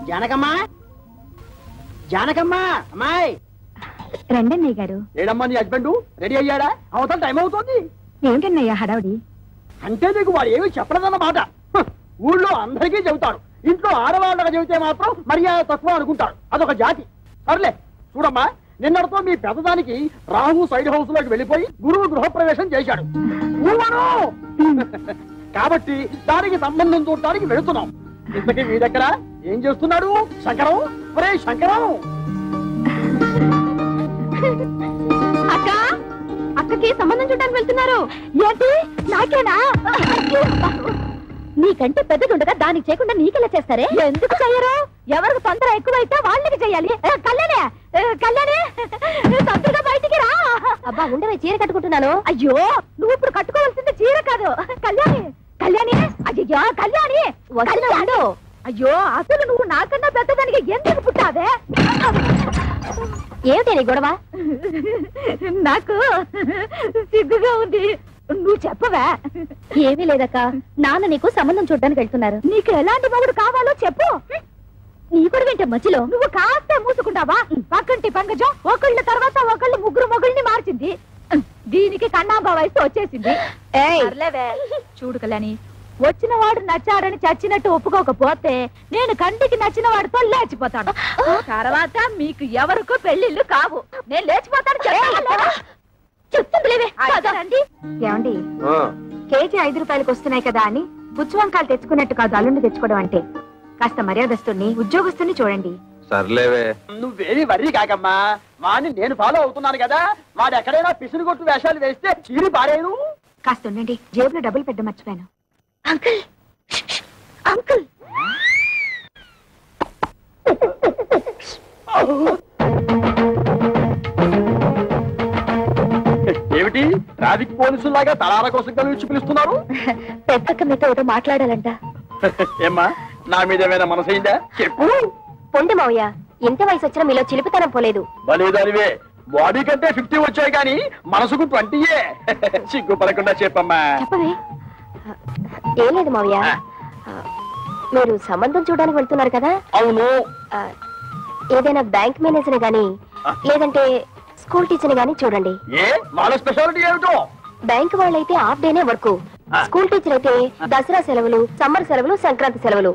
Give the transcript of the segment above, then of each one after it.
జానకమ్మా, జానకమ్మా, అమ్మాయి రండన్నయ్య గారు. ఏడమ్మా నీ హస్బెండ్ రెడీ అయ్యాడా? అవతల టైం అవుతుంది. ఏమిటన్నయ్యా హడావుడి? అంటే నీకు వాడు ఏమి చెప్పలేదన్నమాట. ఊళ్ళో అందరికీ చెబుతాడు, ఇంట్లో ఆడవాళ్ళగా చెబితే మాత్రం మర్యాద తక్కువ అనుకుంటాడు. అదొక జాతి. సర్లే చూడమ్మా, నిన్నటితో మీ పెద్దదానికి రాహు సైడ్ హౌస్ లోకి వెళ్ళిపోయి గురువు గృహప్రవేశం చేశాడు. కాబట్టి దానికి సంబంధం చూడటానికి వెళుతున్నాం. ఇంతకీ మీ దగ్గర ఏం చేస్తున్నాడు శంకరం? ఒరే శంకరం! అక్క, అక్కకి సంబంధం చూడడానికి వెళ్తున్నారు ఏంటి? నాకేనా? నీకంటే పెద్దదుండగా దానికి చేయకుండా నీకెలా చేస్తారే? ఎందుకు చెయ్యరు? ఎవరికి తొందర ఎక్కువైతే వాళ్ళకి చెయ్యాలి. కళ్యాణే, కళ్యాణే, తొందరగా బయటికి రా. అబ్బా ఉండవే, చీర కట్టుకుంటున్నాను. అయ్యో, నువ్వు ఇప్పుడు కట్టుకోవాల్సింది చీర కాదు. కళ్యాణి, కళ్యాణి, అయ్యో కళ్యాణి, వస్తున్నాడు. అయ్యో, అసలు నువ్వు నాకన్నా పెద్దదానికి ఎందుకు పుట్టావే? ఏమిటి నీ గొడవ? నాకు సిగ్గుగా ఉంది. నువ్వు చెప్పవా? ఏమీ లేదక్క, నాన్న నీకు సంబంధం చూడడానికి వెళ్తున్నారు. నీకు ఎలాంటి మొగుడు కావాలో చెప్పు. నీ కూడా వింటే మధ్యలో నువ్వు కాస్తే మూసుకుంటావా? పక్కంటి పంకజం ఒకళ్ళ తర్వాత ఒకళ్ళు ముగ్గురు మొగుల్ని మార్చింది. దీనికి కన్నాంబా వయసు వచ్చేసింది. చూడు కళ్యాణి, వచ్చిన వాడు నచ్చాడని చచ్చినట్టు ఒప్పుకోకపోతే నేను కంటికి నచ్చిన వాడితో లేచిపోతాను. తర్వాత మీకు ఎవరికో పెళ్లిళ్ళు కావు. నేను లేచిపోతాను. ఏమండి, కేజీ 5 రూపాయలకు వస్తున్నాయి కదా అని పుచ్చువంకాయలు తెచ్చుకున్నట్టు కాదు అల్లుండి తెచ్చుకోవడం అంటే. కాస్త మర్యాదస్తుని ఉద్యోగస్తుని చూడండి. సర్లేవే, నువ్వేమి వర్రీ కాకమ్మా. వాడిని నేను ఫాలో అవుతున్నాను కదా. వాడు ఎక్కడైనా పిసురు కొట్టు వేషాలు వేస్తే చీరి పారేను. కాస్త ఉండండి, జేబులో డబ్బులు పెద్ద మర్చిపోయాను. అంకుల్, అంకుల్, ఏమిటి ట్రాఫిక్ పోలీసులాగా తలాల కోసం కలిసి పిలుస్తున్నారు? పెద్దక్క మీతో ఏదో మాట్లాడాలంట. ఏమ్మా, నా మీద ఏమైనా మనసైందా? చెప్పు. పొండి మావయ్య, ఇంత వయసు వచ్చినా మీలో చిలిపితనం పోలేదు. బలేదానివే, బాడీ కంటే 50 వచ్చాయి కానీ మనసుకు 20. సిగ్గుపడకుండా చెప్పమ్మా. చెప్పవే. ఏం లేదు మావయ్య, మీరు సంబంధం చూడడానికి వెళ్తున్నారు కదా? అవును. ఏదైనా బ్యాంక్ మేనేజర్ గాని లేదంటే స్కూల్ టీచర్ గాని చూడండి. ఏ వాళ్ళ స్పెషాలిటీ ఏమిటో? బ్యాంక్ వాళ్ళైతే హాఫ్ డేనే వర్క్. స్కూల్ టీచర్ అయితే దసరా సెలవులు, సమ్మర్ సెలవులు, సంక్రాంతి సెలవులు,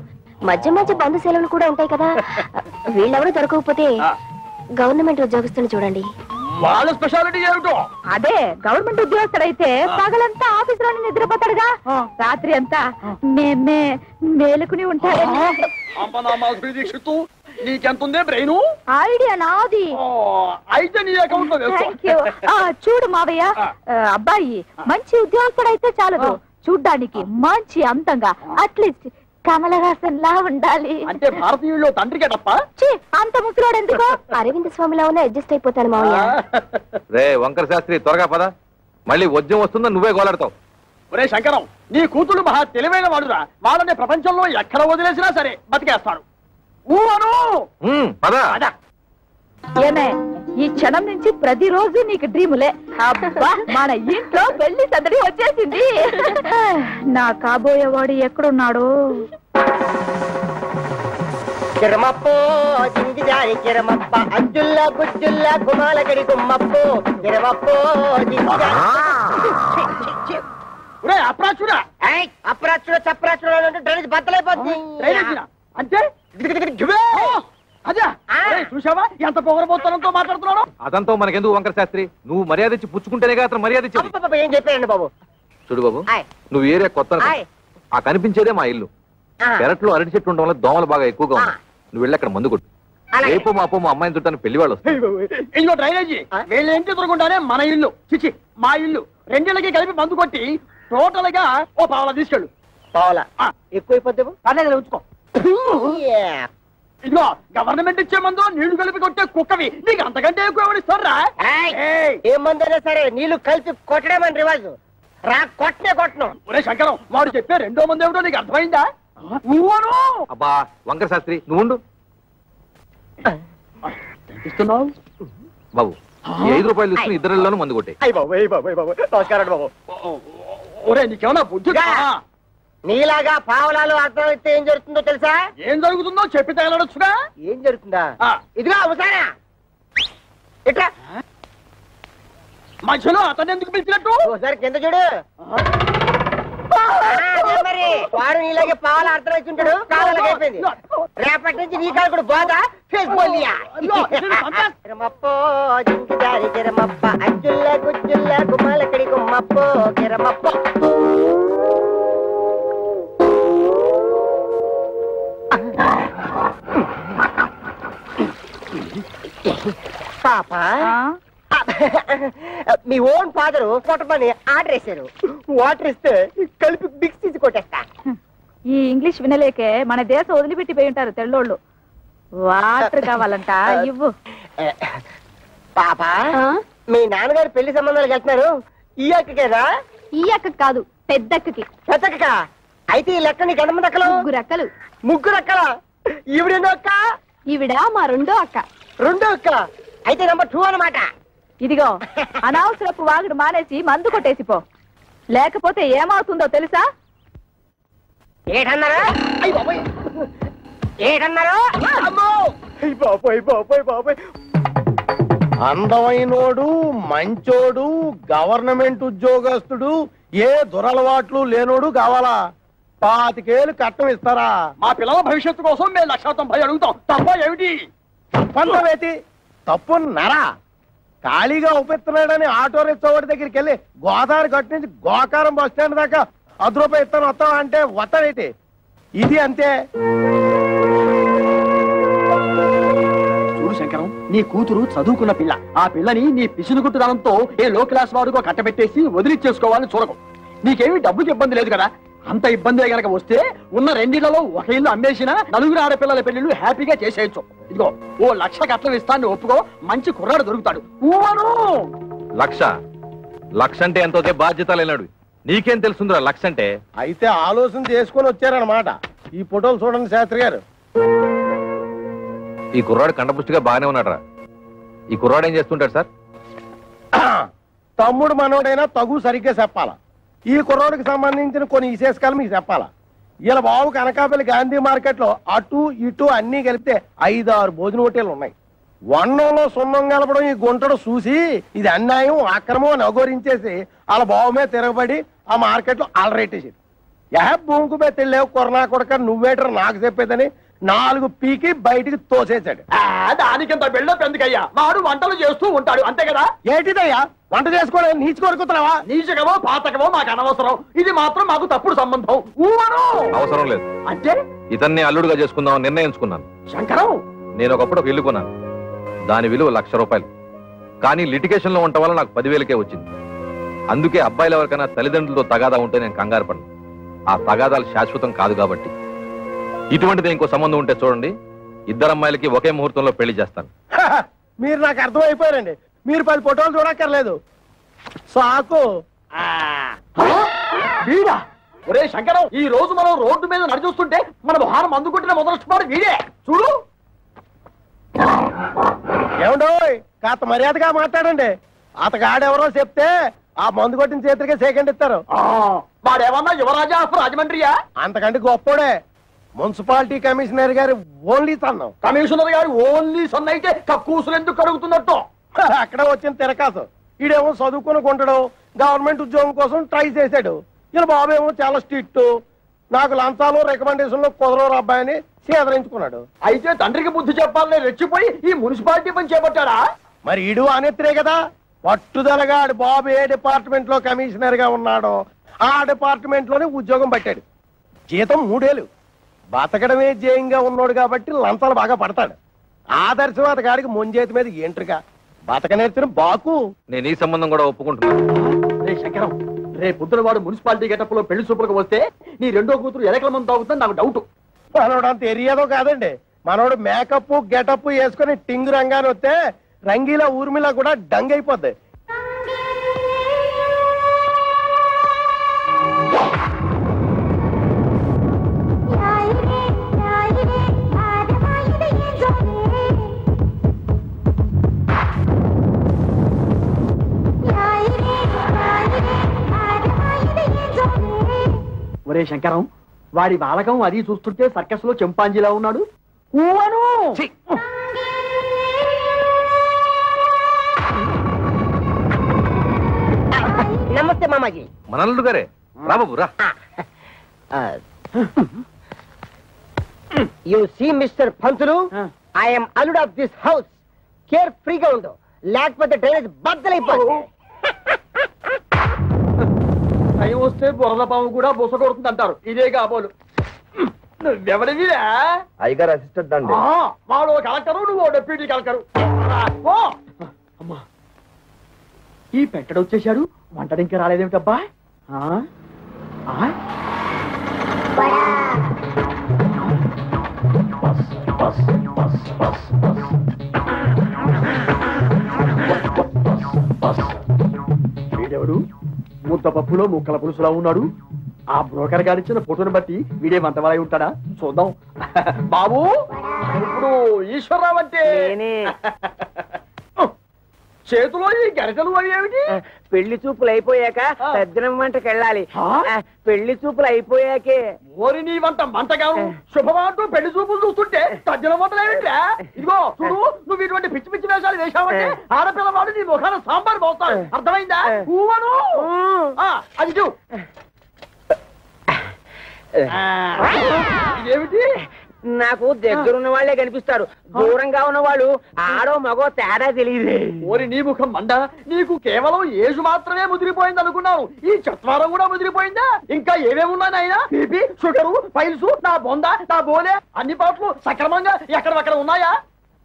మధ్య మధ్య బంధు సెలవులు కూడా ఉంటాయి కదా. వీళ్ళెవరూ దొరకకపోతే గవర్నమెంట్ ఉద్యోగస్తుని చూడండి. వాళ్ళ స్పెషాలిటీ ఏమిటో? అదే, గవర్నమెంట్ ఉద్యోగస్తుడైతే పగలంతా ఆఫీస్ లోనే నిద్రపోతాడుగా, రాత్రి అంతా మేలుకుని ఉంటాడు. నీకెంతుందే బ్రెయిన్? ఐడియా నాది. అయితే నీ అకౌంట్ లో వేసుకో. చూడు మావయ్య, అబ్బాయి మంచి ఉద్యోగస్తుడైతే చాలదు, చూడ్డానికి మంచి అందంగా, అట్లీస్ట్ కమల హాసన్ లా ఉండాలి. అంటే భారతీయుల్లో తండ్రికే తప్ప అంత ముసలోడు ఎందుకు? అరవింద్ స్వామిలా ఉన్న అడ్జస్ట్ అయిపోతాను మావయ్య. రే వంకర శాస్త్రి, త్వరగా పద, మళ్ళీ వద్యం వస్తుందా నువ్వే గోలాడతావు. ఒరే శంకరం, నీ కూతురు మహా తెలివైన వాడురా. వాళ్ళని ప్రపంచంలో ఎక్కడ వదిలేసినా సరే బతికేస్తాడు. ఏమే, ఈ క్షణం నుంచి ప్రతిరోజు నీకు డ్రీములే. అబ్బా, మన ఇంట్లో పెళ్లి సందడి వచ్చేసింది. నా కాబోయేవాడు ఎక్కడున్నాడు? కిరమప్పో జింగిజారి కిరమప్ప అజ్జుల్లా గుజ్జుల్లా గుమాలగడి గుమ్మప్పో కిరమప్పో అప్రాచుడా అప్రాచుడ చప్రాచుడ డ్రైనేజ్ బద్దలైపోతుంది. అంటే అదే చూసావా ఎంత పొగరబోతనంతో మాట్లాడుతున్నాడు? అదంతా మనకెందుకు వంకర శాస్త్రి, నువ్వు మర్యాద ఇచ్చి పుచ్చుకుంటేనే అతను మర్యాద ఇచ్చి. ఏం చెప్పారండి బాబు? చూడు బాబు, నువ్వు ఏరియా కొత్త, ఆ కనిపించేదే మా ఇల్లు. పెరట్లో అరటి చెట్టు ఉండడం వల్ల దోమలు బాగా ఎక్కువగా ఉన్నాయి. నువ్వు వెళ్ళి అక్కడ మందు కొట్టు. రేపు మాపో మా అమ్మాయిని చుట్టాను పెళ్లి వాళ్ళు వస్తారు. ఇదిగో డ్రైనేజీ, వీళ్ళ ఇంటి ఎదురుకుంటానే మన ఇల్లు, చిచి మా ఇల్లు. రెండిళ్ళకి కలిపి మందు కొట్టి టోటల్ గా ఓ పావలా తీసుకెళ్ళు. పావలా ఎక్కువైపోద్ది, పర్లేదు ఉంచుకో. ఇదిగో గవర్నమెంట్ ఇచ్చే మందు నీళ్లు కలిపి కొట్టే కుక్కవి నీకు అంతకంటే ఎక్కువ ఎవరిస్తారా? ఏ మందైనా సరే నీళ్లు కలిపి కొట్టడమని రివాజు, రా కొట్టనే కొట్టను. ఒరే శంకరం, వాడు చెప్పే రెండో మంది ఏమిటో నీకు అర్థమైందా? అబ్బా వంకర శాస్త్రి, నువ్వు ఉండు బాబు. 5 రూపాయలు తీసుకుని ఇద్దరిలోనూ మందు కొట్టే. నమస్కారం బాబు. ఒరే నీకేమన్నా బుద్ధి? నీలాగా పావలాలు అర్థం అయితే ఏం జరుగుతుందో తెలుసా? ఏం జరుగుతుందో చెప్పి తగలడొచ్చుగా. ఏం జరుగుతుందా? ఇదిగా అవసానా ఇట్లా మధ్యలో అతను ఎందుకు పిలిచినట్టు? ఒకసారి కింద చూడు. మరి వాడు నీలాగే పావాల అర్థం వచ్చి ఉంటాడు. కావాలకి అయిపోయింది. రేపటి నుంచి నీ కాలు కూడా బాధ కిరమప్పో జింకిదారి కిరమప్ప అచ్చుల్ల గుచ్చుల్ల గుమ్మలకడి గుమ్మప్పో కిరమప్పో. పాప మీ ఓన్ ఫాదరు కొట్టమని ఆర్డర్ వేశారు. వాటర్ ఇస్తే కలిపి మిక్స్ తీసి కొట్టేస్తా. ఈ ఇంగ్లీష్ వినలేకే మన దేశం వదిలిపెట్టిపోయి ఉంటారు తెల్లోళ్ళు. వాటర్ కావాలంట ఇవ్వు. పాప మీ నాన్నగారు పెళ్లి సంబంధాలకు వెళ్తున్నారు. ఈ అక్కకేనా? ఈ అక్కకి కాదు, పెద్దక్కకి. పెద్దక్క అయితే ఈ లెక్క నీకు ఎంతమంది అక్కలు? 3 అక్కలు. 3 అక్కలా? ఈవిడెన్నో అక్క? ఈవిడ మా రెండో అక్క. రెండో అక్క అయితే నెంబర్ 2 అన్నమాట. ఇదిగో అనవసరపు వాగుడు మానేసి మందు కొట్టేసిపో, లేకపోతే ఏమవుతుందో తెలుసా? ఏటన్నారా? ఏటన్నారా? బాబాయ్ బాబాయ్ బాబాయ్. అందమైనోడు, మంచోడు, గవర్నమెంట్ ఉద్యోగస్తుడు, ఏ దురలవాట్లు లేనోడు కావాలా? 25 ఏళ్ళు కట్టం ఇస్తారా? మా పిల్లల భవిష్యత్తు కోసం మేము 190 అడుగుతాం. తప్ప ఏమిటి? తప్పంతవేతి తప్పు నరా. ఖాళీగా ఉపేస్తున్నాడని ఆటో రిక్షావాడి దగ్గరికి వెళ్ళి గోదావరి గట్టు నుంచి గోకారం బస్ స్టాండ్ దాకా 10 రూపాయలు ఇస్తాను వస్తావా అంటే వస్తాడేటి? ఇది అంతే. చూడు శంకరం, నీ కూతురు చదువుకున్న పిల్ల. ఆ పిల్లని నీ పిసినుగుట్టుదనంతో ఏ లో క్లాస్ వాడుకో కట్టబెట్టేసి వదిలిచ్చేసుకోవాలని చూడకు. నీకేమీ డబ్బుకి ఇబ్బంది లేదు కదా. అంత ఇబ్బంది గనక వస్తే ఉన్న 2 ఇళ్లలో ఒక ఇల్లు అమ్మేసినా 4 ఆడపిల్లల పెళ్లిళ్ళు హ్యాపీగా చేసేయచ్చు. ఇదిగో ఓ 1,00,000 కట్నం ఇస్తాను, ఒప్పుకో. మంచి కుర్రాడు దొరుకుతాడు. లక్ష అంటే ఎంతో బాధ్యత లేనాడు. నీకేం తెలుసుందిరా 1,00,000 అంటే? అయితే ఆలోచన చేసుకుని వచ్చారనమాట. ఈ ఫోటోలు చూడండి శాస్త్రి గారు. ఈ కుర్రాడు కండపుష్టిగా బాగానే ఉన్నాడు. ఈ కుర్రాడు ఏం చేస్తుంటాడు సార్? తమ్ముడు మనోడైనా తగు సరిగ్గా చెప్పాలా. ఈ కుర్రోడికి సంబంధించిన కొన్ని విశేషకాలు మీకు చెప్పాలా. ఇలా బాబు కనకాపల్లి గాంధీ మార్కెట్ లో అటు ఇటు అన్ని కలిపితే 5-6 భోజన హోటళ్లు ఉన్నాయి. వన్నంలో సున్నం కలపడం ఈ గుంటడు చూసి ఇది అన్యాయం, అక్రమం అని అఘోరించేసి వాళ్ళ బాబు మీద తిరగబడి ఆ మార్కెట్ లో అలరేటేసాడు. భూమికి మీద తెలియవు కొరనా కొడక నువ్వేటర్ నాకు చెప్పేదని 4 పీకి బయటికి తోసేశాడు. దానికింత బిల్డప్ ఎందుకయ్యా? వాడు వంటలు చేస్తూ ఉంటాడు అంతే కదా. ఏంటిదయ్యా వంట చేసుకోవడం? నీచి కొరుకుతున్నావా? నీచకమో పాతకమో మాకు అనవసరం. ఇది మాత్రం మాకు తప్పుడు సంబంధం. అవసరం లేదు అంటే ఇతన్ని అల్లుడుగా చేసుకుందాం నిర్ణయించుకున్నాను. శంకరం, నేను ఒకప్పుడు ఒక ఇల్లు కొన్నాను. దాని విలువ 1,00,000 రూపాయలు. కానీ లిటిగేషన్ లో ఉండటం వల్ల నాకు 10,000కే వచ్చింది. అందుకే అబ్బాయిలు ఎవరికైనా తల్లిదండ్రులతో తగాదా ఉంటే నేను కంగారు పడను. ఆ తగాదాలు శాశ్వతం కాదు కాబట్టి. ఇటువంటిది ఇంకో సంబంధం ఉంటే చూడండి, 2 అమ్మాయిలకి ఒకే ముహూర్తంలో పెళ్లి చేస్తాను. మీరు నాకు అర్థమైపోయారండి. మీరు 10 ఫోటోలు చూడక్కర్లేదు. సాకు. వీడా? ఒరే శంకరం, ఈ రోజు మనం రోడ్డు మీద నడిచూస్తుంటే మన భారం అందుకుంటున్న మొదలెట్టుకోవడం వీడే. చూడు. ఏమండో కాస్త మర్యాదగా మాట్లాడండి. అతగాడెవరో చెప్తే ఆ మందు కొట్టిన చేతులకే సెకండ్ ఇస్తారు. వాడేమన్నా యువరాజా ఆఫ్ రాజమండ్రియా? అంతకంటే గొప్పోడే. మున్సిపాలిటీ కమిషనర్ గారి ఓన్లీ సన్నం. కమిషనర్ గారు ఓన్లీ సన్ అయితే కక్కూసులు ఎందుకు కడుగుతున్నట్టు? అక్కడ వచ్చిన తిరకాసు. ఈడేమో చదువుకుని కొంటాడు, గవర్నమెంట్ ఉద్యోగం కోసం ట్రై చేశాడు. ఇలా బాబేమో చాలా స్ట్రిక్ట్, నాకు లంచాలు రికమెండేషన్లు కుదరరు అబ్బాయిని సేదరించుకున్నాడు. అయితే తండ్రికి బుద్ధి చెప్పాలని రెచ్చిపోయి ఈ మున్సిపాలిటీ పని చేపట్టాడా? మరి ఈడు అనేత్రే కదా. పట్టుదలగా బాబు ఏ డిపార్ట్మెంట్ లో కమిషనర్ గా ఉన్నాడో ఆ డిపార్ట్మెంట్ లోనే ఉద్యోగం పట్టాడు. జీతం 3 ఏళ్ళు. బతకడమే జయంగా ఉన్నాడు కాబట్టి లంచాలు బాగా పడతాడు. ఆదర్శవాద గారికి ముంజేతి మీద ఏంట్రుగా బతక నేర్చిన బాకు. నేను ఈ సంబంధం కూడా ఒప్పుకుంటున్నాను. రే శంకరం, రే పొద్దున వాడు మున్సిపాలిటీ గెటప్ లో పెళ్లి చూపులకు వస్తే నీ రెండో కూతురు ఎలకల మంది తాగుతుంది నాకు డౌట్. మనోడు అంత ఎరియాదో కాదండి. మనోడు మేకప్ గెటప్ వేసుకుని టింగు రంగాన్ని వస్తే రంగీలా ఊర్మిలా కూడా డంగ్ అయిపోద్ది. ఒరే శంకరం, వాడి బాలకం అది చూస్తుంటే సర్కస్ లో చింపాంజీలా ఉన్నాడు. ఊవను నమస్తే మామాజీ. మనల్లుడు గారే, రా బాబు రా. You see mister Pantulu, I'm అల్లుడ్ ఆఫ్ దిస్ హౌస్. కేర్ ఫ్రీగా ఉండు, లేకపోతే డ్రైనేజ్ బద్దలైపోతుంది. టైం వస్తే బురద పాము కూడా బుస కొడుతుంది అంటారు. ఇదే కాబోలు. నువ్వెవడివిరా? అయ్యగారు అసిస్టెంట్ అండి. వాడు కలెక్టరు, నువ్వు డెప్యూటీ కలెక్టరు. అమ్మా, ఈ పెట్టడు వచ్చేసాడు, వంటడు ఇంకా రాలేదేమిటబ్బా? వీడెవడు ముద్ద పప్పులో ముక్కల పులుసులా ఉన్నాడు? ఆ బ్రోకర్ గారిచ్చిన ఫోటోని బట్టి వీడే మంతవాలై ఉంటాడా? చూద్దాం. బాబు, ఇప్పుడు ఈశ్వరరావు అంటే చేతిలో ఈ గరిటలు అయ్యేమిటి? పెళ్లి చూపులు అయిపోయాక సజ్జనం వంటకి వెళ్ళాలి. పెళ్లి చూపులు అయిపోయాకే. ఓరి నీ వంట మంటగాను శుభమంటూ పెళ్లి చూపులు చూస్తుంటే తజ్జల వంటలేమిట్రా? ఇదిగో చూడు, నువ్వు ఇటువంటి పిచ్చి పిచ్చి వేషాలు వేశావంటే ఆడపిల్లవాడు నీ ముఖాన సాంబార్ పోస్తాడు. అర్థమైందా? ఊవను అది చూ. ఇదేమిటి? నాకు దగ్గరున్న వాళ్లే కనిపిస్తారు, దూరంగా ఉన్న వాళ్ళు ఆడో మగో తేడా తెలియదు. ఓరి నీ ముఖం మండ, నీకు కేవలం ఏజు మాత్రమే ముదిరిపోయింది అనుకున్నాను. ఈ చత్వారం కూడా ముదిరిపోయిందా? ఇంకా ఏమేమున్నాయి ఆయన? బీపీ, షుగరు, పైల్స్, నా బొంద, నా బోలే అన్ని పాటలు సక్రమంగా ఎక్కడక్కడ ఉన్నాయా?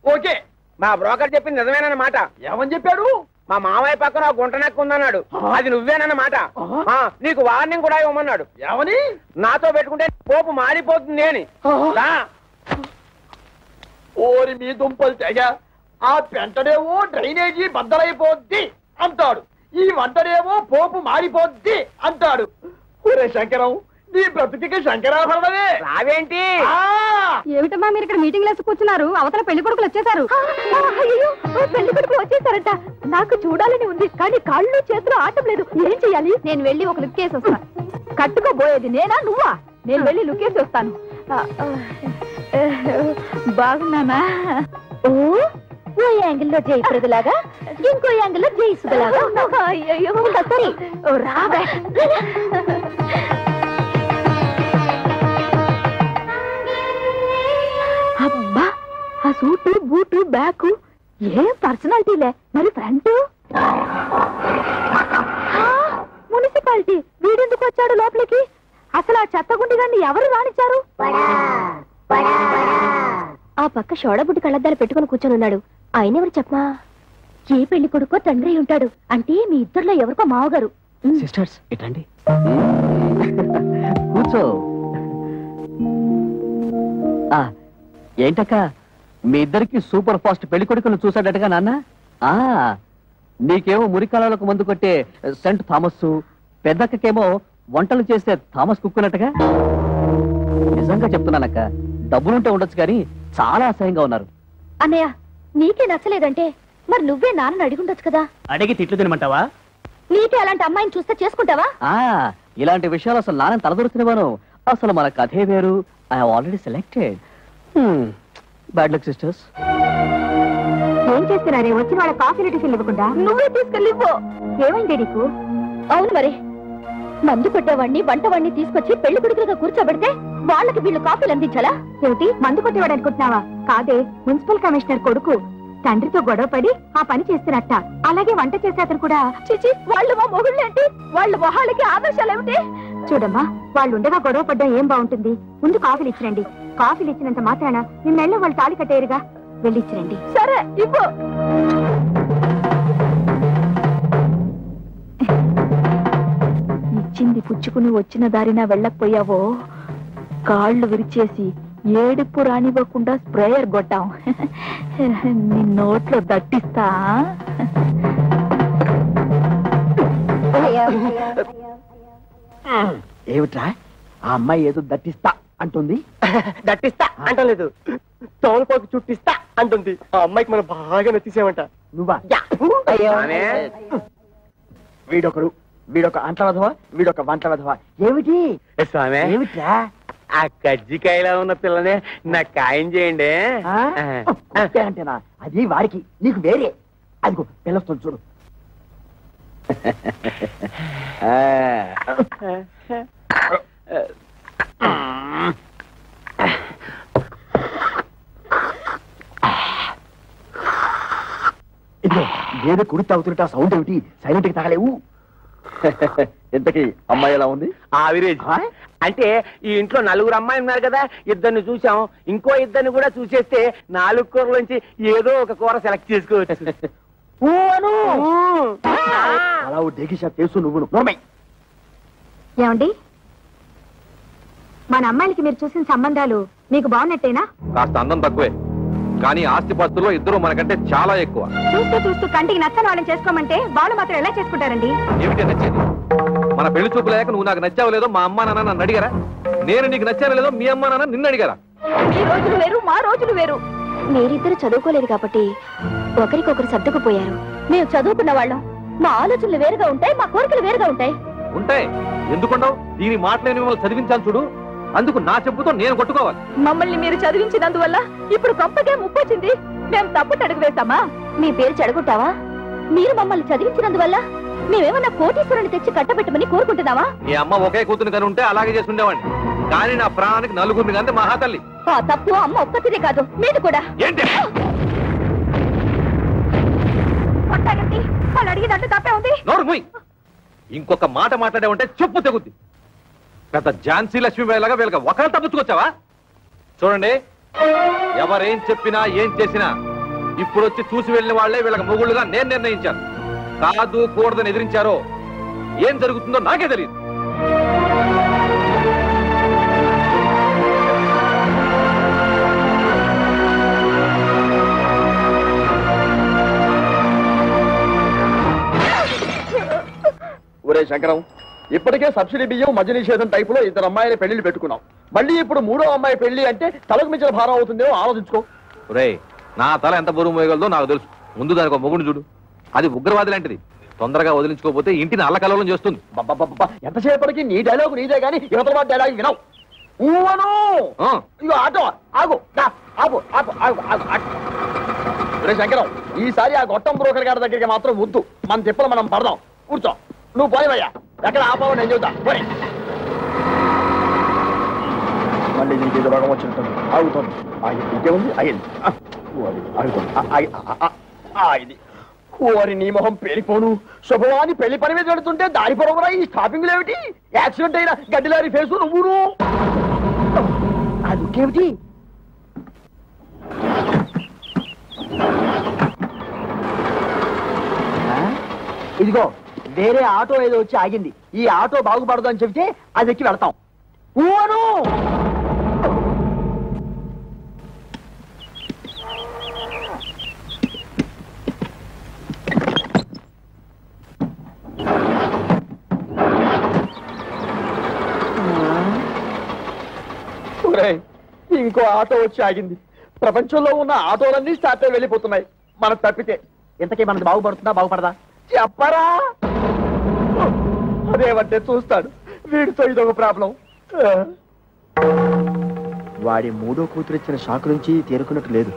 ఓకే. మా బ్రోకర్ చెప్పింది నిజమేనన్నమాట. ఏమని చెప్పాడు? మా మామయ్య పక్కన గుంట నక్కు ఉందన్నాడు. అది నువ్వేనన్నమాట. నీకు వార్నింగ్ కూడా ఇవ్వమన్నాడు. ఏమని? నాతో పెట్టుకుంటే పోపు మారిపోతుంది అని. ఓరి మీ దుంపలు తెగ, ఆ పెంటడేమో డ్రైనేజీ బద్దలైపోద్ది అంటాడు, ఈ వంటడేమో పోపు మారిపోద్ది అంటాడు. ఒరే శంకరం, నీ బ్రతుకి శంకరాభరణమే. రావేంటి? ఏమిటమ్మా మీరు ఇక్కడ మీటింగ్ లేసి కూర్చున్నారు? అవతల పెళ్లి కొడుకులు వచ్చేసారు. పెళ్లి కొడుకులు వచ్చేసారట. నాకు చూడాలని ఉంది, కానీ కాళ్ళు చేతులు ఆటం లేదు. ఏం చెయ్యాలి? నేను వెళ్ళి ఒక లుక్ వేసి వస్తాను. కట్టుకోబోయేది నేనా నువ్వా? నేను వెళ్ళి లుక్ వేసి వస్తాను. బాగున్నానా? ఓ యాంగిల్లో జయప్రదలాగా, ఇంకో యాంగిల్లో జయసుధలాగా. అయ్యో సరే రాబే. అబ్బా, ఆ సూటు బూటు బ్యాగు ఏం పర్సనాలిటీలే. మరి ఫ్రంట్ మున్సిపాలిటీ. వీడెందుకు వచ్చాడు లోపలికి? అసలు ఆ చెత్తగుండి గారిని ఎవరు రానిచ్చారు? ఆ పక్క షోడబుడ్డి కళ్ళద్దాలు పెట్టుకుని కూర్చొని ఉన్నాడు. ఆయన ఎవరు చెప్పమా? ఏ పెళ్లి కొడుకో తండ్రి ఉంటాడు. అంటే మీ ఇద్దరులో ఎవరికో మావగారు. సిస్టర్స్ ఇటండి, కూర్చో. ఏంటక్క, మీ ఇద్దరికి సూపర్ ఫాస్ట్ పెళ్లి కొడుకును చూసాడటగా నాన్న? నీకేమో మురికాలకు మందు కొట్టే సెంట్ థామస్, పెద్దక్కకేమో వంటలు చేసే థామస్ కుక్కునట్టుగా. నిజంగా చెప్తున్నానక్క, డబ్బులుంటే ఉండొచ్చు కానీ చాలా అసహ్యంగా ఉన్నారు. అన్నయ్య, నీకే నచ్చలేదంటే మరి నువ్వే నాన్నని అడిగుండొచ్చు కదా. అడిగి తిట్లు తినమంటావా? నీకే అలాంటి అమ్మాయిని చూస్తే చేసుకుంటావా? ఇలాంటి విషయాలు అసలు నాన్న తలదొరుతున్నాను. అసలు మన కథే వేరు. I have already selected. Bad luck sisters. ఏం చేస్తున్నారే? వచ్చిన వాళ్ళ కాఫీ టిఫిన్ ఇవ్వకుండా నువ్వే తీసుకెళ్ళి ఇవ్వు. ఏమైంది నీకు? అవును మరి, మందు కొట్టేవాడిని వంటవాడిని తీసుకొచ్చి పెళ్లి కొడుకులుగా కూర్చోబెడితే వాళ్ళకి వీళ్ళు కాఫీలు అందించాలా? ఏమిటి, మందు కొట్టేవాడు అనుకుంటున్నావా? కాదే, మున్సిపల్ కమిషనర్ కొడుకు తండ్రితో గొడవ పడి ఆ పని చేస్తున్నట్ట. అలాగే వంట చేసే అతను కూడా. చిచి, వాళ్ళు మా మొగుళ్ళేంటి? వాళ్ళ మొహాలకి ఆదర్శాలు ఏమిటి? చూడమ్మా, వాళ్ళు ఉండగా గొడవ పడ్డం ఏం బాగుంటుంది? ముందు కాఫీలు ఇచ్చిరండి. కాఫీలు ఇచ్చినంత మాత్రాన నిన్నెళ్ళ వాళ్ళు తాళి కట్టేరుగా. వెళ్ళిచ్చిరండి. సరే ఇవ్వు. ఇచ్చింది పుచ్చుకుని వచ్చిన దారిన వెళ్ళకపోయావో కాళ్ళు విరిచేసి ఏడుపు రానివ్వకుండా స్ప్రేయర్ కొట్టాం. నీ నోట్లో దట్టిస్తా. ఏమిట్రా, ఆ అమ్మాయి ఏదో దట్టిస్తా అంటుంది? దట్టిస్తా అంటలేదు, తోలుపోకి చుట్టిస్తా అంటుంది. ఆ అమ్మాయికి మనం బాగా నచ్చేసామంట. నువ్వా? వీడొకడు వీడొక అంట్ల వెధవ, వీడొక వంట వెధవ. ఏమిటి స్వామి ఏమిట్రా? ఆ కజ్జికాయలా ఉన్న పిల్లనే నాకు ఖాయం చేయండి. అంటేనా? అది వారికి, నీకు వేరే. అదిగో పిల్లస్తుంది చూడు. ఇదిగో ఏదో కుడి తాగుతుంటే ఆ సౌండ్ ఏమిటి? సైలెంట్ కి తాగలేవు. ఇంతకీ అమ్మాయి ఎలా ఉంది? ఆవిరేజ్. అంటే ఈ ఇంట్లో 4 అమ్మాయిలు ఉన్నారు కదా, 2 చూసాం, ఇంకో 2 కూడా చూసేస్తే 4 కూరలోంచి ఏదో ఒక కూర సెలెక్ట్ చేసుకోవచ్చు. అలా డేగిషా తెలుసు నువ్వు. నోర్మై. ఏమండి, మన అమ్మాయిలకి మీరు చూసిన సంబంధాలు మీకు బాగున్నట్టేనా? కాస్త అందం తక్కువే, కానీ ఆస్తిపాస్తుల్లో ఇద్దరు మనకంటే చాలా ఎక్కువ. చూస్తూ చూస్తూ కంటికి నచ్చని వాళ్ళని చేసుకోమంటే వాళ్ళు మాత్రం ఎలా చేసుకుంటారండి? ఏమిటి నచ్చేది? మన పెళ్లి చూపు లేక నువ్వు నాకు నచ్చావు లేదో మా అమ్మా నాన్న నన్ను అడిగారా? నేను నీకు నచ్చావు లేదో మీ అమ్మా నాన్న నిన్ను అడిగారా? మీ రోజులు వేరు, మా రోజులు వేరు. మీరిద్దరు చదువుకోలేదు కాబట్టి ఒకరికొకరు సర్దుకుపోయారు. మేము చదువుకున్న వాళ్ళం, మా ఆలోచనలు వేరుగా ఉంటాయి, మా కోరికలు వేరుగా ఉంటాయి. ఉంటాయి. ఎందుకుండవు? దీని మాటలే మిమ్మల్ని చదివించాను చూడు, అందుకు నా చెప్పుతో నేను కొట్టుకోవాలి. మమ్మల్ని మీరు చదివించినందువల్ల ఇప్పుడు గొప్పగా ముప్పొచ్చింది. మేము తప్పు అడుగు వేస్తామా? మీ పేరు చెడగొట్టావా? మీరు మమ్మల్ని చదివించినందువల్ల మేమేమన్నా కోటీశ్వరుని తెచ్చి కట్టబెట్టమని కోరుకుంటున్నావా? మీ అమ్మ ఒకే కూతురు కని ఉంటే అలాగే చేసుకుండేవాడిని, కానీ నా ప్రాణానికి 4 కంటే మహాతల్లి. ఆ తప్పు అమ్మ ఒక్కతిదే కాదు, మీది కూడా. ఏంటి వాళ్ళు అడిగినట్టు తప్పే ఉంది. నోరు మూయ్. ఇంకొక మాట మాట్లాడే ఉంటే చెప్పు తెగుద్ది. పెద్ద ఝాన్సీ లక్ష్మీబాయిలాగా వీళ్ళకి ఒకరు తప్పుచ్చుకొచ్చావా? చూడండి, ఎవరేం చెప్పినా ఏం చేసినా ఇప్పుడు వచ్చి చూసి వెళ్ళిన వాళ్లే వీళ్ళకి మొగుళ్ళుగా నేను నిర్ణయించాను. కాదు కూడదని ఎదిరించారో ఏం జరుగుతుందో నాకే తెలియదు. ఒరే శంకరం, ఇప్పటికే సబ్సిడీ బియ్యం, మద్య నిషేధం టైపులో 2 అమ్మాయిల పెళ్లిళ్ళు పెట్టుకున్నాం. మళ్ళీ ఇప్పుడు 3వ అమ్మాయి పెళ్లి అంటే తలకు మించిన భారం అవుతుందేమో ఆలోచించుకో. ఒరేయ్, నా తల ఎంత బరువు మోయగలదో నాకు తెలుసు. ముందు దానికి ఒక మొగుడు చూడు. అది ఉగ్రవాది లాంటిది. తొందరగా వదిలించుకోకపోతే ఇంటిని అల్లకల్లోలం చేస్తుంది. ఎంతసేపటికి నీ డైలాగు నీదే గానీ యువతల వాడి డైలాగ్ వినవు. ఇగో ఆటో ఆగు, ఆగు ఆగు ఆగు ఆగు ఆగు. ఒరే శంకరం, ఈసారి ఆ గొట్టం బ్రోకర్ గారి దగ్గరికి మాత్రం వద్దు. మన తిప్పలు మనం పడదాం. కూర్చో. నువ్వు పోయివయ్యా, ఎక్కడ ఆపావు నేను చెబుతా. పోయి. మళ్ళీ నీకు ఏదో రోగం వచ్చినట్టుంది. ఆగుతుంది. ఇంకేముంది? అయింది. ఆగింది. ఓరి నీ మొహం పేలిపోను. శుభవాని పెళ్లి పని మీద పెడుతుంటే దారి పొరవరా ఈ స్టాపింగ్లు ఏమిటి? యాక్సిడెంట్ అయిన గడ్డిలారి ఫేసు నువ్వును. అదుకేమిటి? ఇదిగో వేరే ఆటో ఏదో వచ్చి ఆగింది. ఈ ఆటో బాగుపడదు అని చెబితే అది ఎక్కి వెళ్తాం. ఊను ఇంకో ఆటో వచ్చి ఆగింది. ప్రపంచంలో ఉన్న ఆటోలన్నీ స్టార్ట్ అయి వెళ్ళిపోతున్నాయి. మనం తప్పితే ఇంతకీ మనది బాగుపడుతుందా బాగుపడదా చెప్పరా? అదేమంటే చూస్తాడు. వీడితో ఇదొక ప్రాబ్లం. వాడి 3వ కూతురు ఇచ్చిన షాక్ నుంచి తేరుకున్నట్టు లేదు.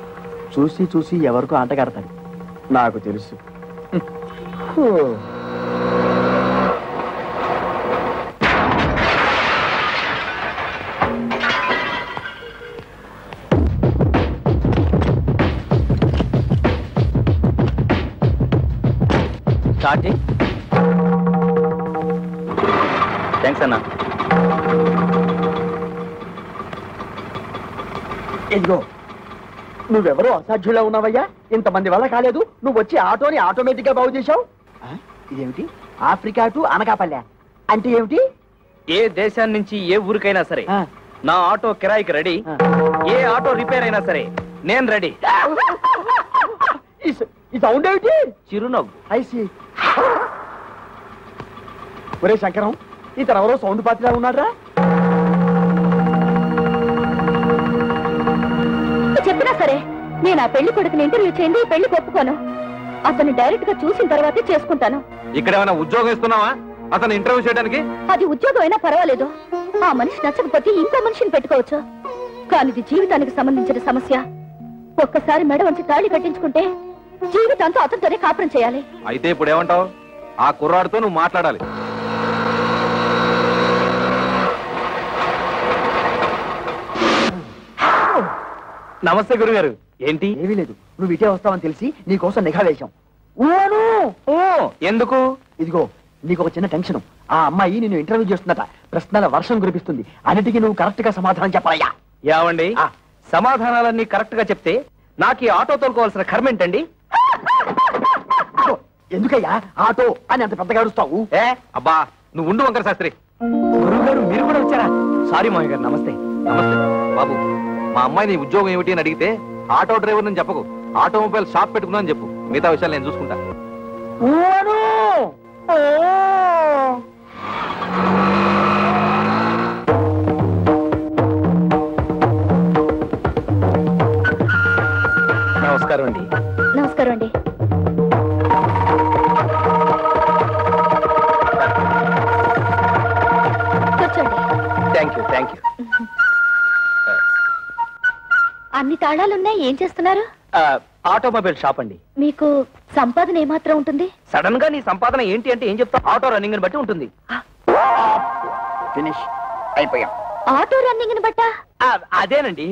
చూసి చూసి ఎవరికో అంటగడతాడు. నాకు తెలుసు. థ్యాంక్స్ అన్నా. ఇదిగో నువ్వెవరో అసాధ్యులా ఉన్నావయ్యా. ఇంతమంది వల్ల కాలేదు. నువ్వు వచ్చి ఆటోని ఆటోమేటిక్ గా బాగు చేశావు. ఇదేమిటి? ఆఫ్రికా టు అనకాపల్లె అంటే ఏమిటి? ఏ దేశాన్ని నుంచి ఏ ఊరికైనా సరే నా ఆటో కిరాయికి రెడీ. ఏ ఆటో రిపేర్ అయినా సరే నేను రెడీ. ఈ సౌండ్ ఏమిటి? చిరునవ్వు. ఐసి. ఒరే శంకరం, ఇతను ఎవరో సౌండ్ పాత్రలా ఉన్నారా? చెప్పినా సరే నేను ఆ పెళ్లి కొడుకుని ఇంటర్వ్యూ చేయండి, పెళ్లి ఒప్పుకోను. అతన్ని డైరెక్ట్ గా చూసిన తర్వాతే చేసుకుంటాను. ఇక్కడ ఏమైనా ఉద్యోగం ఇస్తున్నావా? అతను ఇంటర్వ్యూ చేయడానికి? అది ఉద్యోగం అయినా పర్వాలేదు, ఆ మనిషి నచ్చకపోతే ఇంకో మనిషిని పెట్టుకోవచ్చు. కానీ ఇది జీవితానికి సంబంధించిన సమస్య. ఒక్కసారి మెడ వంచి తాళి కట్టించుకుంటే జీవితాంతో అతనితోనే కాపురం చేయాలి. అయితే ఇప్పుడు ఏమంటావు? ఆ కుర్రాడితో నువ్వు మాట్లాడాలి. నమస్తే గురుగారు. ఏంటి? ఏమీ లేదు, నువ్వు ఇటే వస్తావని తెలిసి నీకోసం నిఘా వేశాం. ఓ ఎందుకు? ఇదిగో నీకు ఒక చిన్న టెన్షన్. ఆ అమ్మాయి నిన్ను ఇంటర్వ్యూ చేస్తుందట. ప్రశ్నల వర్షం కురిపిస్తుంది. అన్నిటికీ నువ్వు కరెక్ట్ గా సమాధానం చెప్పాలయ్యా. ఏమండి, సమాధానాలన్నీ కరెక్ట్ గా చెప్తే నాకు ఈ ఆటో తోలుకోవాల్సిన కర్మ ఏంటండి? ఎందుకయ్యా ఆటో అని అంత పెద్దగా అరుస్తావు? అబ్బా నువ్వు ఉండు వంకర శాస్త్రి. గురువు గారు మీరు కూడా వచ్చారా? సారీ మామయ్య గారు. నమస్తే. నమస్తే బాబు. మా అమ్మాయి నీ ఉద్యోగం ఏమిటి అని అడిగితే ఆటో డ్రైవర్ అని చెప్పకు, ఆటోమొబైల్ షాప్ పెట్టుకున్నాను చెప్పు. మిగతా విషయాలు నేను చూసుకుంటా. నమస్కారం అండి. నమస్కారం అండి. కూర్చోండి. Thank you. అన్ని తాళాలున్నాయి, ఏం చేస్తున్నారు? ఆటోమొబైల్ షాప్ అండి. మీకు సంపాదన ఏమాత్రం ఉంటుంది? సడన్ గా నీ సంపాదన ఏంటి అంటే ఏం చెప్తావు? ఆటో రన్నింగ్ బట్టి ఉంటుంది. ఫినిష్ అయిపోయాం. ఆటో రన్నింగ్ బట్టా? అదేనండి,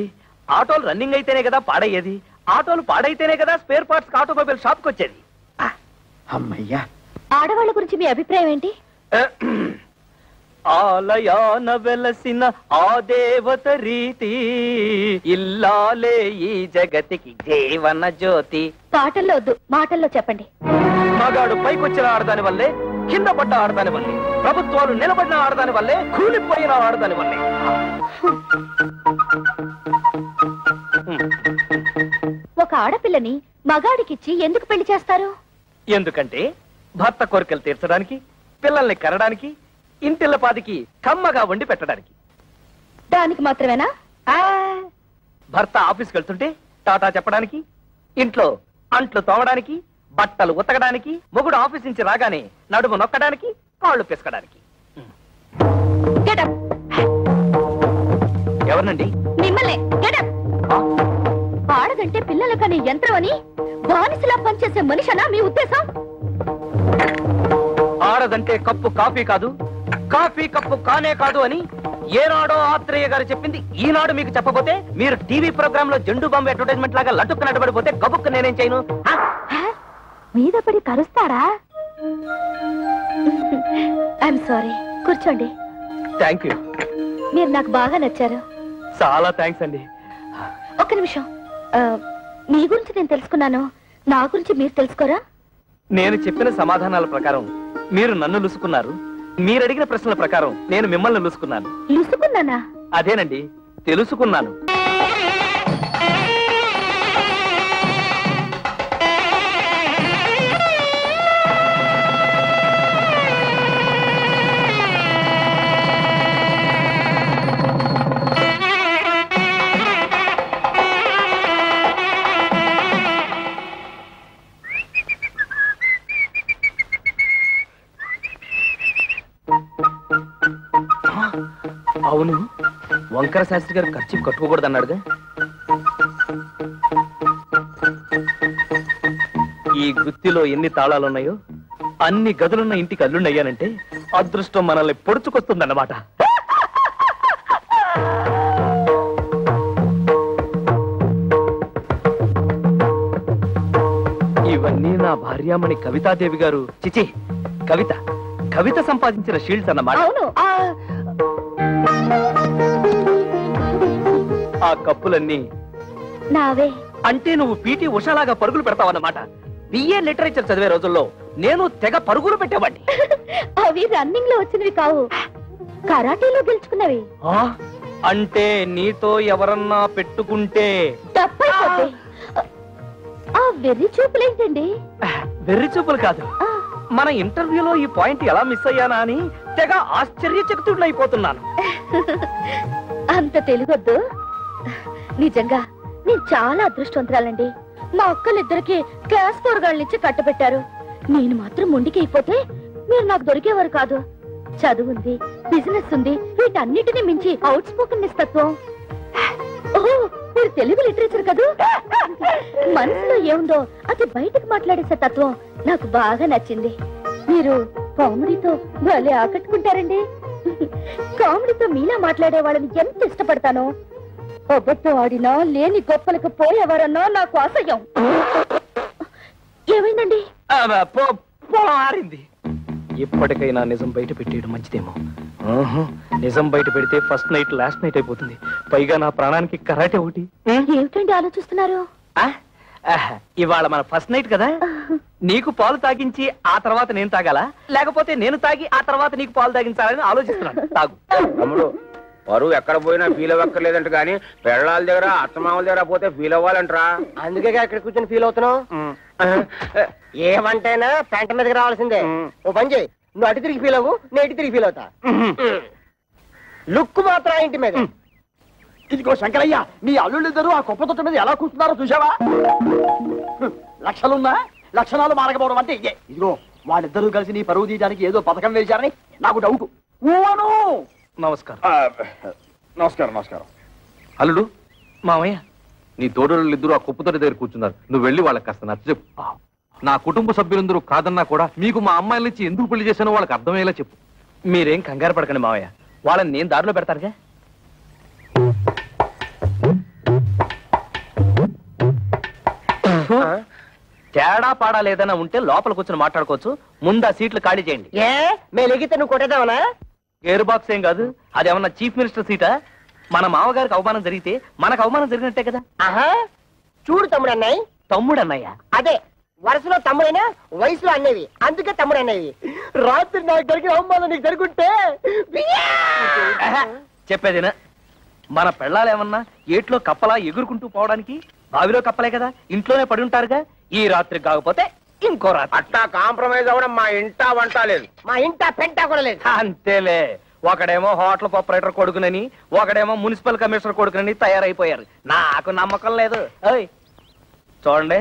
ఆటోలు రన్నింగ్ అయితేనే కదా పాడయ్యేది, ఆటోలు పాడైతేనే కదా స్పేర్ పార్ట్స్ ఆటోమొబైల్ షాప్ కి వచ్చేది. అమ్మయ్యా. ఆడవాళ్ళ గురించి మీ అభిప్రాయం ఏంటి? ఆలయాన వెలసిన ఆ దేవత రీతి, ఇల్లాలే ఈ జగతికి జీవన జ్యోతి. పాటల్లో వద్దు, మాటల్లో చెప్పండి. మగాడు పైకొచ్చిన ఆడదాని వల్లే, కింద పడ్డ ఆడదాని వల్లే, ప్రభుత్వాలు నిలబడిన ఆడదాని వల్లే, కూలిపోయిన ఆడదాని వల్లే. ఒక ఆడపిల్లని మగాడికిచ్చి ఎందుకు పెళ్లి చేస్తారు? ఎందుకంటే భర్త కోరికలు తీర్చడానికి, పిల్లల్ని కనడానికి, ఇంటిల్లపాదికి కమ్మగా వండి పెట్టడానికి. దానికి మాత్రమేనా? భర్త ఆఫీస్కి వెళ్తుంటే టాటా చెప్పడానికి, ఇంట్లో అంట్లు తోమడానికి, బట్టలు ఉతకడానికి, మొగుడు ఆఫీస్ నుంచి రాగానే నడుము నొక్కడానికి, కాళ్ళు పిసకడానికి. Get up. ఎవరినండి? మిమ్మల్ని. Get up. ఆడదంటే పిల్లల కనే యంత్రం అని బానిసలా పనిచేసే మనిషనా మీ ఉద్దేశం? ఆడదంటే కప్పు కాఫీ కాదు, కాఫీ కప్పు కానే కాదు అని ఏనాడో ఆత్రేయ గారు చెప్పింది ఈనాడు మీకు చెప్పబోతే, మీరు టీవీ ప్రోగ్రామ్ లో జెండు బాంబు అడ్వర్టైజ్మెంట్ లాగా లట్టుకు నడబడిపోతే గబుక్కు నేనేం చేయను? మీద పడి కరుస్తారా? I'm sorry. కూర్చోండి. Thank you. మీరు నాకు బాగా నచ్చారు. చాలా థ్యాంక్స్ అండి. ఒక్క నిమిషం. మీ గురించి నేను తెలుసుకున్నాను, నా గురించి మీరు తెలుసుకోరా? నేను చెప్పిన సమాధానాల ప్రకారం మీరు నన్ను లుసుకున్నారు, మీరు అడిగిన ప్రశ్నల ప్రకారం నేను మిమ్మల్ని లుసుకున్నాను. లుసుకున్నానా? అదేనండి, తెలుసుకున్నాను. అవును, వంకర శాస్త్రి గారు ఖర్చు కట్టుకోకూడదు అన్నాడుగా. ఈ గుత్తిలో ఎన్ని తాళాలున్నాయో అన్ని గదులున్న ఇంటికి అల్లుండయ్యానంటే అదృష్టం మనల్ని పొడుచుకొస్తుందన్నమాట. ఇవన్నీ నా భార్యామణి కవితాదేవి గారు, చిచి కవిత కవిత సంపాదించిన షీల్డ్స్ అన్నమాట. అవును. ఆ కప్పులన్నీ నావే. అంటే నువ్వు పీటీ ఉషాలాగా పరుగులు పెడతావన్నమాట. బిఏ లిటరేచర్ చదివే రోజుల్లో నేను తెగ పరుగులు పెట్టేవాడిని. అవి రన్నింగ్ లో వచ్చినవి కావు, కరాటీలో గెలుచుకున్నవి. అంటే నీతో ఎవరన్నా పెట్టుకుంటే తప్పైపోతే. ఆ వెర్రి చూపులేంటండి? వెర్రి చూపులు కాదు, మన ఇంటర్వ్యూలో ఈ పాయింట్ ఎలా మిస్ అయ్యానా అని తెగ ఆశ్చర్యచకితుడినైపోతున్నాను. అంత తెలుగొద్దు. నిజంగా నేను చాలా అదృష్టవంతురాలండి. మా అక్కలిద్దరికి క్లాస్ 4 నుంచి కట్టబెట్టారు. నేను మాత్రం మొండికి అయిపోతే మీరు నాకు దొరికేవారు కాదు. చదువుంది, బిజినెస్ ఉంది, వీటన్నిటిని మించి అవుట్ స్పోకెన్ తత్వం. ఓహో, మీరు తెలుగు లిటరేచర్ కదూ. మనసులో ఏముందో అది బయటకు మాట్లాడేసే తత్వం నాకు బాగా నచ్చింది. మీరు కామెడీతో భలే ఆకట్టుకుంటారండి. కామెడీతో మీలా మాట్లాడే వాళ్ళని ఎంత ఇష్టపడతానో. అబద్ధం ఆడినా లేని గొప్పలకు పోయేవారన్నా నాకు అసహ్యం. ఏమైందండి? మారింది. ఇప్పటికైనా నిజం బయట పెట్టేయడం మంచిదేమో. నిజం బయట పెడితే ఫస్ట్ నైట్ లాస్ట్ నైట్ అయిపోతుంది. పైగా నా ప్రాణానికి కరాటే ఒకటి. ఏమిటండి ఆలోచిస్తున్నారు? ఇవాళ మన ఫస్ట్ నైట్ కదా, నీకు పాలు తాగించి ఆ తర్వాత నేను తాగాలా, లేకపోతే నేను తాగి ఆ తర్వాత నీకు పాలు తాగించాలని ఆలోచిస్తున్నాను. తాగు. తమ్ముడు, పరువు ఎక్కడ పోయినా ఫీల్ అవ్వక్కర్లేదంట, కానీ పెళ్ళాల దగ్గర అత్తమామల దగ్గర పోతే ఫీల్ అవ్వాలంటరా. అందుకే ఇక్కడ కూర్చొని ఫీల్ అవుతున్నావు. ఏమంటైనా పెంట మీదకి రావాల్సిందే. ఓ పని చేయి, నువ్వు అటు తిరిగి ఫీల్ అవ్వు, నేను ఇటు తిరిగి ఫీల్ అవుతా. లుక్ మాత్రం ఇంటి మీద. ఇదిగో శంకరయ్య, నీ అల్లుళ్ళిద్దరూ ఆ కుప్ప తొట్ట మీద ఎలా కూర్చున్నారో చూసావా? లక్షలున్నా లక్షణాలు మారకపోవడం అంటే ఇదే. ఇదిగో వాళ్ళిద్దరూ కలిసి నీ పరువు తీయడానికి ఏదో పథకం వేశారని నాకు డౌట్. నమస్కారం. నమస్కారం. నమస్కారం. అల్లుడు, మామయ్య, నీ తోడోళ్ళిద్దరూ ఆ కుప్పతోటి దగ్గర కూర్చున్నారు. నువ్వు వెళ్ళి వాళ్ళకి కాస్త నచ్చ చెప్పు. నా కుటుంబ సభ్యులందరూ కాదన్నా కూడా మీకు మా అమ్మాయిల నుంచి ఎందుకు పెళ్లి చేశానో వాళ్ళకి అర్థమయ్యేలా చెప్పు. మీరేం కంగారు పడకండి మామయ్య, వాళ్ళని నేను దారిలో పెడతారుగా. తేడా పాడా లేదన్నా ఉంటే లోపల కూర్చొని మాట్లాడుకోవచ్చు. ముందు ఆ సీట్లు ఖాళీ చేయండి. మేము ఎగితే నువ్వు కొట్టేదావనా? గేర్ బాక్స్ ఏం కాదు, అదేమన్నా చీఫ్ మినిస్టర్ సీటా? మన మామగారికి అవమానం జరిగితే మనకు అవమానం జరిగినట్టే కదా. ఆహా, చూడు తమ్ముడు అన్నయ్య. తమ్ముడు అన్నయ్య? అదే, వరుసలో తమ్ముడైనా వయసులో అన్నవి, అందుకే తమ్ముడు అన్నవి. రాత్రి నాకు జరిగిన అవమానం నీకు జరుగుంటే చెప్పేదేనా? మన పెళ్ళాలు ఏమన్నా ఏట్లో కప్పలా ఎగురుకుంటూ పోవడానికి బావిలో కప్పలే కదా, ఇంట్లోనే పడి ఉంటారుగా. ఈ రాత్రి కాకపోతే ఇంకో రాత్రి. అట్టా కాంప్రమైజ్ అవ్వడం మా ఇంటా వంట లేదు, మా ఇంట పెంట కూడా లేదు. అంతేలే. ఒకడేమో హోటల్ ఆపరేటర్ కొడుకునని, ఒకడేమో మున్సిపల్ కమిషనర్ కొడుకునని తయారైపోయారు. నాకు నమ్మకం లేదు. చూడండి,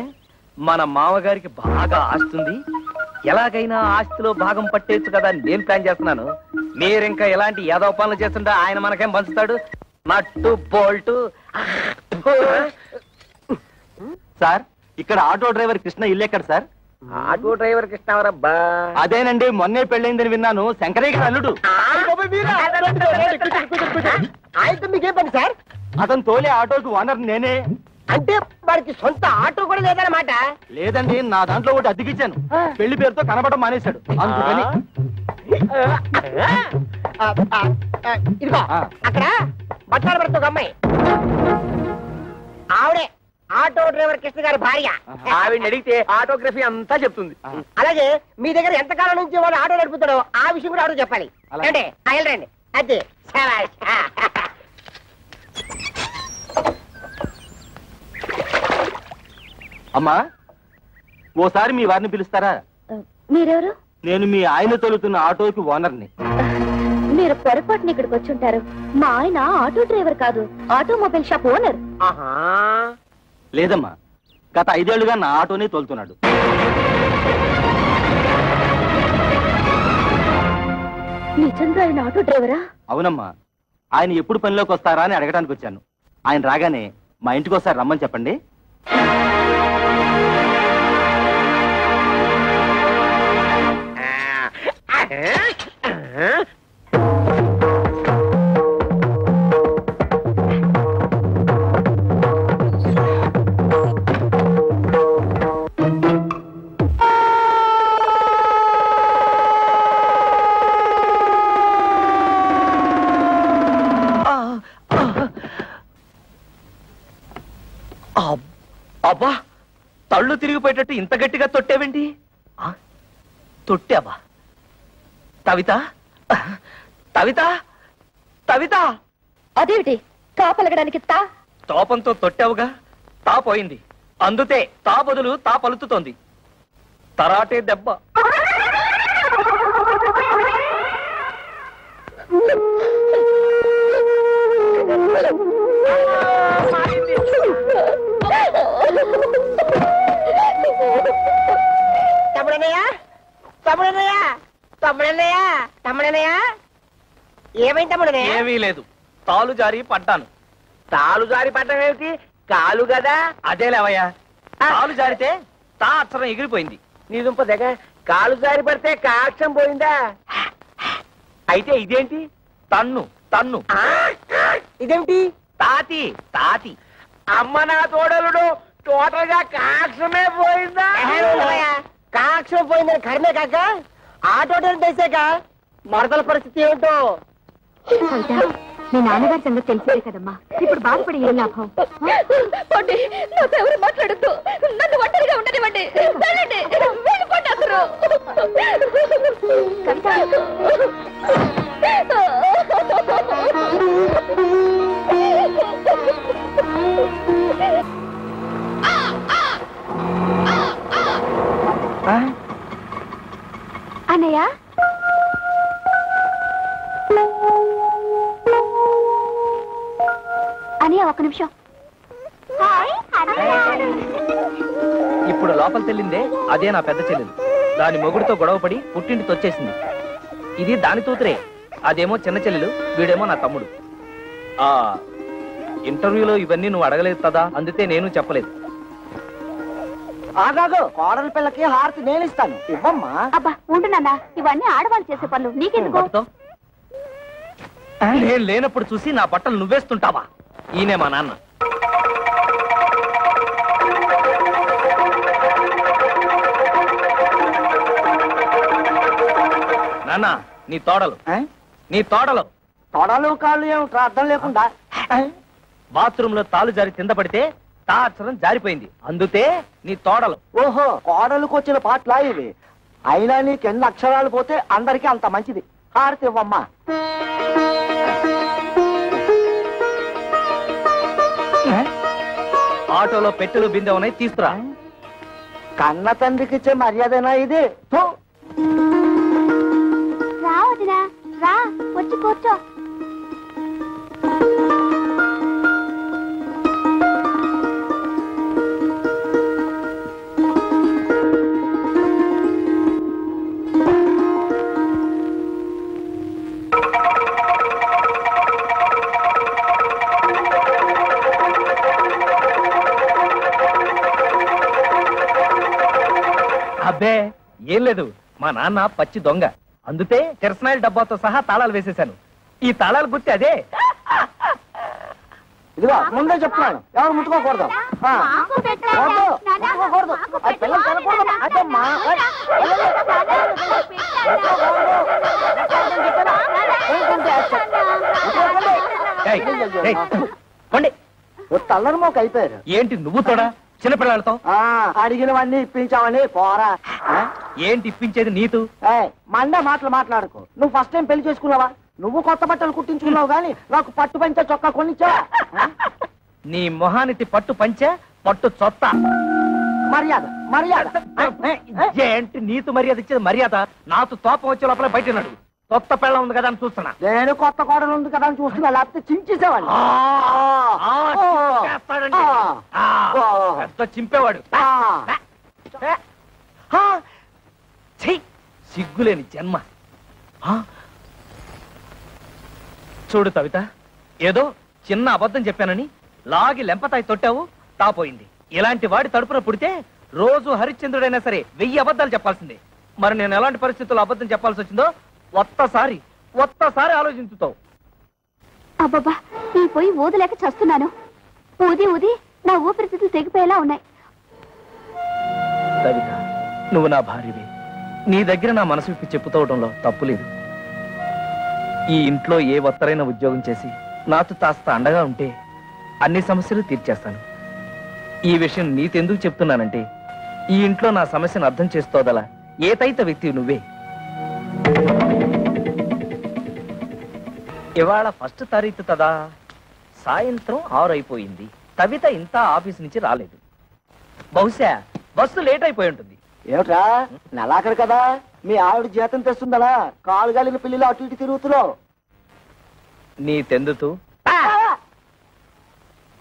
మన మామగారికి బాగా ఆస్తుంది. ఎలాగైనా ఆస్తిలో భాగం పట్టేచ్చు కదా అని నేను ప్లాన్ చేస్తున్నాను. మీరింకా ఎలాంటి యాదవ పనులు చేస్తుంటే ఆయన మనకేం పంచుతాడు? నట్టు బోల్టు. సార్, ఇక్కడ ఆటో డ్రైవర్ కృష్ణ ఇల్లు ఎక్కడ సార్? Auto driver కృష్ణవరబ్బా. అదేనండి, మొన్నే పెళ్ళైందని విన్నాను. శంకరయ్య గారు అల్లుడు. ఆయనతో మీకేం పని సార్? అతను తోలే ఆటోకి ఓనర్ నేనే. అంటే వాడికి సొంత ఆటో కూడా లేదన్నమాట? లేదండి, నా దాంట్లో ఒకటి అద్దెకిచ్చాను. పెళ్లి పేరుతో కనబడడం మానేశాడు, అందుకని. ఇదిగో అక్కడ బట్టాల భర్త ఒక అమ్మాయి, ఆవిడే ఆటో డ్రైవర్ కృష్ణ గారి భార్య. ఆవిడ అడిగితే ఆటోగ్రఫీ అంతా చెప్తుంది. అలాగే మీ దగ్గర ఎంతకాలం నుంచి వాళ్ళు ఆటో నడుపుతాడో ఆ విషయం కూడా ఆటో చెప్పాలి. అంటే వెళ్ళండి. అదే అమ్మా, ఓసారి మీ వారిని పిలుస్తారా? మీరెవరు? నేను మీ ఆయన తోలుతున్న ఆటోకి ఓనర్ని. మీరు పొరపాటున ఇక్కడికి వచ్చి ఉంటారు. మా ఆయన ఆటో డ్రైవర్ కాదు, ఆటోమొబైల్ షాప్ ఓనర్. లేదమ్మా, గత 5 ఏళ్లుగా నా ఆటోనే తోలుతున్నాడు. నిజంగా ఆయన ఆటో డ్రైవరా? అవునమ్మా, ఆయన ఎప్పుడు పనిలోకి వస్తారా అని అడగడానికి వచ్చాను. ఆయన రాగానే మా ఇంటికి ఒకసారి రమ్మని చెప్పండి. అబ్బా, తళ్ళు తిరిగిపోయేటట్టు ఇంత గట్టిగా తొట్టేవేంటి? తొట్టావా? తవిత, తవిత, తవిత! అదేమిటి తాపలగడానికి తా? తోపంతో తొట్టావుగా, తా పోయింది. అందుతే తా బదులు తా పలుకుతోంది. తరాటే దెబ్బ. తమ్ముడన్నయ్య, తమ్ముడన్నయ్య, తమ్ముడనయ్యా ఏమైంది తమ్ముడనే? ఏమీ లేదు, తాలు జారి పడ్డాను. తాలు జారి పడ్డం ఏమిటి? కాలు కదా. అదే లేవయ్యా, తాలు జారితే తా అక్షరం ఎగిరిపోయింది. నీ దుంప దగ్గ కాలు జారి పడితే కాక్షం పోయిందా? అయితే ఇదేంటి? తన్ను తన్ను. ఇదేమిటి? తాతి తాతి. అమ్మ నా తోడలుడు టోటల్ గా కాక్షమే పోయిందా? కాక్షం పోయిందని కర్మే కాక ఆటోటలు తెసాక మరదల పరిస్థితి ఏమిటో. మీ నాన్నగారి సంగతి తెలిసేదే కదమ్మా, ఇప్పుడు బాధపడి ఏం లాభం? నాతో ఎవరు మాట్లాడద్దు, నన్ను ఒంటరిగా ఉండనివ్వండి. వెళ్ళిపోండి అసలు. అన్నయ్య, అన్నయ్య ఒక్క నిమిషం. ఇప్పుడు లోపల తెల్లిందే అదే నా పెద్ద చెల్లెలు. దాని మొగుడితో గొడవపడి పుట్టింటికి వచ్చేసింది. ఇది దాని తూతురే, అదేమో చిన్న చెల్లెలు, వీడేమో నా తమ్ముడు. ఆ ఇంటర్వ్యూలో ఇవన్నీ నువ్వు అడగలేదు కదా, అందుకే నేను చెప్పలేదు. ఆగాగు, కోడల పిల్లకి హారతి నేను ఇస్తాను, ఇవ్వమ్మా. అబ్బా ఉంటున్నా, ఇవన్నీ ఆడవాళ్ళు చేసే పనులు, నీకెందుకు? పట్టుతో. నేను లేనప్పుడు చూసి నా బట్టలు నువ్వేస్తుంటావా? ఈయనే మా నాన్న. నాన్న, నీ తోడలు నీ తోడలు తొడలు కాళ్ళు ఏమిట్రా అర్థం లేకుండా? బాత్రూమ్ లో తాలు జారి కింద పడితే తా అక్షరం జారిపోయింది, అందుతే నీ తోడలు. ఓహో, కోడలకు వచ్చిన పాటలా ఇవి. అయినా నీకు ఎన్ని అక్షరాలు పోతే అందరికీ అంత మంచిది. హారతి ఇవ్వమ్మా. ఆటోలో పెట్టెలు బిందె ఉన్నాయి, తీసుకురా. కన్న తండ్రికి ఇచ్చే మర్యాదనా ఇది? రా వదినా, రా వచ్చి కూర్చో. అబ్బే ఏం లేదు, మా నాన్న పచ్చి దొంగ, అందుతే కిరసనాయిల డబ్బాతో సహా తాళాలు వేసేశాను. ఈ తాళాలు గుర్తి అదే. ఇదిగో ముందే చెప్తున్నాను, ఎవరు ముట్టుకోకూడదు. ముట్టుకోకూడదు, ఆ పిల్లలు తినకూడదు. అదమ్మా, తల్లరి మోక అయిపోయారు. ఏంటి నువ్వు తోడా చిన్నపిల్లలతో? అడిగినవన్నీ ఇప్పించావని పోరా. ఏంటి ఇప్పించేది నీతు? మండే మాటలు మాట్లాడుకో. నువ్వు ఫస్ట్ టైం పెళ్లి చేసుకున్నావా? నువ్వు కొత్త బట్టలు కుట్టించుకున్నావు గానీ నాకు పట్టు పంచ చొక్కా కొనిచ్చా. నీ మొహానికి పట్టు పంచ పట్టు చొత్త. మర్యాద మర్యాద ఏంటి నీతు మర్యాద ఇచ్చేది? మర్యాద నాతో తోపం వచ్చే లోపల బయట నాడు. కొత్త పిల్ల ఉంది కదా అని చూస్తున్నా. నేను కొత్త కోడలు ఉంది కదా అని చూస్తున్నా, లేకపోతే చించేసేవాళ్ళు. చింపేవాడు. సిగ్గులేని జన్మ. చూడు కవిత, ఏదో చిన్న అబద్ధం చెప్పానని లాగి లెంపతాయి తొట్టావు, తాపోయింది. ఇలాంటి వాడి తడుపున పుడితే రోజు హరిశ్చంద్రుడైనా సరే 1000 అబద్ధాలు చెప్పాల్సిందే. మరి నేను ఎలాంటి పరిస్థితుల్లో అబద్ధం చెప్పాల్సి వచ్చిందో ఒక్కసారి ఆలోచించుతావు. అబ్బబ్బా, ఈ పోయి ఊదలేక చస్తున్నాను. ఊది ఊది నా ఊపిరితిత్తులు తెగిపోయేలా ఉన్నాయి. కవిత, నువ్వు నా భార్యవి. నీ దగ్గర నా మనసు విప్పి చెప్పుకోవడంలో తప్పులేదు. ఈ ఇంట్లో ఏ ఒత్తరైన ఉద్యోగం చేసి నాతో కాస్త అండగా ఉంటే అన్ని సమస్యలు తీర్చేస్తాను. ఈ విషయం నీతెందుకు చెప్తున్నానంటే, ఈ ఇంట్లో నా సమస్యను అర్థం చేసుకోదలా ఏతైత వ్యక్తి నువ్వే. ఇవాళ 1వ తారీఖు కదా, సాయంత్రం 6 అయిపోయింది. కవిత ఇంత ఆఫీస్ నుంచి రాలేదు. బహుశా బస్సు లేట్ అయిపోయి ఉంటుంది. ఏమిట్రా, నెలాఖరు కదా, మీ ఆవిడ జీతం తెస్తుందలా కాలు గాలిన పిల్లలు అటు ఇటు తిరుగుతున్నావు. నీ తెందుతూ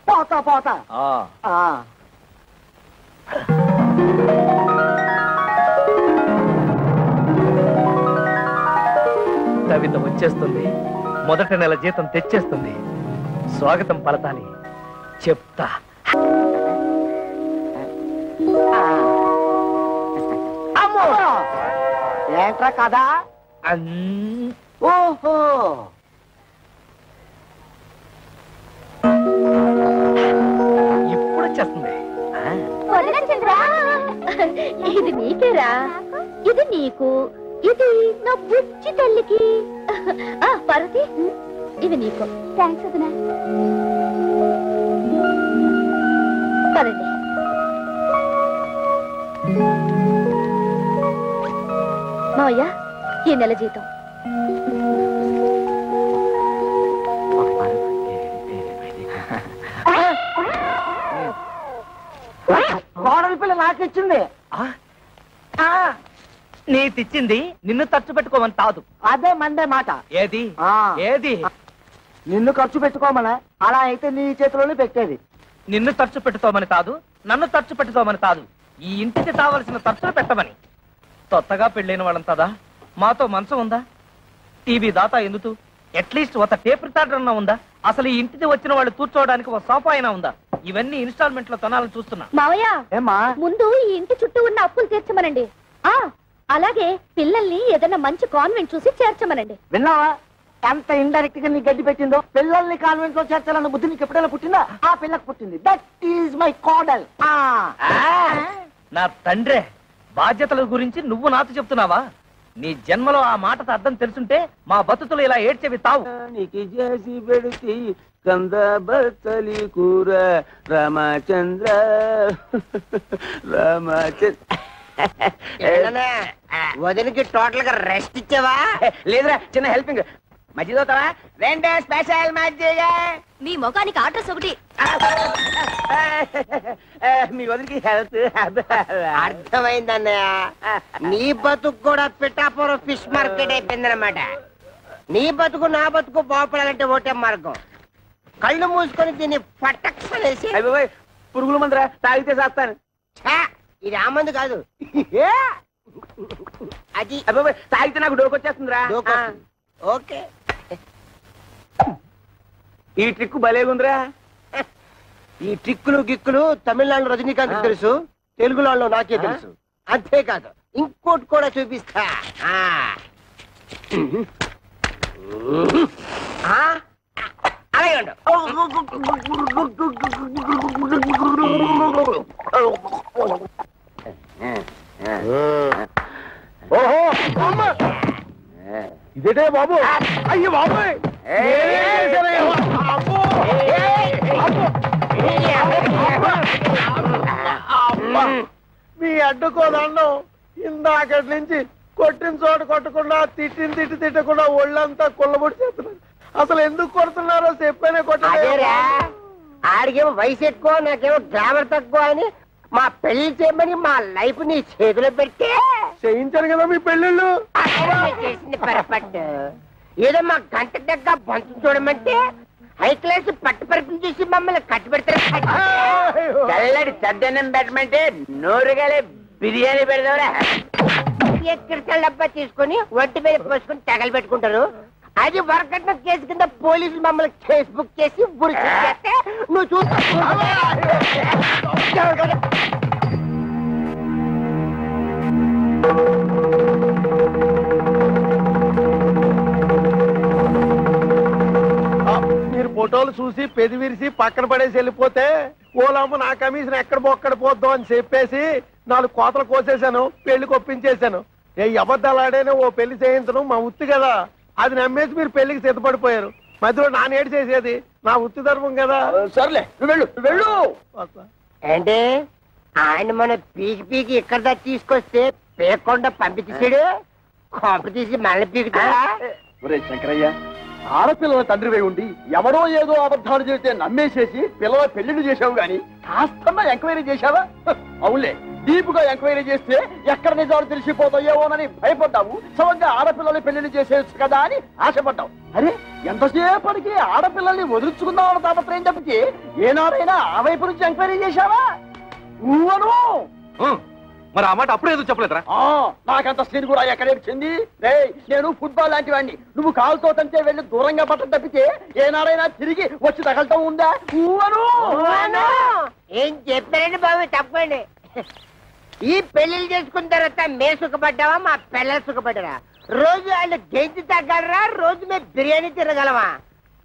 పోతా పోతా. కవిత వచ్చేస్తుంది, మొదటి నెల జీతం తెచ్చేస్తుంది. స్వాగతం పలతాలి, చెప్తా. అమ్మో ఏంట్రా కదా? ఓహో ఇప్పుడు వచ్చేస్తుంది. ఇది నీకేరా, ఇది నీకు, ఇది నా బుజ్జి తల్లికి. పార్వతి, ఇది నీకు. థ్యాంక్స్ వదినా. పదండి. మావయ్య, ఈ నెల జీతం. కోడలి పిల్ల నాకిచ్చింది. నీ తెచ్చింది నిన్ను ఖర్చు పెట్టుకోమని కాదు. అదే మండే మాట. ఏది ఏది? నిన్ను ఖర్చు పెట్టుకోమనా? అలా అయితే నీ చేతిలోనే పెట్టేది. నిన్ను ఖర్చు పెట్టుకోమని కాదు, నన్ను ఖర్చు పెట్టుకోమని కాదు, ఈ ఇంటికి కావలసిన ఖర్చులు పెట్టమని. కొత్తగా పెళ్ళైన వాళ్ళంతదా మాతో మంచం ఉందా? టీవీ దాతా ఎందుకు? అట్లీస్ట్ ఒక టేప్ రికార్డర్ అన్నా ఉందా? అసలు ఈ ఇంటికి వచ్చిన వాళ్ళు కూర్చోవడానికి ఒక సోఫా అయినా ఉందా? ఇవన్నీ ఇన్స్టాల్మెంట్ లో కొనాలని చూస్తున్నా. మావయ్య, ఏమా ముందు ఈ ఇంటి చుట్టూ ఉన్న అప్పులు తీర్చమనండి. అలాగే పిల్లల్ని ఏదైనా మంచి కాన్వెంట్ చూసి చేర్చమనండి. విన్నావా ఎంత ఇండైరెక్ట్ గా నీ గడ్డి పెట్టిందో? పిల్లల్ని కాన్వెంట్ లో చేర్చాలన్న బుద్ధి నీకు ఎప్పుడైనా పుట్టిందా? ఆ పిల్లకు పుట్టింది. దట్ ఈజ్ మై కోడల్. నా తండ్రే, బాధ్యతల గురించి నువ్వు నాతో చెప్తున్నావా? నీ జన్మలో ఆ మాటకు అర్థం తెలుసుంటే మా బతుకులు ఇలా ఏడ్చేవి తావు. నీకి చేసి పెడితే కంద బత్తలి కూర రామచంద్ర రామచంద్ర. వదిలికి టోటల్ గా రెస్ట్ ఇచ్చావా? లేదురా, చిన్న హెల్పింగ్. మధ్యలో రెండే స్పెషల్ మజ్జిగ. మీ ముఖానికి అడ్రస్ ఒకటి. మీ వదిలికి హెల్త్. అర్థమైందన్నయ్య, నీ బతుకు కూడా పిఠాపురం ఫిష్ మార్కెట్ అయిపోయిందన్నమాట. నీ బతుకు నా బతుకు బాగుపడాలంటే ఒకటే మార్గం. కళ్ళు మూసుకొని దీన్ని పట్టక్షలేసి. పురుగుల మందురా, తాగితే చేస్తాను. ఇది ఆ మందు కాదు, అది తాగితే నాకు డోకొచ్చేస్తుందిరా. ఓకే, ఈ ట్రిక్ భలేగుందిరా. ఈ ట్రిక్కులు గిక్కులు తమిళనాడు రజనీకాంత్ తెలుసు, తెలుగులో నాకే తెలుసు. అంతేకాదు ఇంకోటి కూడా చూపిస్తా. అలాగే ఉండు. ఓహో ఇదేటే బాబు? అయ్యో బాబు, మీ అడ్డుకోదండం ఇందాకటి నుంచి కొట్టిన చోట కొట్టకుండా తిట్టిన తిట్టకుండా ఒళ్ళంతా కుళ్ళబొడి చేస్తున్నారు. అసలు ఎందుకు కొడుతున్నారో చెప్పేనే కొట్టలేరా? ఆడికేమో వయసు ఎక్కువ, నాకేమో గ్రామర్ తక్కువ అని మా పెళ్లి చేయమని మా లైఫ్ నీ చేతిలో పెడితే చేయించాను కదా మీ పెళ్ళిళ్ళు. చేసింది పొరపాటు. ఏదో మా గంట దగ్గర బంతు చూడమంటే హై క్లాస్ పట్టు పరిపులు చూసి మమ్మల్ని కట్టు పెడతారు. చల్లడి చద్దనం పెట్టమంటే నోరుగాలే బిర్యానీ పెడదావరా. ఎక్కడికి డబ్బా తీసుకొని ఒంటి మీద పోసుకొని తగలు పెట్టుకుంటారు. అది వరకట్న కేసు కింద పోలీసులు మమ్మల్ని కేసు బుక్ చేసి ఉరి చేస్తే నువ్వు చూస్తా. మీరు ఫోటోలు చూసి పెది విరిసి పక్కన పడేసి వెళ్ళిపోతే ఓలమ్మ నా కమిషన్ ఎక్కడ బొక్కడ పోద్దాం అని చెప్పేసి 4 కోతలు కోసేశాను, పెళ్లికి ఒప్పించేశాను. ఏ అబద్ధాలాడేనే ఓ పెళ్లి చేయించడం మా ఉత్తి కదా, అది నమ్మేసి మీరు పెళ్లికి సిద్ధపడిపోయారు. మధ్యలో నానేడు చేసేది నా వృత్తి ధర్మం కదా. సర్లే, నువ్వు వెళ్ళు, నువ్వు వెళ్ళు. అంటే ఆయన మన పీకి పీకి ఇక్కడ దాకా తీసుకొస్తే పేకుండా పంపించేసాడు. కాంప తీసి మళ్ళీ పీకుతాడా? ఒరే శంకరయ్య, ఆడపిల్లల తండ్రివై ఉండి ఎవడో ఏదో అబద్ధాలు చేస్తే నమ్మేసేసి పిల్లల పెళ్లిళ్ళు చేసావు గాని కాస్తన్నా ఎంక్వైరీ చేశావా? అవునులే, డీపుగా ఎంక్వైరీ చేస్తే ఎక్కడ నిజాలు తెలిసిపోతాయేమోనని భయపడ్డావు. సమంగా ఆడపిల్లల్ని పెళ్లిళ్ళు చేసేయచ్చు కదా అని ఆశపడ్డావు. అరే, ఎంతసేపటికి ఆడపిల్లల్ని వదులుచుకుందామని తాపత్రయం తప్పితే ఏనాడైనా ఆ వైపు నుంచి ఎంక్వైరీ చేశావా? నువ్వను మరి ఆ మాట అప్పుడే ఎందుకు చెప్పలేదురా? నాకంత సీన్ కూడా ఎక్కడేచింది. నేను ఫుట్బాల్ లాంటి వాడిని. నువ్వు కాలుతో తంటే వెళ్ళి దూరంగా పట్టం తప్పితే ఏనాడైనా తిరిగి వచ్చి తగలటం ఉందా? ఏం చెప్పారండి బాబు? తప్పండి. ఈ పెళ్లిళ్ళు చేసుకున్న తర్వాత మే సుఖపడ్డావా, మా పిల్లలు సుఖపడ్డారా? రోజు వాళ్ళు గెంజి తగ్గలరా, రోజు మేము బిర్యానీ తిరగలమా?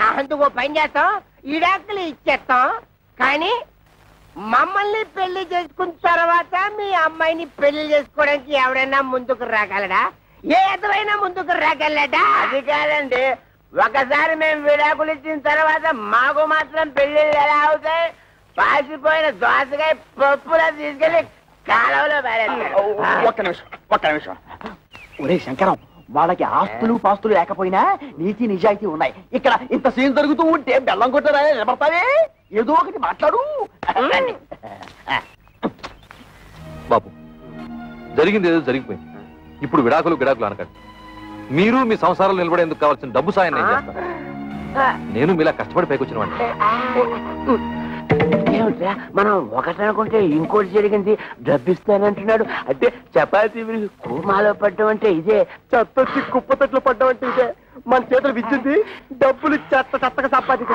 అందుకో పని చేస్తాం, ఈడాకులు ఇచ్చేస్తాం. కానీ మమ్మల్ని పెళ్లి చేసుకున్న తర్వాత మీ అమ్మాయిని పెళ్లి చేసుకోవడానికి ఎవరైనా ముందుకు రాగలడా? ఏ ఎదురైనా ముందుకు రాగలడా? అది కాదండి, ఒకసారి మేము విడాకులు ఇచ్చిన తర్వాత మాకు మాత్రం పెళ్లిళ్ళు ఎలా అవుతాయి? పాసిపోయిన దోసకాయ పప్పులా తీసుకెళ్లి కాలంలో ఒక్క నిమిషం. ఒరే శంకరం, వాళ్ళకి ఆస్తులు పాస్తులు లేకపోయినా నీతి నిజాయితీ ఉన్నాయి. ఇక్కడ ఇంత సీన్ జరుగుతూ ఉంటే బెల్లం కొట్టరా నిలబడతావే? ఏదో ఒకటి మాట్లాడు. బాబు, జరిగింది ఏదో జరిగిపోయింది. ఇప్పుడు విడాకులు అనకండి. మీరు మీ సంసారాలు నిలబడేందుకు కావాల్సిన డబ్బు సాయం నేను చేస్తాను. నేను మీలా కష్టపడి పైకొచ్చిన వాడిని. ఏమిట్రా మనం ఒకటి అనుకుంటే ఇంకోటి జరిగింది. డబ్బిస్తానంటున్నాడు అంటే చపాతీ కూమాలో పడ్డం అంటే ఇదే, చెత్తొచ్చి కుప్పతట్లు పడ్డం అంటే ఇదే. మన చేతులు విచ్చింది, డబ్బులు చెత్తగా సంపాదించి.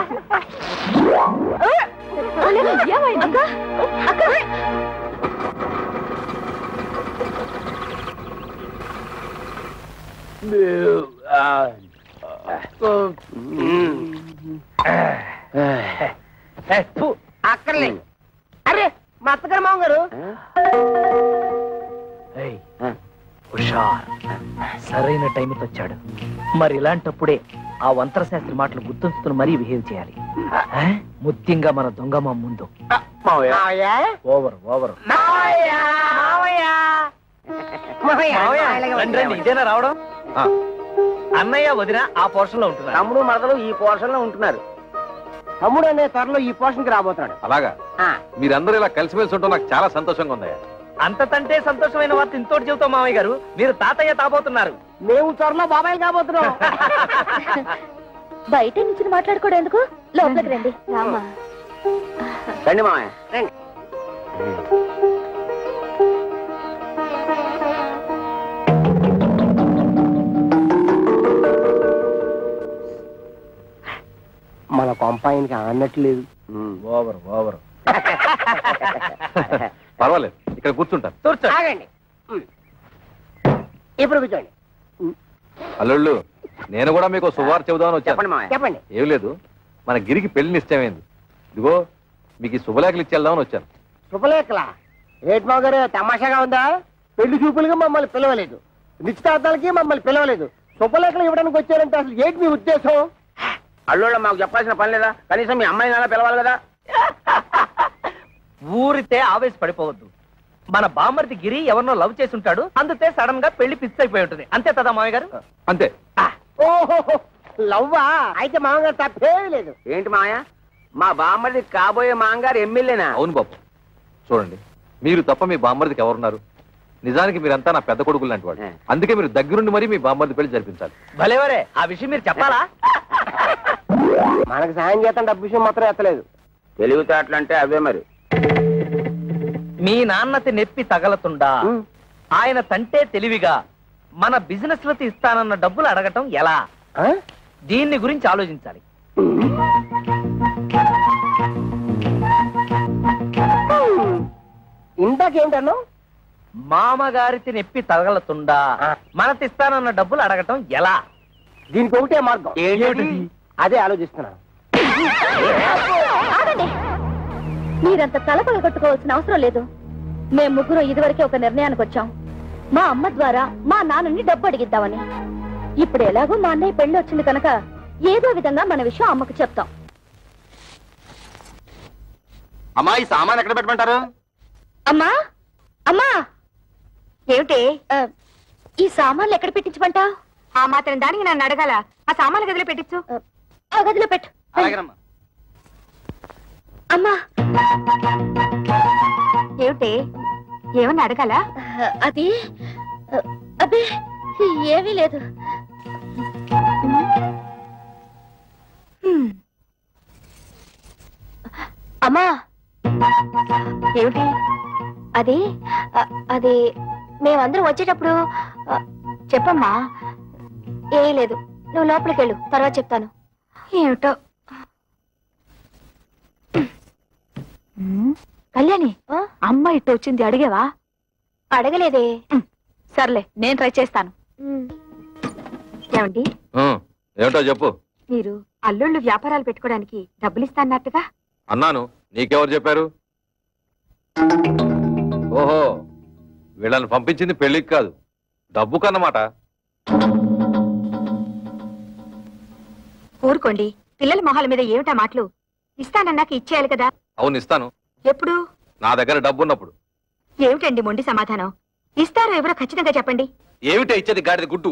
అక్కర్లేదు. అరే మా అత్తగారు మామగారు. హుషార్, సరైన టైంకి వచ్చాడు. మరి ఇలాంటప్పుడే ఆ వంతర శాస్త్రి మాటలు గుర్తుంచుకుని మరీ బిహేవ్ చేయాలి. ముఖ్యంగా మన దొంగమ్మ ముందు. ఓవర్ ఇదేనా రావడం? అన్నయ్య వదిన ఆ పోర్షన్ లో ఉంటున్నారు, తమ్ముడు మరదలు ఈ పోర్షన్ లో ఉంటున్నారు. తమ్ముడు అనే త్వరలో ఈ పోర్షన్ కి రాబోతున్నాడు. అలాగా? మీరందరూ ఇలా కలిసిమెలిసి ఉంటాం నాకు చాలా సంతోషంగా ఉంది. అంతకంటే సంతోషమైన వార్త ఇంతోటి చెబుతాం మామయ్య గారు. మీరు తాతయ్య తాబోతున్నారు. మేము త్వరలో బాబాయ్ కాబోతున్నాం. బయట నుంచి మాట్లాడుకోవడం ఎందుకు? లోపలికి రండి. రామా రండి మామయ్య రండి. మన కొంపాయనికి అన్నట్లేదు. ఓవర్ పర్వాలేదు, ఇక్కడ కూర్చుంటాను. ఆగండి, ఇప్పుడు కూర్చోండి. అల్లుళ్ళు, నేను కూడా మీకు శుభవార్త చెబుదామని వచ్చాను. చెప్పండి. ఏం లేదు, మన గిరికి పెళ్లి నిశ్చయమైంది. ఇదిగో మీకు ఈ శుభలేఖలు ఇచ్చేద్దామని వచ్చాను. శుభలేఖలా? రేట్మావు గారు తమాషాగా ఉందా? పెళ్లి చూపులుగా మమ్మల్ని పిలవలేదు, నిశ్చితార్థాలకి మమ్మల్ని పిలవలేదు, శుభలేఖలు ఇవ్వడానికి వచ్చారంటే అసలు ఏంటి మీ ఉద్దేశం? అల్లుళ్ళ మాకు చెప్పాల్సిన పని లేదా? కనీసం మీ అమ్మాయిని అలా పిలవాలి కదా. ఊరితే ఆవేశపడిపోవద్దు. మన బామ్మర్ది గిరి ఎవరినో లవ్ చేసి ఉంటాడు, అందుకే సడన్ గా పెళ్లి ఫిక్స్ అయిపోయి ఉంటుంది. అంతే కదా మామయ్య గారు? అంతే. ఓహో, లవ్వా? అయితే మామగారు తప్పేమీ లేదు. ఏంటి మామయ్య, మా బామ్మర్ది కాబోయే మామగారు ఎమ్మెల్యేనా? అవును బాబు. చూడండి, మీరు తప్ప మీ బామ్మర్దికి ఎవరున్నారు? నిజానికి మీరంతా నా పెద్ద కొడుకులు లాంటి వాడు. అందుకే మీరు దగ్గరుండి మరీ మీ బామ్మర్ది పెళ్లి జరిపించాలి. భలేవరే, ఆ విషయం మీరు చెప్పాలా? మనకు సాయం చేస్తాం, డబ్బు విషయం మాత్రం ఎత్తలేదు. తెలివితేటలు అంటే అవే మరి. మీ నాన్నతి నెప్పి తగలతుండా ఆయన తంటే తెలివిగా మన బిజినెస్ లకి ఇస్తానన్న డబ్బులు అడగటం ఎలా? దీన్ని గురించి ఆలోచించాలి. ఇందాకేంటన్నా? మామగారికి నెప్పి తగలతుండా మనతిస్తానన్న డబ్బులు అడగటం ఎలా? దీనికి ఒకటే మార్గం. అదే ఆలోచిస్తున్నాను. మీరంత తలపలు కట్టుకోవాల్సిన అవసరం లేదు. మేము ముగ్గురు ఇదివరకే ఒక నిర్ణయానికి వచ్చాం. మా అమ్మ ద్వారా మా నాన్నని డబ్బు అడిగిద్దామని. ఇప్పుడు ఎలాగో మా అన్నయ్య పెళ్లి వచ్చింది కనుక ఏదో విధంగా మన విషయం అమ్మకు చెప్తాం. అమ్మా, ఈ సామాన్ ఎక్కడ పెట్టమంటారు? అమ్మా అమ్మా, ఏమిటి ఈ సామాన్లు ఎక్కడ పెట్టించమంటా? ఆ మాత్రం దానికి నన్ను అడగాల? ఆ సామాన్లు గదిలో పెట్టించు. ఆ గదిలో పెట్టు. అమ్మా, ఏమిటి, ఏమన్నా అడగాల? అది అబ్బే ఏమీ లేదు. అమ్మా, ఏమిటి అది అది మేమందరం వచ్చేటప్పుడు చెప్పమ్మా. ఏ లేదు, నువ్వు లోపలికి వెళ్ళు, తర్వాత చెప్తాను. ఏమిటో. కళ్యాణి, అమ్మ ఇట్టు వచ్చింది, అడిగావా? అడగలేదే. సర్లే, నేను ట్రై చేస్తాను. ఏమండి? ఏమిటో చెప్పు. మీరు అల్లుళ్ళు వ్యాపారాలు పెట్టుకోవడానికి డబ్బులు ఇస్తాన్నట్టుగా అన్నాను. నీకెవరు చెప్పారు? ఓహో, వీళ్ళని పంపించింది పెళ్లికి కాదు, డబ్బు కన్నమాట. ఊరుకోండి, పిల్లల మొహాల మీద ఏమిటా మాటలు? ఇస్తానన్నాక ఇచ్చేయాలి కదా. అవును, ఇస్తాను. ఎప్పుడు? నా దగ్గర డబ్బు ఉన్నప్పుడు. ఏమిటండి మొండి సమాధానం? ఇస్తారో ఎవరో ఖచ్చితంగా చెప్పండి. ఏమిటో ఇచ్చేది గాడిద గుడ్డు.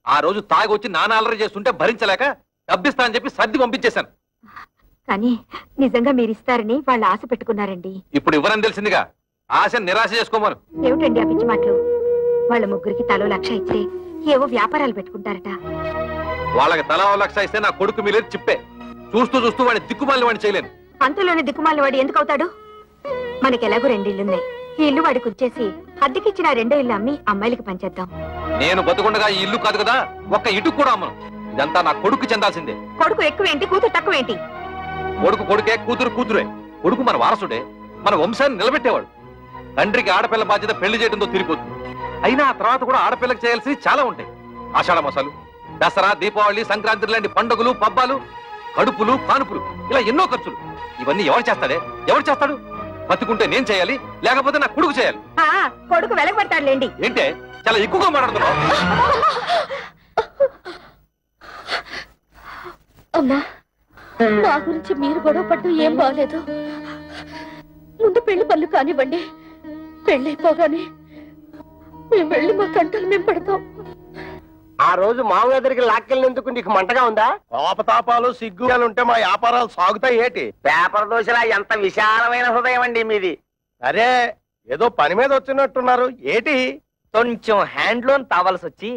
ఆ రోజు తాగి వచ్చి నాన్న అల్లరి చేస్తుంటే భరించలేక డబ్బిస్తా అని చెప్పి సర్ది పంపించేశాను. కానీ నిజంగా మీరు ఇస్తారని వాళ్ళు ఆశ పెట్టుకున్నారండి. ఇప్పుడు ఇవ్వరని తెలిసిందిగా, ఆశ నిరాశ చేసుకోమను. ఏమిటండి ఆ పిచ్చి మాటలు? వాళ్ళ ముగ్గురికి తలో 1,00,000 ఇస్తే ఏవో వ్యాపారాలు పెట్టుకుంటారట. వాళ్ళకి తలా 1,00,000 ఇస్తే నా కొడుకు మీలేదు చిప్పే. చూస్తూ చూస్తూ వాడిని దిక్కుమాలి వాడిని చేయలేను. అంతలోనే దిక్కుమాలిన వాడు ఎందుకు అవుతాడు? మనకి ఎలాగో 2 ఇళ్లున్నాయి. ఈ ఇల్లు వాడికి వచ్చేసి అద్దెకిచ్చిన 2వ ఇల్లు అమ్మి అమ్మాయిలకి పంచేద్దాం. నేను బతుకుండగా ఈ ఇల్లు కాదు కదా, ఒక్క ఇటుకు కూడా అమ్మను. ఇదంతా నా కొడుకు చెందాల్సిందే. కొడుకు ఎక్కువేంటి, కూతురు తక్కువేంటి? కొడుకు కొడుకే, కూతురు కూతురే. కొడుకు మన వారసుడే, మన వంశాన్ని నిలబెట్టేవాడు. తండ్రికి ఆడపిల్ల బాధ్యత పెళ్లి చేయడంతో తిరిగిపోతుంది. అయినా ఆ తర్వాత కూడా ఆడపిల్లకి చేయాల్సి చాలా ఉంటాయి. ఆషాఢ మాసాలు, దసరా, దీపావళి, సంక్రాంతి లాంటి పండుగలు, పబ్బాలు, కడుపులు, కానుపులు, ఇలా ఎన్నో ఖర్చులు. ఇవన్నీ ఎవరు చేస్తాడే? ఎవరు చేస్తాడు? బతుకుంటే నేను చేయాలి, లేకపోతే నా కొడుకు చేయాలి. కొడుకు వెలగబడతాడులేండి. ఏంటే చాలా ఎక్కువగా మాట్లాడుతున్నావు? అమ్మా, మా గురించి మీరు గొడవ పట్టు ఏం బాగలేదు. ముందు పెళ్లి పనులు కానివ్వండి. పెళ్ళైపోగానే మేము వెళ్ళి మా కంటలు మేము పడతాం. ఆ రోజు మామూలు దగ్గరికి లాక్కెళ్ళినందుకు నీకు మంటగా ఉందా? కోపతాపాలు సిగ్గులు ఉంటే మా వ్యాపారాలు సాగుతాయి ఏటి? పేపర్ దోశలా ఎంత విశాలమైన హృదయం అండి మీది. అరే, ఏదో పని మీద వచ్చినట్టున్నారు ఏటి? కొంచెం హ్యాండ్ లోన్ తావాల్సి వచ్చి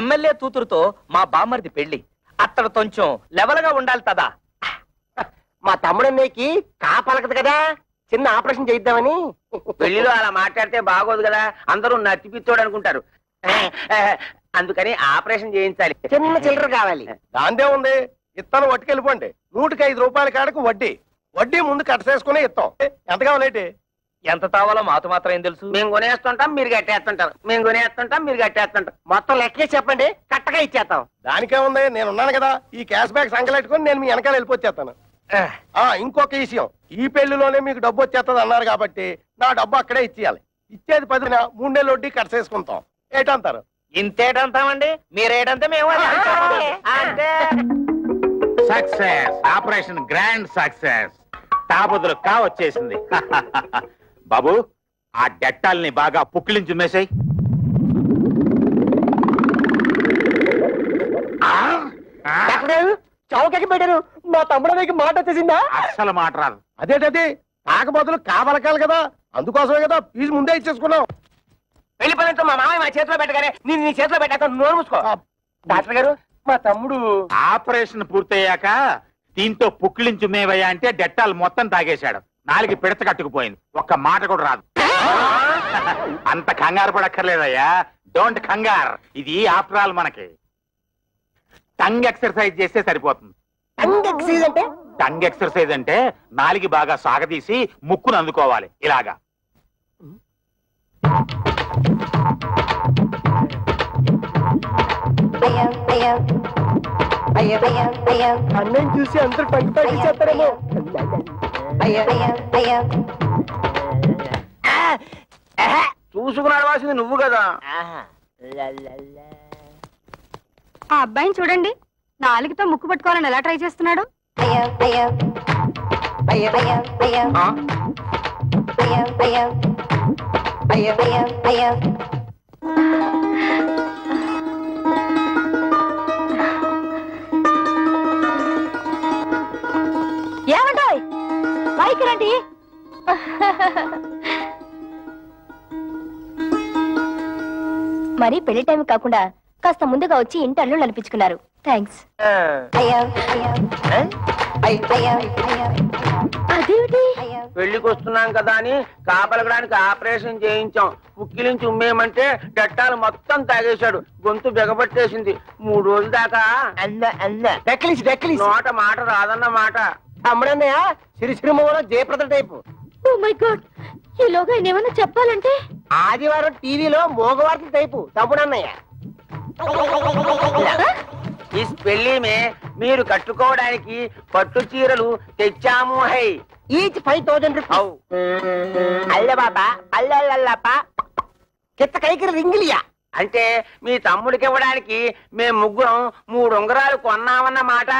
ఎమ్మెల్యే కూతురుతో మా బామ్మర్ది పెళ్లి. అతడు కొంచెం లెవెల్ గా ఉండాలి కదా. మా తమ్ముడన్నయ్యకి కాపలకదు కదా, చిన్న ఆపరేషన్ చేయిద్దామని. పెళ్లిలో అలా మాట్లాడితే బాగోదు కదా, అందరూ నత్తిపిత్తోడు అనుకుంటారు. అందుకని ఆపరేషన్ చేయించాలి, చిన్న చిల్లర కావాలి. దాందే ఉంది, ఇత్తనం వట్టుకెళ్ళిపోండి. 105 రూపాయల కాడకు వడ్డీ. వడ్డీ ముందు కట్టసేసుకుని ఇస్తాం. ఎంత కావాలేటి? ఎంత తావాలో మాతో మాత్రం ఏం తెలుసు? మేము కొనేస్తుంటాం, మీరు కట్టేస్తుంటారు. మేము కొనేస్తుంటాం, మీరు కట్టేస్తుంటాం. మొత్తం లెక్కే చెప్పండి, కట్టగా ఇచ్చేస్తాం. దానికే ఉంది, నేనున్నాను కదా. ఈ క్యాష్ బ్యాక్ సంకలెట్టుకుని నేను మీ వెనకాల వెళ్ళిపోచ్చేస్తాను. ఇంకొక విషయం, ఈ పెళ్లిలోనే మీకు డబ్బు వచ్చేస్తుంది అన్నారు కాబట్టి నా డబ్బు అక్కడే ఇచ్చేయాలి. ఇచ్చేది 10న 3 నెలలు వడ్డీ కట్టసేసుకుంటాం. ఏటంటారు? ఇంతేటంతామండి, మీరేటంటే మేము అంటే. Success, operation grand success. తాబుదులు కా వచ్చేసింది. బాబు, ఆ డెట్టాల్ని బాగా పుక్కిలించి మేసాయి. చౌకకి పెట్టారు. మా తమ్ముడికి మాట వచ్చేసిందా? అస్సలు మాట రాదు. అదేటది, కాకపోతే కావలకాలి కదా, అందుకోసమే కదా ఫీజు ముందే ఇచ్చేసుకున్నాం. పెళ్లి పనులతో మా మామయ్య మా చేతిలో పెట్టగానే నేను నీ చేతిలో పెట్టాక నోరు మూసుకో. డాక్టర్ గారు, మా తమ్ముడు ఆపరేషన్ పూర్తయ్యాక దీంతో పుక్కిలించు మేవయ్యా అంటే డెట్టాల్ మొత్తం తాగేశాడు. 4 పిడత కట్టుకుపోయింది, ఒక్క మాట కూడా రాదు. అంత కంగారు పడక్కర్లేదయ్యా, డోంట్ కంగార్. ఇది ఆఫ్టర్ ఆల్ మనకి టంగ్ ఎక్సర్సైజ్ చేస్తే సరిపోతుంది. టంగ్ ఎక్సర్సైజ్ అంటే నాలుగు బాగా సాగదీసి ముక్కును అందుకోవాలి ఇలాగా. అన్నయ్య చూసి అందరూ టంగ్ చేస్తారేమో. చూసుకుని అడవాల్సింది నువ్వు కదా. ఆ అబ్బాయిని చూడండి, 4తో ముక్కు పట్టుకోవాలని ఎలా ట్రై చేస్తున్నాడు. ఏమంటాయ్ పైకి రండి. మరి పెళ్లి టైం కాకుండా కాస్త ముందుగా వచ్చి ఇంటర్లు నడిపించుకున్నారు. థ్యాంక్స్. అదేమిటి పెళ్లికి వస్తున్నాం కదా అని కాపలగడానికి ఆపరేషన్ చేయించాం. పుక్కిలించి ఉమ్మేయమంటే డట్టాలు మొత్తం తాగేశాడు. గొంతు బిగబట్టేసింది. 3 రోజుల దాకా నోట మాట రాదన్న మాట. అమ్మడన్నయ్య సిరిసిరిమూల Jayaprada type. Oh my God, ఈలోగా ఆయన ఏమన్నా చెప్పాలంటే ఆదివారం టీవీలో మోగవార్తల టైపు తమ్ముడన్నయ్య. ఈ పెళ్లి మీరు కట్టుకోవడానికి పట్టు చీరలు తెచ్చాము. హై ఈచ్ 5000 రూపాయలు. అల్ల బాబా అల్లల్లప్ప కిత్త కైకి రింగిలియా అంటే మీ తమ్ముడికి ఇవ్వడానికి మేము ముగ్గురం 3 ఉంగరాలు కొన్నామన్నమాట.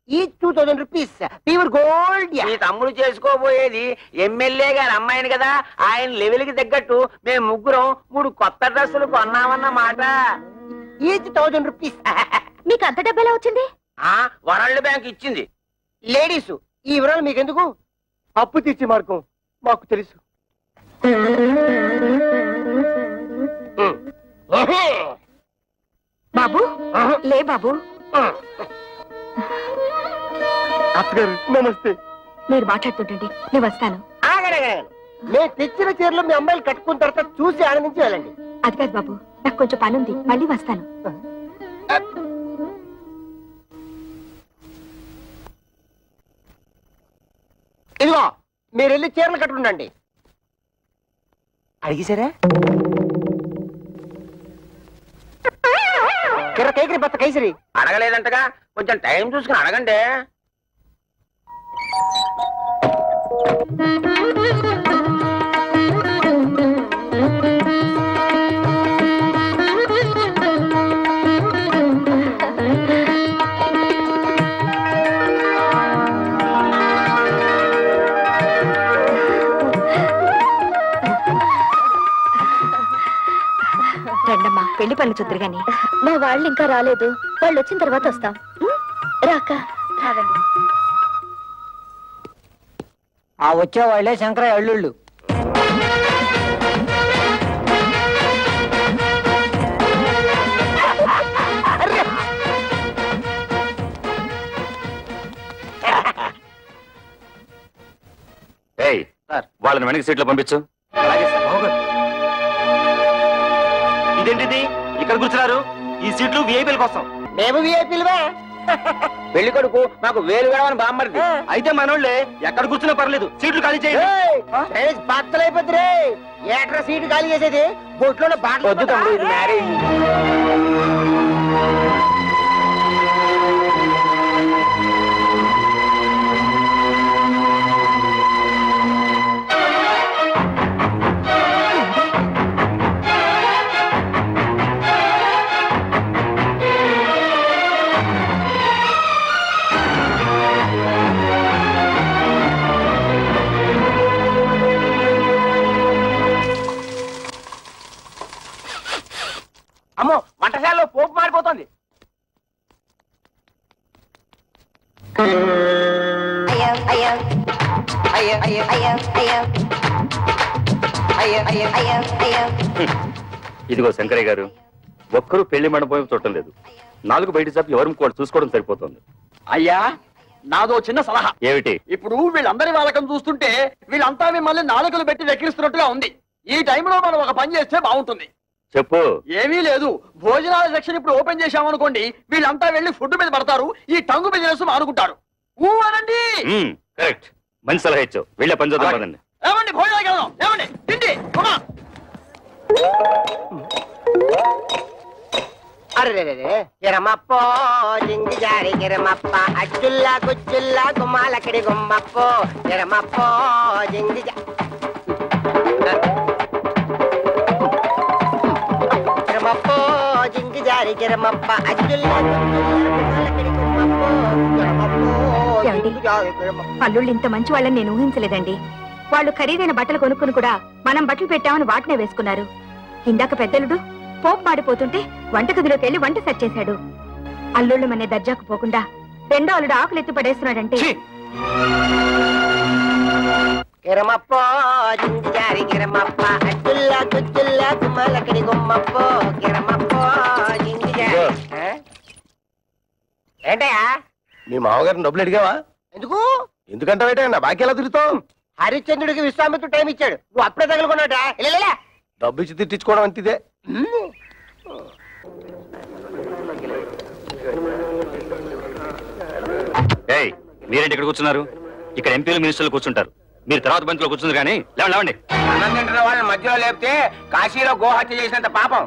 Each 2000 rupees pure gold. మీ తమ్ముడు చేసుకోబోయేది ఎమ్మెల్యే గారి అమ్మాయిని కదా, ఆయన లెవెల్ కి తగ్గట్టు మేము ముగ్గురం 3 కొత్త డ్రెస్సులు కొన్నామన్నమాట. Each 1000 rupees. మీకు అంత డబ్బెలా వచ్చింది? వరల్డ్ బ్యాంక్ ఇచ్చింది. లేడీస్ ఈ వివరాలు మీకెందుకు? అప్పు తీర్చి మార్గం మాకు తెలుసు. బాబు లే బాబు. అత్తగారు నమస్తే. మీరు మాట్లాడుతుంటండి, నేను వస్తాను. నేను తెచ్చిన చీరలు మీ అమ్మాయిలు కట్టుకున్న తర్వాత చూసి ఆనందించి వెళ్ళండి. అది కాదు బాబు, నాకు కొంచెం పని ఉంది, మళ్ళీ వస్తాను. ఇదిగో మీరు వెళ్ళి చీరలు కట్టుకుండండి. అడిగిసారా? కిర కైకిరి బత్త కైసరి అడగలేదంటగా, కొంచెం టైం చూసుకుని అడగండి. రండమ్మా, పెళ్లి పనులు చూద్దరు గాని. మా వాళ్ళు ఇంకా రాలేదు, వాళ్ళు వచ్చిన తర్వాత వస్తాం. రాక రావండి. ఆ వచ్చే వాళ్ళే శంకరయ్య అల్లుళ్ళు. వాళ్ళని వెనక్కి సీట్లో పంపించు. ఇదేంటిది ఇక్కడ కూర్చున్నారు? ఈ సీట్లు విఐపీల కోసం. మేము విఐపీలువే. పెళ్లి కొడుకు మాకు వేలు వేడమని బామ్మరిది. అయితే మనోళ్ళే ఎక్కడ కూర్చున్నా పర్లేదు, సీట్లు ఖాళీ చేయండి. బట్టలైపోతురే. ఏట్రా సీటు ఖాళీ చేసేది? బొట్లో బాటలు. వద్దు తమ్ముడు, ఇది మ్యారేజ్. అమ్మో, వంటశాలలో పోపు మారిపోతుంది. ఇదిగో శంకరయ్య గారు, ఒక్కరూ పెళ్లి మండపం చూడటం లేదు. 4 బయట చెప్పి ఎవరు కూడా చూసుకోవడం సరిపోతుంది. అయ్యా, నాదో చిన్న సలహా. ఏమిటి? ఇప్పుడు వీళ్ళందరి వాళ్ళకం చూస్తుంటే వీళ్ళంతా మిమ్మల్ని నాలుకలు పెట్టి వెక్కిరిస్తున్నట్టుగా ఉంది. ఈ టైంలో మనం ఒక పని చేస్తే బాగుంటుంది. చెప్పు. ఏమీ లేదు, భోజనాల సెక్షన్ ఇప్పుడు ఓపెన్ చేశామనుకోండి, వీళ్ళంతా వెళ్లి ఫుడ్ మీద పడతారు, ఈ టంగు బిజినెస్ మానుకుంటారు. అనండి. కరెక్ట్, మంచి సలహా ఇచ్చావు. వెళ్ళే పని చేద్దాం పదండి. ఏమండి, భోజనాలకు వెళ్దాం. ఏమండి, తిండి. అరే గిరమప్పో జింగి జారి గిరమప్ప అచ్చుల్లా గుచ్చుల్లా గుమ్మాలక్కడి గుమ్మప్పో గిరమప్పో జింగి గిరమప్పో జింగి జారి గిరమప్ప అచ్చుల్లా గుమ్మాలక్కడి గుమ్మప్పో గిరమప్పో జింగి జారి గిరమప్ప. అల్లుళ్ళు ఇంత మంచి వాళ్ళని నేను ఊహించలేదండి. వాళ్ళు ఖరీదైన బట్టలు కొనుక్కుని కూడా మనం బట్టలు పెట్టామని వాటినే వేసుకున్నారు. ఇందాక పెద్దలుడు పోపు మాడిపోతుంటే వంటగదిలోకి వెళ్లి వంట సెట్ చేశాడు. అల్లుళ్ళు మనే దర్జాకు పోకుండా రెండో అల్లుడు ఆకులు ఎత్తి పడేస్తున్నాడంటే. గిరమప్పో జింగి జారి గిరమప్ప అచ్చుల్లా గుచ్చుల్లా గుమ్మాలక్కడి గుమ్మప్పో గిరమప్పో జింగి జారి. ఏంటయ్యా? మీ మామగారిని డబ్బులు అడిగావా? ఎందుకు? ఎందుకంటే నా బాకీ ఎలా తిరుగుతావు? హరిశ్చంద్రుడికి విశ్వామిత్రుడు టైం ఇచ్చాడు, నువ్వు అప్పుడే తగులుకున్నాడా? డబ్బు ఇచ్చి తిట్టించుకోవడం అంతిదే. మీరేంటి ఇక్కడ కూర్చున్నారు? ఇక్కడ ఎంపీలు మినిస్టర్లు కూర్చుంటారు, మీరు తర్వాత బంతిలో కూర్చుంది. కానీ లేవండి. అన్నం తింటున్న వాళ్ళని మధ్యలో లేపితే కాశీలో గోహత్య చేసినంత పాపం.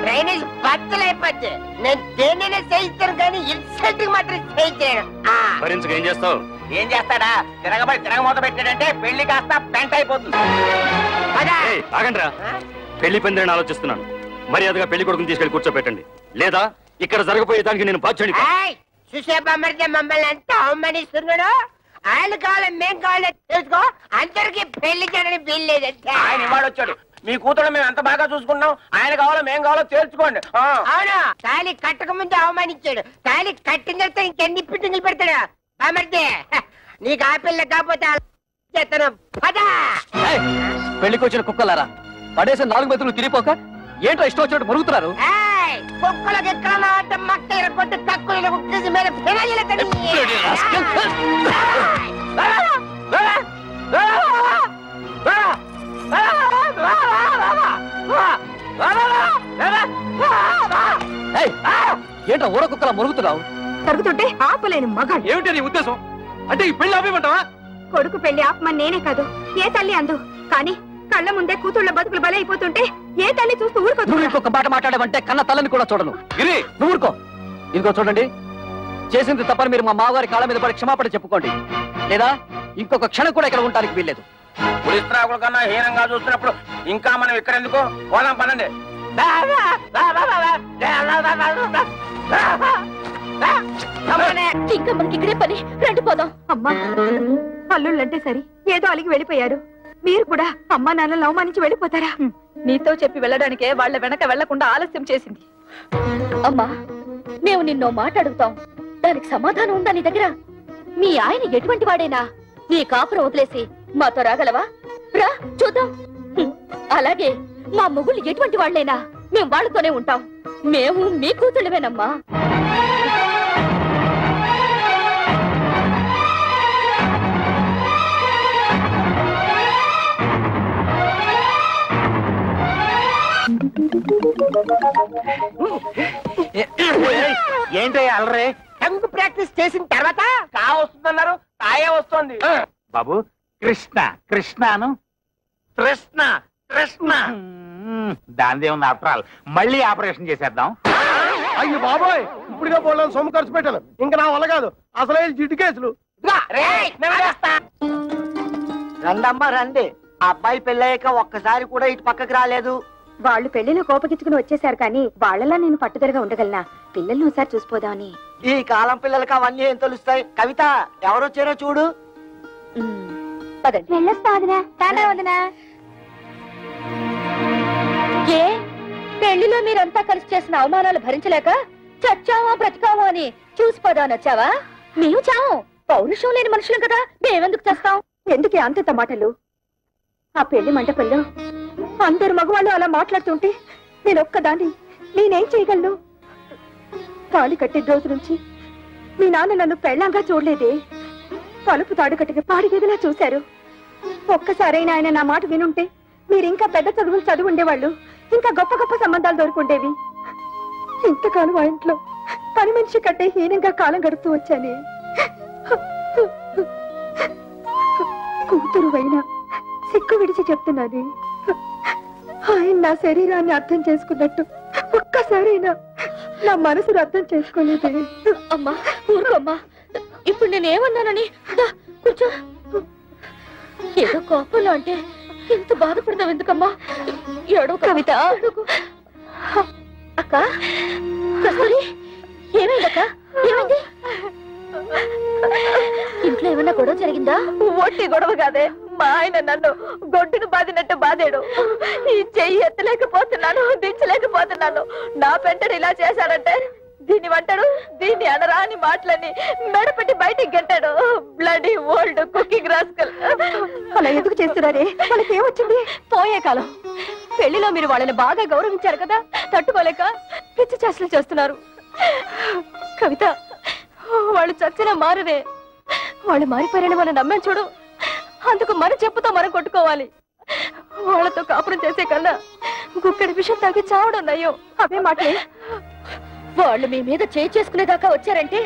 డ్రైనేజ్ బద్దలైపోద్ది. నేను దేన్నైనా చేయిస్తాను కానీ ఇన్సల్ట్ మాత్రం చేయించాను. భరించక ఏం చేస్తావు? ఏం చేస్తాడా? తిరగమూత పెట్టాడంటే పెళ్లి కాస్త పెంట అయిపోతుంది. ఆగండ్రా, పెళ్లి పందిరని ఆలోచిస్తున్నాను. మర్యాదగా పెళ్లి కొడుకుని తీసుకెళ్లి కూర్చోబెట్టండి, లేదా ఇక్కడ జరగబోయేదానికి నేను బాధ్యుడి. సుశేపమర్జీ మమ్మల్ని ఎంత అవమానిస్తున్నాడు. ఆయన కావాలి మేం కావాలి తెలుసుకో. అందరికి పెళ్లి చేయడానికి వీల్లేదంటే ఆయన ఇవాడు వచ్చాడు. మీ కూతురు మేము ఎంత బాగా చూసుకున్నాం. ఆయన కావాలో మేం కావాలో తేల్చుకోండి. అవును, తాళి కట్టక ముందు అవమానించాడు. తాళి కట్టిన తర్వాత ఇంకెన్ని పిట్టింగులు పెడతాడు. బామర్జీ నీకు ఆ పిల్ల కాకపోతే చేస్తాను. పెళ్లికి వచ్చిన కుక్కలారా, పడేసి 4 మెతులు తిరిగిపోక ఏంటో ఇష్టం వచ్చినట్టు మరుగుతున్నారు. కుక్కలకి ఎక్కడ మక్క కొట్టి తక్కువ కుక్కేసి మీద ఏంటో ఊర కుక్కలా మరుగుతున్నావు? తరుగుతుంటే ఆపలేని మగాడు. ఏమిటి నీ ఉద్దేశం? అంటే ఈ పెళ్లి ఆపేమంటావా? కొడుకు పెళ్లి ఆపమని నేనే కాదు, ఏ తల్లి అందు. కానీ కళ్ళ ముందే కూతుళ్ళ బతుకులు బలైపోతుంటే ఏ తల్లి చూస్తూ ఊరుకోదు. నువ్వు ఇంకొక మాట మాట్లాడమంటే కన్న తల్లని కూడా చూడను. గిరి, నువ్వు ఊరుకో. ఇంకో చూడండి, చేసింది తప్పని మీరు మా మామగారి కాళ్ళ మీద పడి క్షమాపణ చెప్పుకోండి, లేదా ఇంకొక క్షణం కూడా ఇక్కడ ఉండడానికి వీల్లేదు. పులిస్త్రాకుల కన్నా హీనంగా చూస్తున్నప్పుడు ఇంకా మనం ఇక్కడ ఎందుకు? పోదాం పనండి. ఇంకా మనకి ఇక్కడే పని, రండి పోదాం. అమ్మా, అల్లుళ్ళంటే సరి ఏదో అలిగి వెళ్ళిపోయారు. మీరు కూడా అమ్మా నాన్నలు అవమానించి వెళ్ళిపోతారా? నీతో చెప్పి వెళ్ళడానికే వాళ్ళ వెనక వెళ్లకుండా ఆలస్యం చేసింది. అమ్మా, మేము నిన్నో మాట అడుగుతాం, దానికి సమాధానం ఉందా నీ దగ్గర? మీ ఆయన ఎటువంటి వాడైనా నీ కాపురం వదిలేసి మాతో రాగలవా? రా చూద్దాం. అలాగే మా మొగుళ్ళు ఎటువంటి వాళ్ళైనా మేము వాళ్ళతోనే ఉంటాం. మేము మీ కూతుళ్ళమేనమ్మా. ఏంటో అలరే? టంగు ప్రాక్టీస్ చేసిన తర్వాత కా వస్తుందన్నారు, కాయే వస్తుంది. బాబు కృష్ణ కృష్ణను కృష్ణ కృష్ణ దానిదే ఉంది. ఆఫ్టర్ ఆల్ మళ్ళీ ఆపరేషన్ చేసేద్దాం. అయ్యో బాబోయ్, ఇప్పుడుగా పోలేని సొమ్ము ఖర్చు పెట్టాను. ఇంకా నా వల్ల కాదు. అసలే జిడ్డు కేసులు. రండమ్మా రండి. అబ్బాయి పెళ్ళయ్యాక ఒక్కసారి కూడా ఇటు పక్కకి రాలేదు. వాళ్ళు పెళ్లిలో కోపగించుకుని వచ్చేసారు, కానీ వాళ్ళలా నేను పట్టుదలగా ఉండగలనా? పిల్లల్ని ఒకసారి చూసిపోదామని. ఈ కాలం పిల్లలకి అవన్నీ ఏం తెలుస్తాయి? కవిత, ఎవరొచ్చారో చూడు. ఏ పెళ్లిలో మీరంతా కలిసి చేసిన అవమానాలు భరించలేక చచ్చావా బ్రతికావా అని చూసిపోదానొచ్చావా? మేము చావు, పౌరుషం లేని మనుషులం కదా, మేమెందుకు చేస్తాం? ఎందుకే అంత మాటలు? ఆ పెళ్లి మంటపంలో అందరు మగవాళ్ళు అలా మాట్లాడుతుంటే నేను ఒక్కదాన్ని నేనేం చేయగలను? తాళి కట్టే రోజు నుంచి మీ నాన్న నన్ను పెళ్ళంగా చూడలేదే. తలుపు తాడు కట్టిన పాడిగేదిలా చూశారు. ఒక్కసారైనా ఆయన నా మాట వినుంటే మీరు ఇంకా పెద్ద చదువులు చదువు ఉండేవాళ్ళు, ఇంకా గొప్ప గొప్ప సంబంధాలు దొరుకుండేవి. ఇంతకాలం ఆ ఇంట్లో పని మనిషి కంటే హీనంగా కాలం గడుపుతూ వచ్చానే. కూతురు అయినా సిక్కు విడిచి చెప్తున్నాను, ఆయన నా శరీరాన్ని అర్థం చేసుకున్నట్టు ఒక్కసారైనా నా మనసును అర్థం చేసుకోలేదు. అమ్మా ఊరుకోమ్మా, ఇప్పుడు నేనేమన్నానని కూర్చో. ఏదో కోపంలో అంటే ఇంత బాధపడతావు ఎందుకమ్మా? ఏడో కవిత. అక్క కస్తూరి, ఏమైందక్క? ఏమైంది? ఇంట్లో ఏమన్నా గొడవ జరిగిందా? ఒట్టి గొడవ కాదే, మా ఆయన నన్ను గొడ్డును బాదినట్టు బాధాడు. ఈ చెయ్యి ఎత్తలేకపోతున్నాను, దించలేకపోతున్నాను. నా పెంటడు ఇలా చేశాడంటే దీన్ని వంటాడు, దీన్ని అనరా అని మాటలని మెడపెట్టి బయటికి గంటాడు. Bloody old cooking rascal. అలా ఎందుకు చేస్తున్నారే? వాళ్ళకి ఏమొచ్చింది? పోయే కాలం పెళ్లిలో మీరు వాళ్ళని బాగా గౌరవించారు కదా, తట్టుకోలేక పిచ్చి చేష్టలు చేస్తున్నారు. కవిత, వాళ్ళు చచ్చిన మారరే. వాళ్ళు మారిపోయారని మనం నమ్మాం చూడు, అందుకు మన చెప్పుతో మనం కొట్టుకోవాలి. వాళ్ళతో కాపురం చేసే కన్నా గుక్కడి విషయం తాగి చావడం నయ్యో. అవే మాటలే. వాళ్ళు మీ మీద చేసుకునేదాకా వచ్చారంటే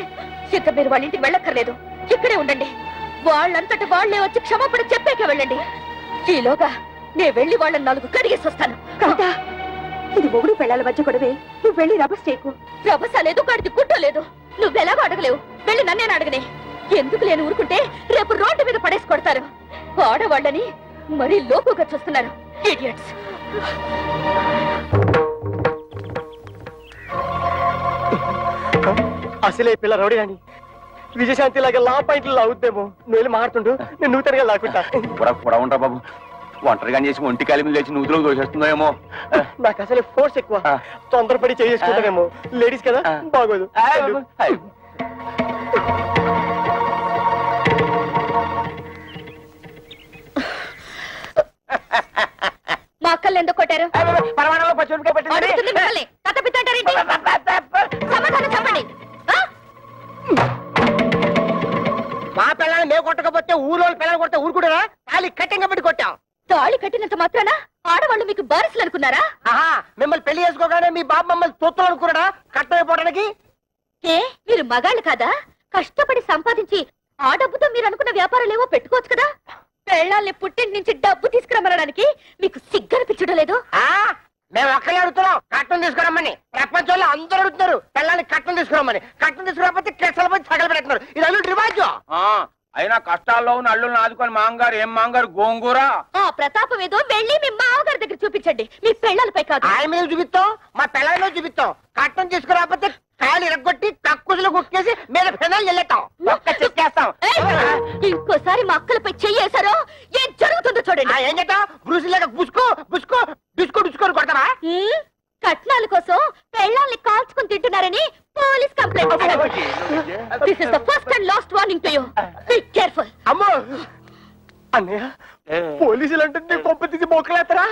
ఇక మీరు వాళ్ళ ఇంటికి వెళ్ళక్కర్లేదు, ఇక్కడే ఉండండి. వాళ్ళంతటి వాళ్లే వచ్చి క్షమాపణ చెప్పాక వెళ్ళండి. ఈలోగా నేను వెళ్ళి వాళ్ళని 4 కడిగేసి వస్తాను. కాదా, ఇది మొగుడు పెళ్ళాల మధ్య గొడవే. నువ్వు వెళ్ళి రభస చేయకు. రభస లేదు, కడిది గుడ్డ లేదు. నువ్వెలాగో అడగలేవు, వెళ్ళి నన్నేను అడగనే. ఎందుకు లేని ఊరుకుంటే రేపు రోడ్డు మీద పడేసి కొడతారు. ఆడవాళ్ళని మరీ లోకుగా చూస్తున్నారు. ఇడియట్స్. అసలే పిల్ల రౌడీ అని విజయశాంతి లాగా లా పాయింట్లు లాగుద్దేమో. నువ్వు వెళ్ళి మారుతుండు, నేను నూతనగా లాక్కుంటా. కూడా ఉంటా బాబు. ఒంటరిగా చేసి ఒంటి కాలి మీద లేచి నూతులు దోషేస్తుందేమో. నాకు అసలే ఫోర్స్ ఎక్కువ, తొందరపడి చేసుకుంటానేమో. లేడీస్ కదా, బాగోదు. మా అక్కల్ని ఎందుకు కొట్టారు? పరమాణంలో పచ్చిమిరపకాయ పట్టింది. సమాధానం చెప్పండి. మా పిల్లల్ని మేము కొట్టకపోతే ఊళ్ళో పిల్లలు కొడితే ఊరుకుంటారా? తాళి కట్టింగ్ పెట్టి కొట్టాం. తాళి కట్టినంత మాత్రాన ఆడవాళ్ళు మీకు బారసులు అనుకున్నారా? ఆహా, మిమ్మల్ని పెళ్లి చేసుకోగానే మీ బాబు మమ్మల్ని తొత్తులు అనుకున్నాడా కట్టమైపోవడానికి? ఏ మీరు మగాళ్ళు కాదా? కష్టపడి సంపాదించి ఆ డబ్బుతో మీరు అనుకున్న వ్యాపారాలేవో పెట్టుకోవచ్చు కదా. పెళ్ళాల్ని పుట్టింటి నుంచి డబ్బు తీసుకురమ్మనడానికి మీకు సిగ్గనిపించడం లేదు? మేము ఒక్కలే అడుగుతున్నాం కట్టం తీసుకురమ్మని. ప్రపంచంలో అందరూ అడుగుతున్నారు పిల్లల్ని కట్టం తీసుకురమ్మని. కట్టం తీసుకురాకపోతే కెసలు పోయి సగలు పెడుతున్నారు. ఇది అల్లుడు రివాజు. అయినా కష్టాల్లో ఉన్న అల్లుల్ని ఆదుకొని మాంగారు ఏం మాంగారు గోంగూర. ఆ ప్రతాపం ఏదో వెళ్ళి మీ మామగారి దగ్గర చూపించండి, మీ పెళ్ళాలపై కాదు. ఆయన మీద చూపిస్తాం, మా పిల్లల మీద చూపిస్తాం. కట్టం తీసుకురాకపోతే కాయలు ఇరగొట్టి కక్కుసులు కుక్కేసి మీద ఫెనాలు వెళ్ళేస్తాం. ఒక్క చెక్కేస్తాం. ఇంకోసారి మా అక్కలపై చెయ్యేశారో ఏం జరుగుతుందో చూడండి. ఏం చేస్తాం? బ్రూసిలాగా బుసుకో బుసుకో డిస్కో డిస్కోని కొడతారా? కట్నాల కోసం పెళ్ళాల్ని కాల్చుకుని తింటున్నారని పోలీస్ కంప్లైంట్ ఇచ్చారు. This is the first and last warning to you. Be careful. అమ్మో అన్నయ్య, పోలీసులు అంటే కొంప తీసి మోకలేస్తారా?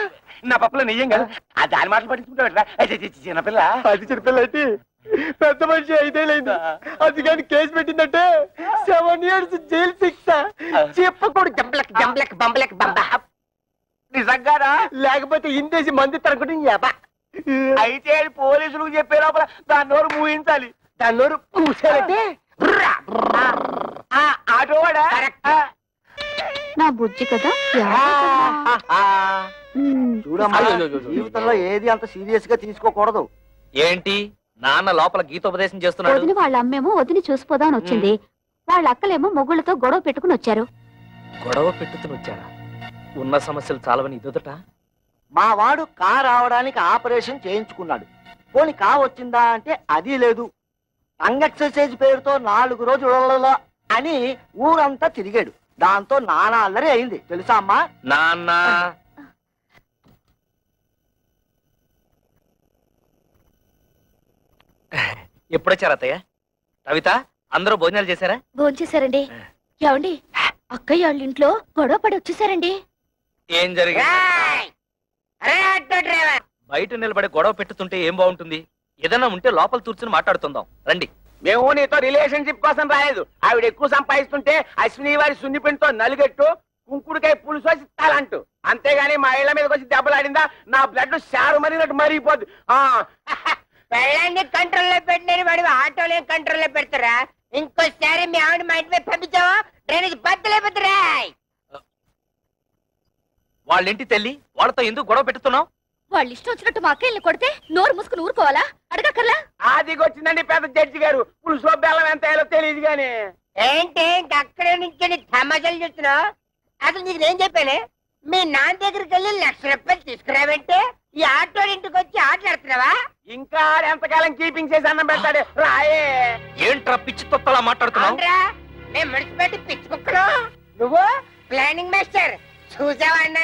నా పప్పులో నెయ్యం కదా, ఆ దాని మాటలు పట్టించుకుంటా. చిన్నపిల్ల అది చిన్నపిల్ల అయితే పెద్ద మనిషి 5 ఏళ్ళైంది. అది కానీ కేసు పెట్టిందంటే 7 years జైలు శిక్ష. చెప్పకూడదు. జంబలక్ జంబలక్ బంబలక్ బంబ. నిజంగారా? లేకపోతే ఇందేసి మంది తరగడం. అయితే పోలీసులకు చెప్పే లోపల దాని నోరు మూయించాలి. దాని నోరు మూసారంటే ఆటోవాడా? నా బుజ్జి కదా. చూడమ్మా, జీవితంలో ఏది అంత సీరియస్ గా తీసుకోకూడదు. ఏంటి నాన్న లోపల గీతోపదేశం చేస్తున్నాడు? వదిన వాళ్ళ అమ్మేమో వదిని చూసిపోదామని వచ్చింది. వాళ్ళ అక్కలేమో మొగుళ్ళతో గొడవ పెట్టుకుని వచ్చారు. గొడవ పెట్టుకుని వచ్చారా? ఉన్న సమస్యలు చాలవని ఇదొదట. మా వాడు కా రావడానికి ఆపరేషన్ చేయించుకున్నాడు. పోనీ కా వచ్చిందా అంటే అది లేదు. టంగ్ ఎక్సర్సైజ్ పేరుతో 4 రోజులలో అని ఊరంతా తిరిగాడు. దాంతో నానా అల్లరి అయింది తెలుసా అమ్మా? నాన్న ఎప్పుడొచ్చారు అత్తయ్య? కవిత, అందరూ భోజనాలు చేశారా? భోంచేశారండి. ఏమండి, అక్కయ్య వాళ్ళ ఇంట్లో గొడవ పడి వచ్చేసారండి. ఏం జరిగింది? బయట నిలబడి గొడవ పెట్టుతుంటే ఏం బాగుంటుంది? ఏదైనా ఉంటే లోపల కూర్చుని మాట్లాడుతుందాం రండి. మేము నీతో రిలేషన్షిప్ కోసం రాలేదు. ఆవిడ ఎక్కువ సంపాదిస్తుంటే అశ్విని వారి సున్నిపిండితో నలుగెట్టు కుంకుడుకాయ పులుసు వచ్చి తలంటూ, అంతేగాని మా ఇళ్ల మీదకి వచ్చి దెబ్బలాడిందా నా బ్లడ్ షారు మరినట్టు మరిగిపోద్ది. పెళ్ళాన్ని కంట్రోల్లో పెట్టినని వాడి ఆటోలో కంట్రోల్లో పెడతారా? ఇంకోసారి మీ ఆవిడ మా ఇంటి మీద పంపించావా డ్రైనేజ్ బద్దలేపోతారా? వాళ్ళ ఇంటి తల్లి, వాళ్ళతో ఎందుకు గొడవ పెట్టుతున్నావు? వాళ్ళు ఇష్టం వచ్చినట్టు మా అక్కయ్యని కొడితే నోరు మూసుకుని ఊరుకోవాలా? అడగక్కర్లా? ఆదిగొచ్చిందండి పెద్ద జడ్జి గారు. పులుసులో బెల్లం ఎంత వేయాలో తెలియదు గాని. ఏంటి అక్కడే నుంచి తమాషాలు చూస్తున్నావు? అసలు నీకు నేను చెప్పానే, మీ నాన్న దగ్గరికి వెళ్ళి 1,00,000 రూపాయలు తీసుకురావంటే ఈ ఆటో ఇంటికి వచ్చి ఆటలాడుతున్నావా? ఇంకా ఎంతకాలం కీపింగ్ చేసి అన్నం పెడతాడు రాయే. ఏంట్రా పిచ్చి తొక్కలా మాట్లాడుతున్నావు? మేము ముడిచిపెట్టి పిచ్చి కుక్కలు. నువ్వు ప్లానింగ్ మాస్టర్ చూసావా అన్న?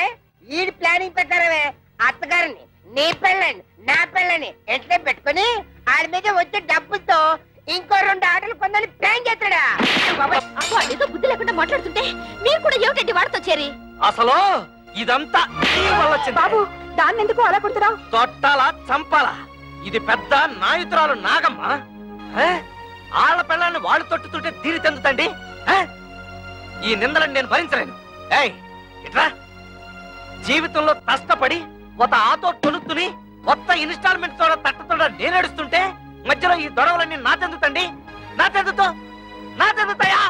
ఈ ప్లానింగ్ ప్రకారమే అత్తగారిని నీ పెళ్ళని నా పెళ్ళని ఎంట్లో పెట్టుకుని ఆడి మీద వచ్చే డబ్బులతో ఇంకో 2 ఆటలు కొందని ప్లాన్ చేస్తాడా? ఏదో బుద్ధి లేకుండా మాట్లాడుతుంటే మీరు కూడా ఏమిటండి వాడితో చేరి? అసలు ఇదంతా బాబు, దాన్ని ఎందుకు అలా కొడుతున్నావు? తొట్టాలా చంపాలా? ఇది పెద్ద నాయుతురాలు నాగమ్మ. ఆళ్ల పిల్లల్ని వాళ్ళు తొట్టుతుంటే తీరి తెందుతండి. ఈ నిందలను నేను భరించలేను. ఇట్లా జీవితంలో కష్టపడి ఒక ఆతో తొలుతుని కొత్త ఇన్స్టాల్మెంట్ తోడ తట్టతోడ నేనేడుస్తుంటే మధ్యలో ఈ దొడవలన్నీ నా చెందుతండి, నా చెందుతాయా?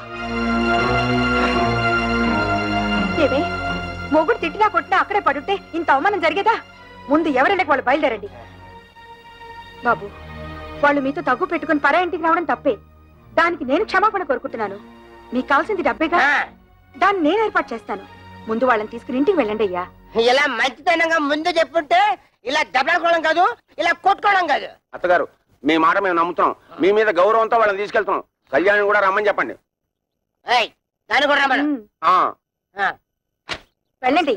ఏమే మొగుడు తిట్టినా కొట్టినా అక్కడే పడుంటే ఇంత అవమానం జరిగేదా? ముందు ఎవరైనా వాళ్ళు బయలుదేరండి. బాబు, వాళ్ళు మీతో తగ్గు పెట్టుకుని పరా ఇంటికి రావడం తప్పే. దానికి నేను క్షమాపణ కోరుకుంటున్నాను. మీకు కావాల్సింది డబ్బేగా, దాన్ని నేను ఏర్పాటు చేస్తాను. ముందు వాళ్ళని తీసుకుని ఇంటికి వెళ్ళండి అయ్యా. ఇలా మంచితనంగా ముందు చెప్పుంటే ఇలా దెబ్బలాడుకోవడం కాదు, ఇలా కొట్టుకోవడం కాదు. అత్తగారు, మీ మాట మేము నమ్ముతున్నాం. మీ మీద గౌరవంతో వాళ్ళని తీసుకెళ్తున్నాం. కళ్యాణ్ కూడా రమ్మని చెప్పండి. దాన్ని కూడా రమ్మను. వెళ్ళండి.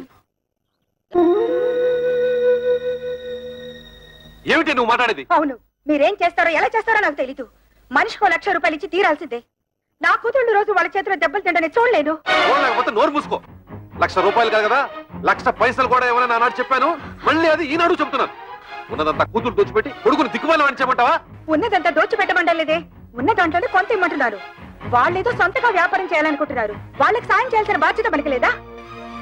ఏమిటి నువ్వు మాట్లాడేది? అవును, మీరేం చేస్తారో ఎలా చేస్తారో నాకు తెలీదు. మనిషికో 1,00,000 రూపాయలు ఇచ్చి తీరాల్సిందే. నా కూతుళ్ళు రోజు వాళ్ళ చేతిలో దెబ్బలు తింటని చూడలేదు. లేకపోతే నోరు మూసుకో. 1,00,000 రూపాయలు కాదు కదా, 1,00,000 పైసలు కూడా ఏమైనా నానాడు చెప్పాను. మళ్ళీ అది ఈనాడు చెప్తున్నాను. ఉన్నదంతా కూతురు దోచిపెట్టి కొడుకుని దిక్కుమాలి అని చెప్పమంటావా? ఉన్నదంతా దోచిపెట్టమంటలేదే, ఉన్న దాంట్లోనే కొంత ఇమ్మంటున్నారు. వాళ్ళేదో సొంతగా వ్యాపారం చేయాలనుకుంటున్నారు. వాళ్ళకి సాయం చేయాల్సిన బాధ్యత మనకి లేదా?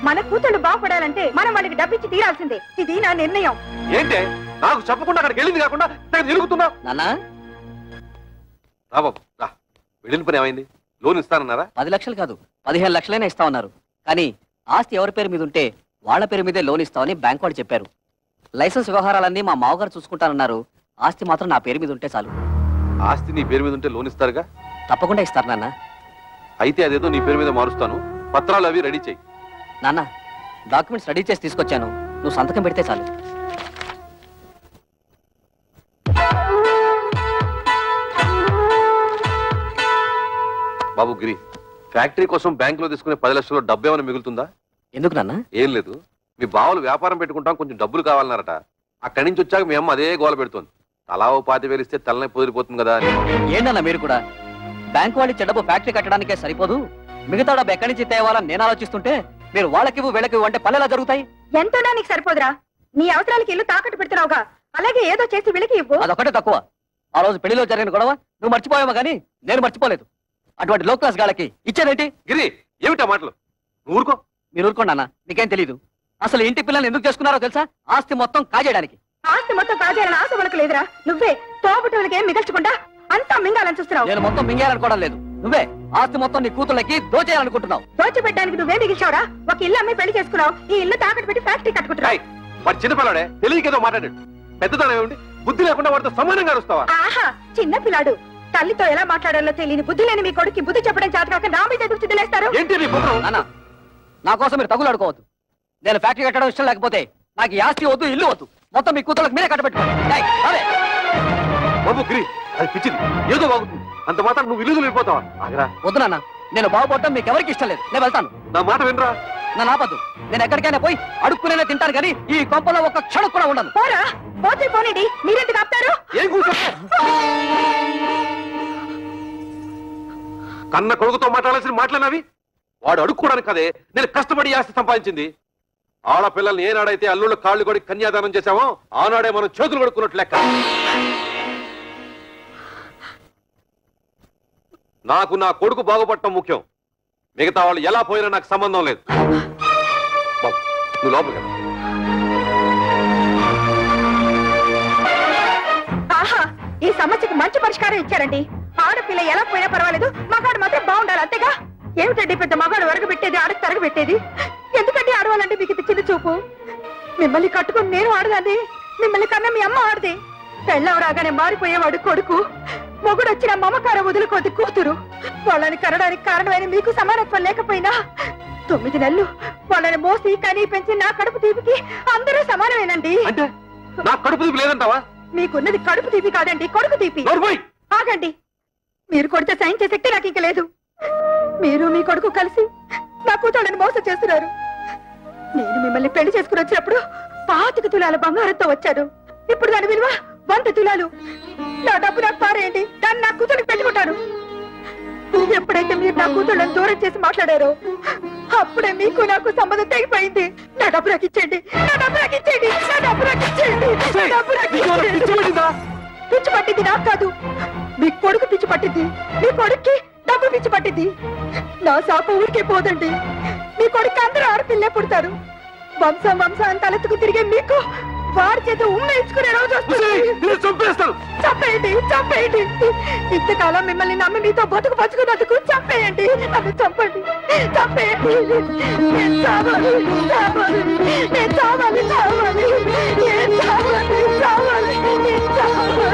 మన కూతుళ్ళు బాగుపడాలంటే మనం వాళ్ళకి డబ్బిచ్చి తీరాల్సిందే. ఇది నా నిర్ణయం. ఏంటే నాకు చెప్పకుండా అక్కడికి వెళ్ళింది కాకుండా తిరుగుతున్నా? రా బాబు రా. వెళ్ళిన పని ఏమైంది? లోన్ ఇస్తానన్నారా? 10 లక్షలు కాదు, 15 లక్షలైనా ఇస్తా ఉన్నారు. కానీ ఆస్తి ఎవరి పేరు మీద ఉంటే వాళ్ళ పేరు మీదే లోన్ ఇస్తామని బ్యాంక్ వాడు చెప్పారు. లైసెన్స్ వ్యవహారాలన్నీ మా మామగారు చూసుకుంటానన్నారు. ఆస్తి మాత్రం నా పేరు మీద ఉంటే చాలు. ఆస్తి నీ పేరు మీద ఉంటే లోన్ ఇస్తారుగా? తప్పకుండా ఇస్తారు నాన్న. అయితే అదేదో నీ పేరు మీద మారుస్తాను. పత్రాలు అవి రెడీ చెయ్యి. నాన్న, డాక్యుమెంట్స్ రెడీ చేసి తీసుకొచ్చాను. నువ్వు సంతకం పెడితే చాలు. బాబు గిరి, ఫ్యాక్టరీ కోసం బ్యాంకులో తీసుకునే 10 లక్షల్లో డబ్బు ఏమైనా మిగులుతుందా? ఎందుకు నాన్న? ఏం లేదు, మీ బావలు వ్యాపారం పెట్టుకుంటాం, కొంచెం డబ్బులు కావాలన్నారట. అక్కడి నుంచి వచ్చాక మీ అమ్మ అదే గోల పెడుతోంది. తలా ఓ 25,000 ఇస్తే తలనే పొదిరిపోతుంది కదా అని. ఏంటన్నా మీరు కూడా? బ్యాంకు వాళ్ళు ఇచ్చే డబ్బు ఫ్యాక్టరీ కట్టడానికే సరిపోదు, మిగతా డబ్బు ఎక్కడి నుంచి తేవాలని నేను ఆలోచిస్తుంటే మీరు వాళ్ళకివ్వు వీళ్ళకివ్వు అంటే పనులు ఎలా జరుగుతాయి? ఎంతోనా నీకు సరిపోదురా? నీ అవసరాలకి ఇల్లు తాకట్టు పెడుతున్నావుగా, అలాగే ఏదో చేసి వీళ్ళకి ఇవ్వు. అదొకటే తక్కువ. ఆ రోజు పెళ్లిలో జరిగిన గొడవ నువ్వు మర్చిపోయావా కానీ నేను మర్చిపోలేదు. అటువంటి లో క్లాస్ గాళ్ళకి ఇచ్చేదేంటి? గిరి, ఏమిటా మాటలు? నువ్వు ఊరుకో. మీరు ఊరుకోండి అన్న, మీకేం తెలీదు. అసలు ఇంటి పిల్లల్ని ఎందుకు చేసుకున్నారో తెలుసా? ఆస్తి మొత్తం కాజేయడానికి. ఆస్తి మొత్తం కాజేయాలని ఆశ వాళ్ళకి లేదురా. నువ్వే తోబుట్టులకి ఏం మిగల్చకుండా అంతా మింగాలని చూస్తున్నావు. నేను మొత్తం మింగేయాలనుకోవడం లేదు. నువ్వే ఆస్తి మొత్తం నీ కూతుళ్ళకి దోచేయాలనుకుంటున్నావు. దోచిపెట్టడానికి నువ్వే మిగిల్చావురా. ఒక ఇల్లు అమ్మి పెళ్లి చేసుకున్నావు, ఈ ఇల్లు తాకట్టు పెట్టి ఫ్యాక్టరీ కట్టుకుంటున్నావు. వాడు చిన్నపిల్లాడే, తెలియకేదో మాట్లాడాడు. పెద్దదానం ఏమిటి? బుద్ధి లేకుండా వాడితో సమానంగా వస్తావా? ఆహా, చిన్న పిల్లాడు. తల్లితో ఎలా మాట్లాడాలో తెలియని బుద్ధి లేని మీ కొడుకు బుద్ధి చెప్పడం చేతకాక నా మీద ఎదురు చిద్దులేస్తారు. నా కోసం మీరు తగులు అడుకోవద్దు. నేను ఫ్యాక్టరీ కట్టడం ఇష్టం లేకపోతే నాకు ఈ ఆస్తి వద్దు, ఇల్లు వద్దు. మొత్తం మీ కూతుళ్ళకి మీరే కట్టబెట్టుకోండి. బాబు గిరి, అది పిచ్చిది, ఏదో బాగుంటుంది. అంత మాత్రం నువ్వు ఇల్లు వెళ్ళిపోతావా? వద్దు నాన్న, నేను బాగుపడటం మీకు ఎవరికి ఇష్టం లేదు. నేను వెళ్తాను. నా మాట వినరా? నన్ను ఆపద్దు. నేను ఎక్కడికైనా పోయి అడుక్కునే తింటాను కానీ ఈ కొంపలో ఒక్క క్షణం కూడా ఉండను. పోరా, పోతే పోనండి. మీరెందుకు ఆపుతారు? ఏం కూర్చో? కన్న కొడుకుతో మాట్లాడాల్సిన మాటలన్నవి. వాడు అడుక్కోవడానికి కదే నేను కష్టపడి ఆస్తి సంపాదించింది. ఆడపిల్లల్ని ఏనాడైతే అల్లుళ్ళ కాళ్ళు కొడి కన్యాదానం చేశామో ఆనాడే మనం చేతులు కొడుకున్నట్లు లెక్క. నాకు నా కొడుకు బాగుపడటం ముఖ్యం. మిగతా వాళ్ళు ఎలా పోయినా నాకు సంబంధం లేదు. నువ్వు లోపలికి వెళ్ళు. ఆహా, ఈ సమస్యకు మంచి పరిష్కారం ఇచ్చారండి. ఆడపిల్ల ఎలా పోయినా పర్వాలేదు, మగాడు మాత్రం బాగుండాలి, అంతేగా? ఏమిటండి పెద్ద మగాడు వరగబెట్టేది, ఆడకు తరగబెట్టేది? ఎందుకంటే ఆడవాలంటే మీకు ఇది చిన్న చూపు? మిమ్మల్ని కట్టుకుని నేను ఆడదాన్ని, మిమ్మల్ని కన్నా మీ అమ్మ ఆడది. పెళ్ళం రాగానే మారిపోయేవాడు కొడుకు, మొగుడు వచ్చిన మమకారం వదులుకోది కూతురు. వాళ్ళని కనడానికి కారణమైన మీకు సమానత్వం లేకపోయినా 9 నెలలు వాళ్ళని మోసి కనీ పెంచి నా కడుపు తీపికి అందరూ సమానమేనండి. నా కడుపు తీపి లేదంటావా? మీకున్నది కడుపు తీపి కాదండి, కొడుకు తీపి. ఆగండి, మీరు కొడితే సైన్ చేసే శక్తి నాకు ఇంక లేదు. మీరు మీ కొడుకు కలిసి నా కూతుళ్ళని మోసం చేస్తున్నారు. నేను మిమ్మల్ని పెళ్లి చేసుకుని వచ్చినప్పుడు 25 తులాల బంగారంతో వచ్చాను. ఇప్పుడు దాని విలువ 100 తులాలు. నా డబ్బు నాకు పారేయండి, దాన్ని నా కూతురికి పెట్టుకుంటాను. ఎప్పుడైతే మీరు నా కూతుళ్ళని దూరం చేసి మాట్లాడారో అప్పుడే మీకు నాకు సంబంధం తెగిపోయింది. నా డబ్బు నాకు ఇచ్చేయండి, నా డబ్బు నాకు ఇచ్చేయండి, నా డబ్బు నాకు ఇచ్చేయండి, నా డబ్బు నాకు ఇచ్చేయండి. పిచ్చి పట్టింది నాకు కాదు, మీ కొడుకు పిచ్చి పట్టింది. మీ కొడుక్కి డబ్బు పిచ్చి పట్టింది. నా శాప ఊరికే పోదండి. మీ కొడుకు అందరూ ఆడపిల్లే పుడతారు. వంశం వంశం తలెత్తుకు తిరిగే మీకు వాడి చేత ఉమ్మేయించుకునే రోజు వస్తుంది. చంపేయండి, చంపేయండి. ఇంతకాలం మిమ్మల్ని నమ్మి మీతో బతుకు బతుకున్నందుకు చంపేయండి. నన్ను చంపండి, చంపేయండి. నేను చావాలి, చావాలి, నేను చావాలి, చావాలి, నేను చావాలి, చావాలి, నేను చావాలి.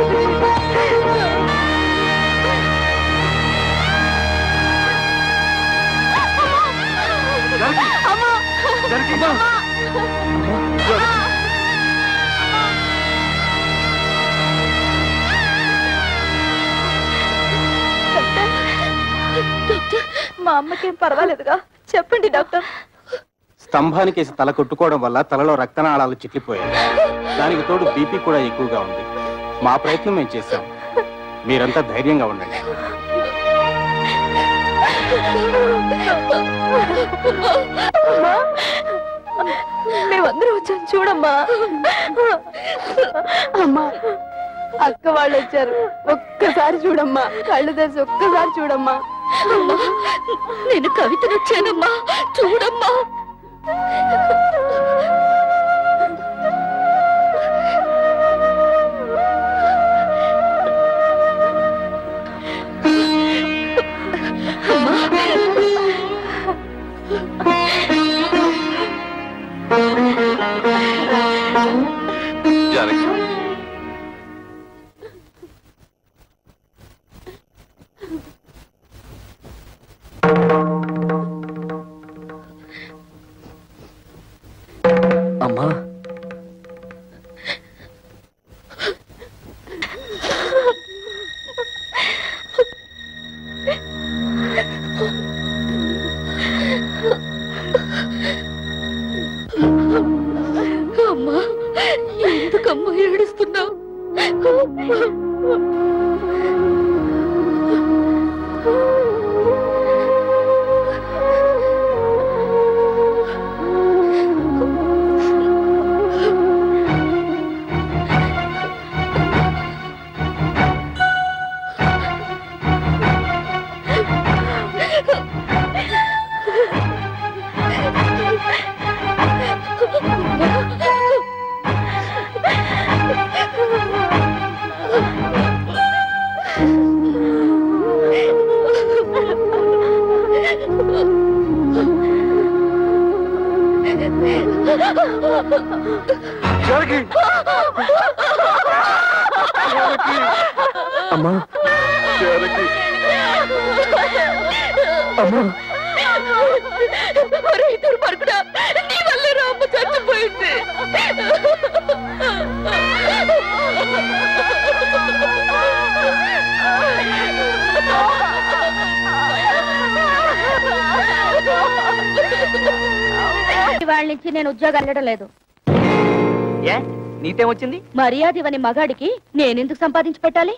అమ్మా, మా అమ్మకేం పర్వాలేదుగా? చెప్పండి డాక్టర్. స్తంభానికేసి తల కొట్టుకోవడం వల్ల తలలో రక్తనాళాలు చిట్లిపోయాయి. దానికి తోడు బీపీ కూడా ఎక్కువగా ఉంది. మా ప్రయత్నం మేము చేశాం. మీరంతా ధైర్యంగా ఉండండి. మేమందరం వచ్చాం చూడమ్మా. అమ్మా, అక్క వాళ్ళు వచ్చారు. ఒక్కసారి చూడమ్మా, కళ్ళు తెరిచి ఒక్కసారి చూడమ్మా. నేను కవితను వచ్చానమ్మా, చూడమ్మా. జానకి, అమ్మా, అమ్మా, ఎందుకమ్మా ఏడుస్తున్నావు? అమ్మా, అమ్మా, ఇద్దరు పడుకుడా, నీ వల్ల రామ్మ చచ్చిపోయింది. వాళ్ళ నుంచి నేను ఉద్యోగం వెళ్ళడం లేదు. ఏ నీతేమొచ్చింది? మర్యాద ఇవని మగాడికి నేనెందుకు సంపాదించి పెట్టాలి?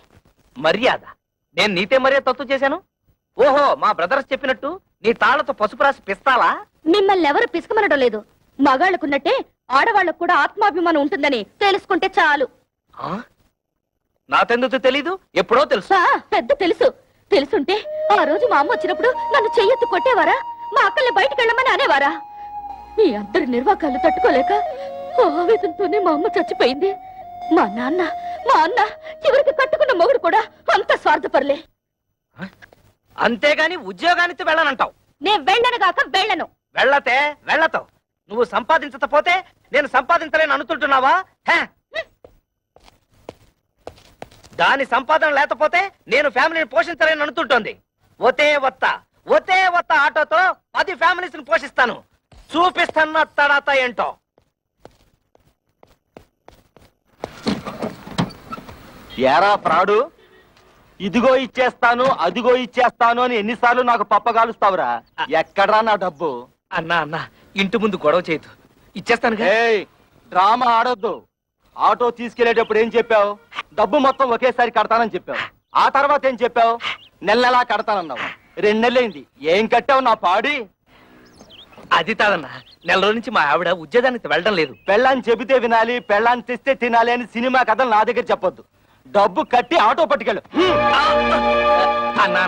మర్యాద? నేను నీతే మర్యాద తత్వం చేశాను? ఓహో, మా బ్రదర్స్ చెప్పినట్టు నీ తాళ్లతో పసుపు రాసి పిస్తాలా? మిమ్మల్ని ఎవరు పిసుకమనడం లేదు. మగాళ్ళకున్నట్టే ఆడవాళ్ళకు కూడా ఆత్మాభిమానం ఉంటుందని తెలుసుకుంటే చాలు. నాకెందుకు తెలీదు? ఎప్పుడో తెలుసు. పెద్ద తెలుసు. తెలుసుంటే ఆ రోజు మా అమ్మ వచ్చినప్పుడు నన్ను చెయ్యెత్తు కొట్టేవారా? మా అక్కల్ని బయటకు వెళ్ళమని అనేవారా? మీ అందరి నిర్వాకాలు తట్టుకోలేక ఆవేదనతోనే మా అమ్మ చచ్చిపోయింది. మా అన్న చివరికి కట్టుకున్న మొగుడు కూడా అంత స్వార్థపరలే. అంతేగాని ఉద్యోగానికి వెళ్ళనంటావు? నేను వెళ్ళను గాక వెళ్ళను. వెళ్ళతే వెళ్ళతావు. నువ్వు సంపాదించకపోతే నేను సంపాదించలేను అనుకుంటున్నావా? దాని సంపాదన లేకపోతే నేను ఫ్యామిలీని పోషించలేను అనుకుంటోంది. ఒతే వత్త ఆటోతో 10 ఫ్యామిలీస్ ని పోషిస్తాను. చూపిస్తాను తడాత ఏంటో. ఏరా ప్రాడు, ఇదిగో ఇచ్చేస్తాను అదిగో ఇచ్చేస్తాను అని ఎన్నిసార్లు నాకు పప్పగాలుస్తావురా? ఎక్కడ్రా నా డబ్బు? అన్నా ఇంటి ముందు గొడవ చేయదు, ఇచ్చేస్తాను. డ్రామా ఆడొద్దు. ఆటో తీసుకెళ్లేటప్పుడు ఏం చెప్పావు? డబ్బు మొత్తం ఒకేసారి కడతానని చెప్పావు. ఆ తర్వాత ఏం చెప్పావు? నెలలా కడతానన్నావు. 2 నెలలైంది, ఏం కట్టావు నా పాడి? అది కాదన్నా, నెల రోజు నుంచి మా ఆవిడ ఉద్యోగానికి వెళ్ళడం లేదు. పెళ్ళాన్ని చెబితే వినాలి, పెళ్ళాన్ని తెస్తే తినాలి అని సినిమా కథలు నా దగ్గర చెప్పొద్దు. డబ్బు కట్టి ఆటో పట్టుకెళ్ళు. అన్నా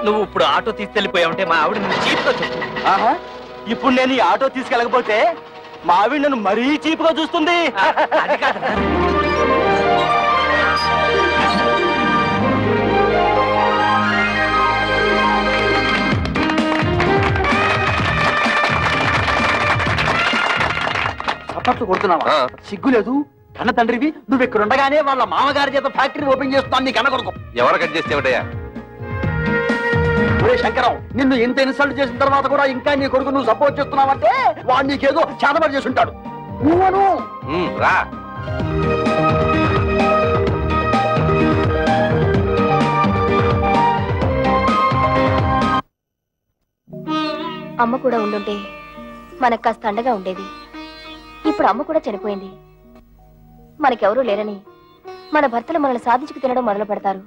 నువ్వు ఇప్పుడు ఆటో తీసుకెళ్లిపోయావంటే మా ఆవిడ చీప్తో చెప్పు. ఇప్పుడు నేను ఈ ఆటో తీసుకెళ్ళకపోతే మా ఆవిడ నన్ను మరీ చీపుగా చూస్తుంది. అది కాదు. చప్పట్లు కొడుతున్నావా? సిగ్గు లేదు? కన్న తండ్రివి నువ్వు ఇక్కడ ఉండగానే వాళ్ళ మామగారి చేత ఫ్యాక్టరీ ఓపెన్ చేస్తున్నాను నీ కన్న కొడుకు. ఎవరు కట్ చేస్తే ఏమిటయ్యా? శంకరం, నిన్ను ఇంత ఇన్సల్ట్ చేసిన తర్వాత కూడా ఇంకా నీ కొడుకు నువ్వు సపోర్ట్ చేస్తున్నావంటే వాడు నీకేదో చేతబడి చేసి ఉంటాడు. నువ్వను రా. అమ్మ కూడా ఉండుంటే మనకు కాస్త అండగా ఉండేది. ఇప్పుడు అమ్మ కూడా చనిపోయింది. మనకెవరూ లేరని మన భర్తలు మనల్ని సాధించుకు తినడం మొదలు పెడతారు.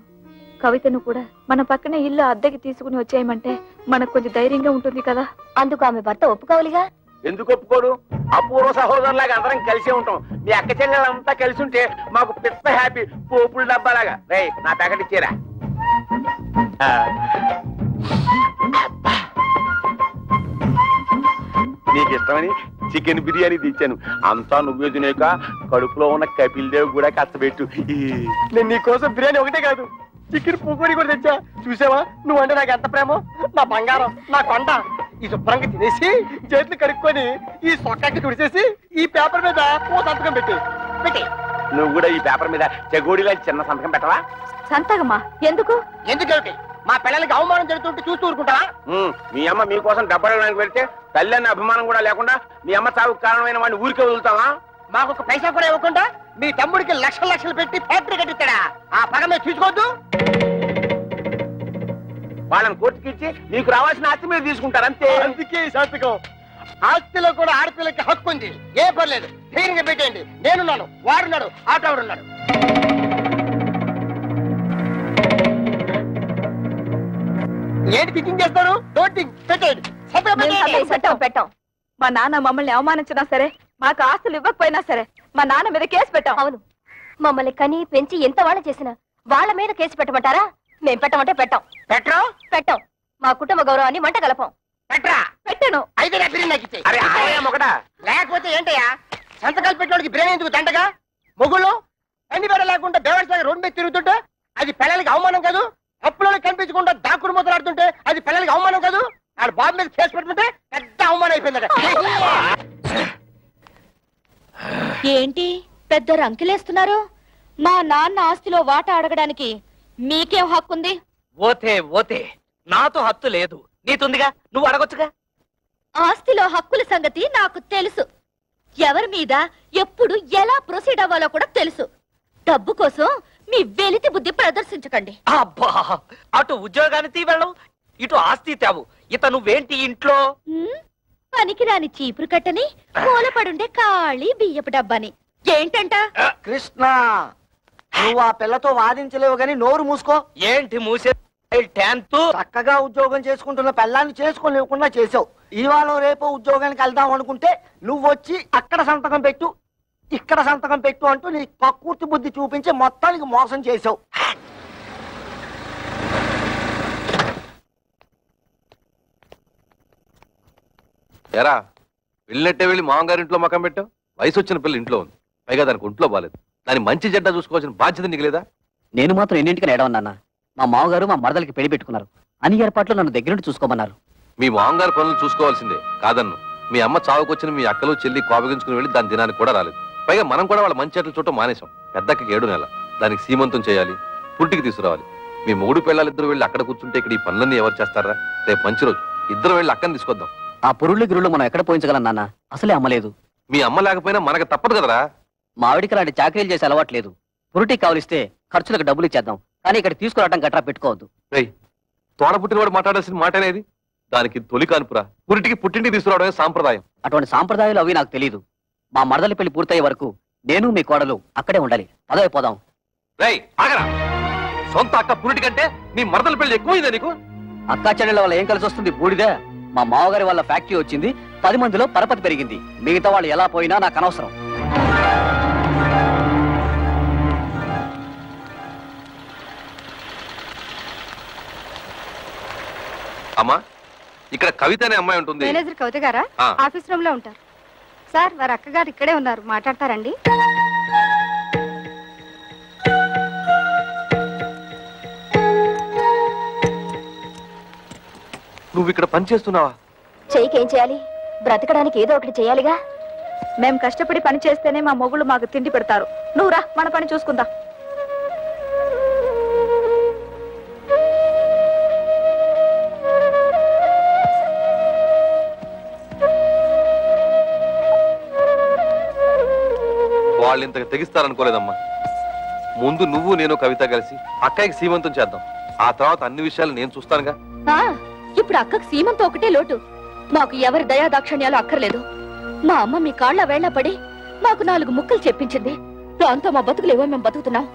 కవితను కూడా మన పక్కనే ఇల్లు అద్దెకి తీసుకుని వచ్చేయమంటే మనకు కొంచెం ధైర్యంగా ఉంటుంది కదా. అందుకు ఆమె భర్త ఒప్పుకోవాలిగా. ఎందుకు ఒప్పుకోడు? అపూర్వ సహోదరులాగా అందరం కలిసే ఉంటాం. మీ అక్క చెల్లెలంతా కలిసి ఉంటే మాకు పెద్ద హ్యాపీ. పోపుల డబ్బాలాగా. రే నా ప్యాకెట్ ఇచ్చేరా. నీకు ఇష్టమని చికెన్ బిర్యానీ తెచ్చాను. అంతా నువ్వే తినేక కడుపులో ఉన్న కపిల్ దేవ్ కూడా కష్టపెట్టు. నేను నీకోసం బిర్యానీ ఒకటే కాదు, చికెన్ పకోడీ కూడా తెచ్చా. చూసావా నువ్వంటే నాకు ఎంత ప్రేమో? నా బంగారం, నా కొండ. ఈ శుభ్రంగా తినేసి చేతులు కడుక్కొని ఈ సొక్కకి తుడిచేసి ఈ పేపర్ మీద ఓ సంతకం పెట్టి నువ్వు కూడా ఈ పేపర్ మీద చెగోడి లాంటి చిన్న సంతకం పెట్టవా? సంతకమా? ఎందుకు? ఎందుకేమిటి? మా పిల్లలకి అవమానం జరుగుతుంటే చూస్తూ ఊరుకుంటావా? మీ అమ్మ మీకోసం డబ్బడానికి వెళ్తే తల్లి అన్న అభిమానం కూడా లేకుండా మీ అమ్మ చావుకు కారణమైన వాడిని ఊరికే వదులుతావా? మాకు ఒక పైసా కూడా ఇవ్వకుండా మీ తమ్ముడికి లక్షలు లక్షలు పెట్టి ఫ్యాక్టరీ కట్టిస్తాడా? ఆ పగ మీరు చూసుకోవద్దు. వాళ్ళని కోర్టుకి ఇచ్చి మీకు రావాల్సిన ఆస్తి మీరు తీసుకుంటారు అంతే. అందుకే సంతకం. ఆస్తిలో కూడా ఆడపిల్లకి హక్కు ఉంది. ఏ పర్లేదు, ధైర్యంగా పెట్టేయండి. నేనున్నాను, వాడున్నాడు, ఆటోడున్నాడు. ఏంటి థింకింగ్ చేస్తారు? డోంట్ థింక్, పెట్టండి. పెట్టాం. మా నాన్న మమ్మల్ని అవమానించినా సరే, మాకు ఆస్తులు ఇవ్వకపోయినా సరే మా నాన్న మీద కేసు పెట్టాం. అవును, మమ్మల్ని కని పెంచి ఎంత వాళ్ళ చేసినా వాళ్ళ మీద కేసు పెట్టమంటారా? మేం పెట్టమంటే పెట్టాం. పెట్టాం. మా కుటుంబ గౌరవాన్ని మంట కలపం. పెట్టాను. అయితే నా బిర్యానీ నాకు ఇచ్చేయ్. లేకపోతే ఏంటయ్యా సంతకాలు పెట్టడానికి బిర్యానీ ఎందుకు దండగా? మొగుళ్ళు అన్ని బెడ లేకుండా దేవస్థానం రోడ్డు మీద తిరుగుతుంటే అది పిల్లలకి అవమానం కాదు? అప్పులలో కనిపించకుండా దాక్కుడు మొదలాడుతుంటే అది పిల్లలకి అవమానం కాదు? ఆడ బాబు మీద కేసు పెట్టుకుంటే పెద్ద అవమానం అయిపోయిందట. ఏంటి పెద్ద రంకిలేస్తున్నారు? మా నాన్న ఆస్తిలో వాటా అడగడానికి మీకేం హక్కుంది? ఓతే ఓతే, నాతో హక్కు లేదు, నీతుందిగా, నువ్వు అడగొచ్చుగా. ఆస్తిలో హక్కుల సంగతి నాకు తెలుసు. ఎవరి మీద ఎప్పుడు ఎలా ప్రొసీడ్ అవ్వాలో కూడా తెలుసు. డబ్బు కోసం మీ వెలితి బుద్ధి ప్రదర్శించకండి. అబ్బా, అటు ఉద్యోగాన్ని తీవెళ్ళం, ఇటు ఆస్తి తేవు. ఇత నువ్వేంటి ఇంట్లో? పనికిరాని చీపురు కట్టని, మూలపడుండే ఖాళీ బియ్యపు డబ్బాని. ఏంటంట? కృష్ణ, నువ్వు ఆ పిల్లతో వాదించలేవు గాని నోరు మూసుకో. ఏంటి మూసే? చక్కగా ఉద్యోగం చేసుకుంటున్న పిల్లాన్ని చేసుకోలేకుండా చేసావు. ఇవాళ రేపు ఉద్యోగానికి వెళ్దాం అనుకుంటే నువ్వు వచ్చి అక్కడ సంతకం పెట్టు, ఇక్కడ సంతకం పెట్టు అంటూ నీ కక్కుర్తి బుద్ధి చూపించి మొత్తానికి మోసం చేసావు. ఎరా వెళ్ళినట్టే వెళ్ళి మామగారింట్లో మకం పెట్టావు. వయసు వచ్చిన పిల్ల ఇంట్లో ఉంది, పైగా దానికి ఒంట్లో బాలేదు. దాని మంచి చెడ్డ చూసుకోవాల్సిన బాధ్యత నీకు లేదా? నేను మాత్రం ఎన్నింటికని ఏడవన్నా. మా మామగారు మా మరదలకి పెళ్లి పెట్టుకున్నారు. అన్ని ఏర్పాట్లు నన్ను దగ్గరుండి చూసుకోమన్నారు. మీ మామగారు పనులు చూసుకోవాల్సిందే కాదన్ను. మీ అమ్మ చావుకొచ్చిన మీ అక్కలు చెల్లి కోపగించుకుని వెళ్ళి దాని దినానికి కూడా రాలేదు. పైగా మనం కూడా వాళ్ళ మంచి చెట్లు చూడటం మానేశాం. పెద్దకి 7 నెలలు, దానికి సీమంతం చేయాలి, పుట్టికి తీసుకురావాలి. మీ మూడు పిల్లలిద్దరు వెళ్ళి అక్కడ కూర్చుంటే ఇక్కడ ఈ పనులన్నీ ఎవరు చేస్తారా? రేపు మంచి రోజు, ఇద్దరు వెళ్ళి అక్కని తీసుకొద్దాం. ఆ పురుళ్ళు గిరుళ్ళు మనం ఎక్కడ పోయించగలం నాన్న? అసలే అమ్మలేదు. మీ అమ్మ లేకపోయినా మనకు తప్పదు కదరా. మా ఆవిడికి అలాంటి చాకరీలు చేసి అలవాట్లేదు. పురుటికి కావలిస్తే ఖర్చులకు డబ్బులు ఇచ్చేద్దాం, కానీ ఇక్కడ తీసుకురావడం గట్రా పెట్టుకోవద్దు. తోడ పుట్టినవాడు మాట్లాడాల్సిన మాటనేది. దానికి తొలి కానుపురా. పురిటికి పుట్టింటికి తీసుకురావడమే సాంప్రదాయం. అటువంటి సాంప్రదాయాలు అవి నాకు తెలియదు. మా మరదలి పెళ్లి పూర్తయ్యే వరకు నేను మీ కోడలు అక్కడే ఉండాలి. పదవి పోదాం. ఆగరా, సొంత అక్క పురిటి కంటే నీ మరదల పెళ్లి ఎక్కువైందా నీకు? అక్కా చెల్లెల వల్ల ఏం కలిసి వస్తుంది? బూడిదే. మా మామగారి వాళ్ళ ఫ్యాక్టరీ వచ్చింది, 10 మందిలో పరపతి పెరిగింది. మిగతా వాళ్ళు ఎలా పోయినా నాకు అనవసరం. అమ్మా, ఇక్కడ కవిత అనే అమ్మాయి ఉంటుంది. మేనేజర్ కవిత గారా? ఆఫీస్ రూమ్ లో ఉంటారు సార్. వారి అక్కగారు ఇక్కడే ఉన్నారు, మాట్లాడతారండి. నువ్వు ఇక్కడ పని చేస్తున్నావా? చెయ్యికేం చేయాలి? బ్రతకడానికి ఏదో ఒకటి చేయాలిగా. మేము కష్టపడి పని చేస్తేనే మా మొగుళ్ళు మాకు తిండి పెడతారు. నువ్వు రా, మన పని చూసుకుందాం. వాళ్ళు ఇంతకు తెగిస్తారనుకోలేదమ్మా. ముందు నువ్వు నేను కవిత కలిసి అక్కయ్యకి సీమంతం చేద్దాం. ఆ తర్వాత అన్ని విషయాలు నేను చూస్తానుగా. ఇప్పుడు అక్కకు సీమంతో ఒకటే లోటు. మాకు ఎవరి దయాదాక్షణ్యాలు అక్కర్లేదు. మా అమ్మ మీ కాళ్ళ వేళ్ల పడి మాకు 4 ముక్కలు చెప్పించింది. దాంతో మా బతుకులేవో మేము బతుకుతున్నాం.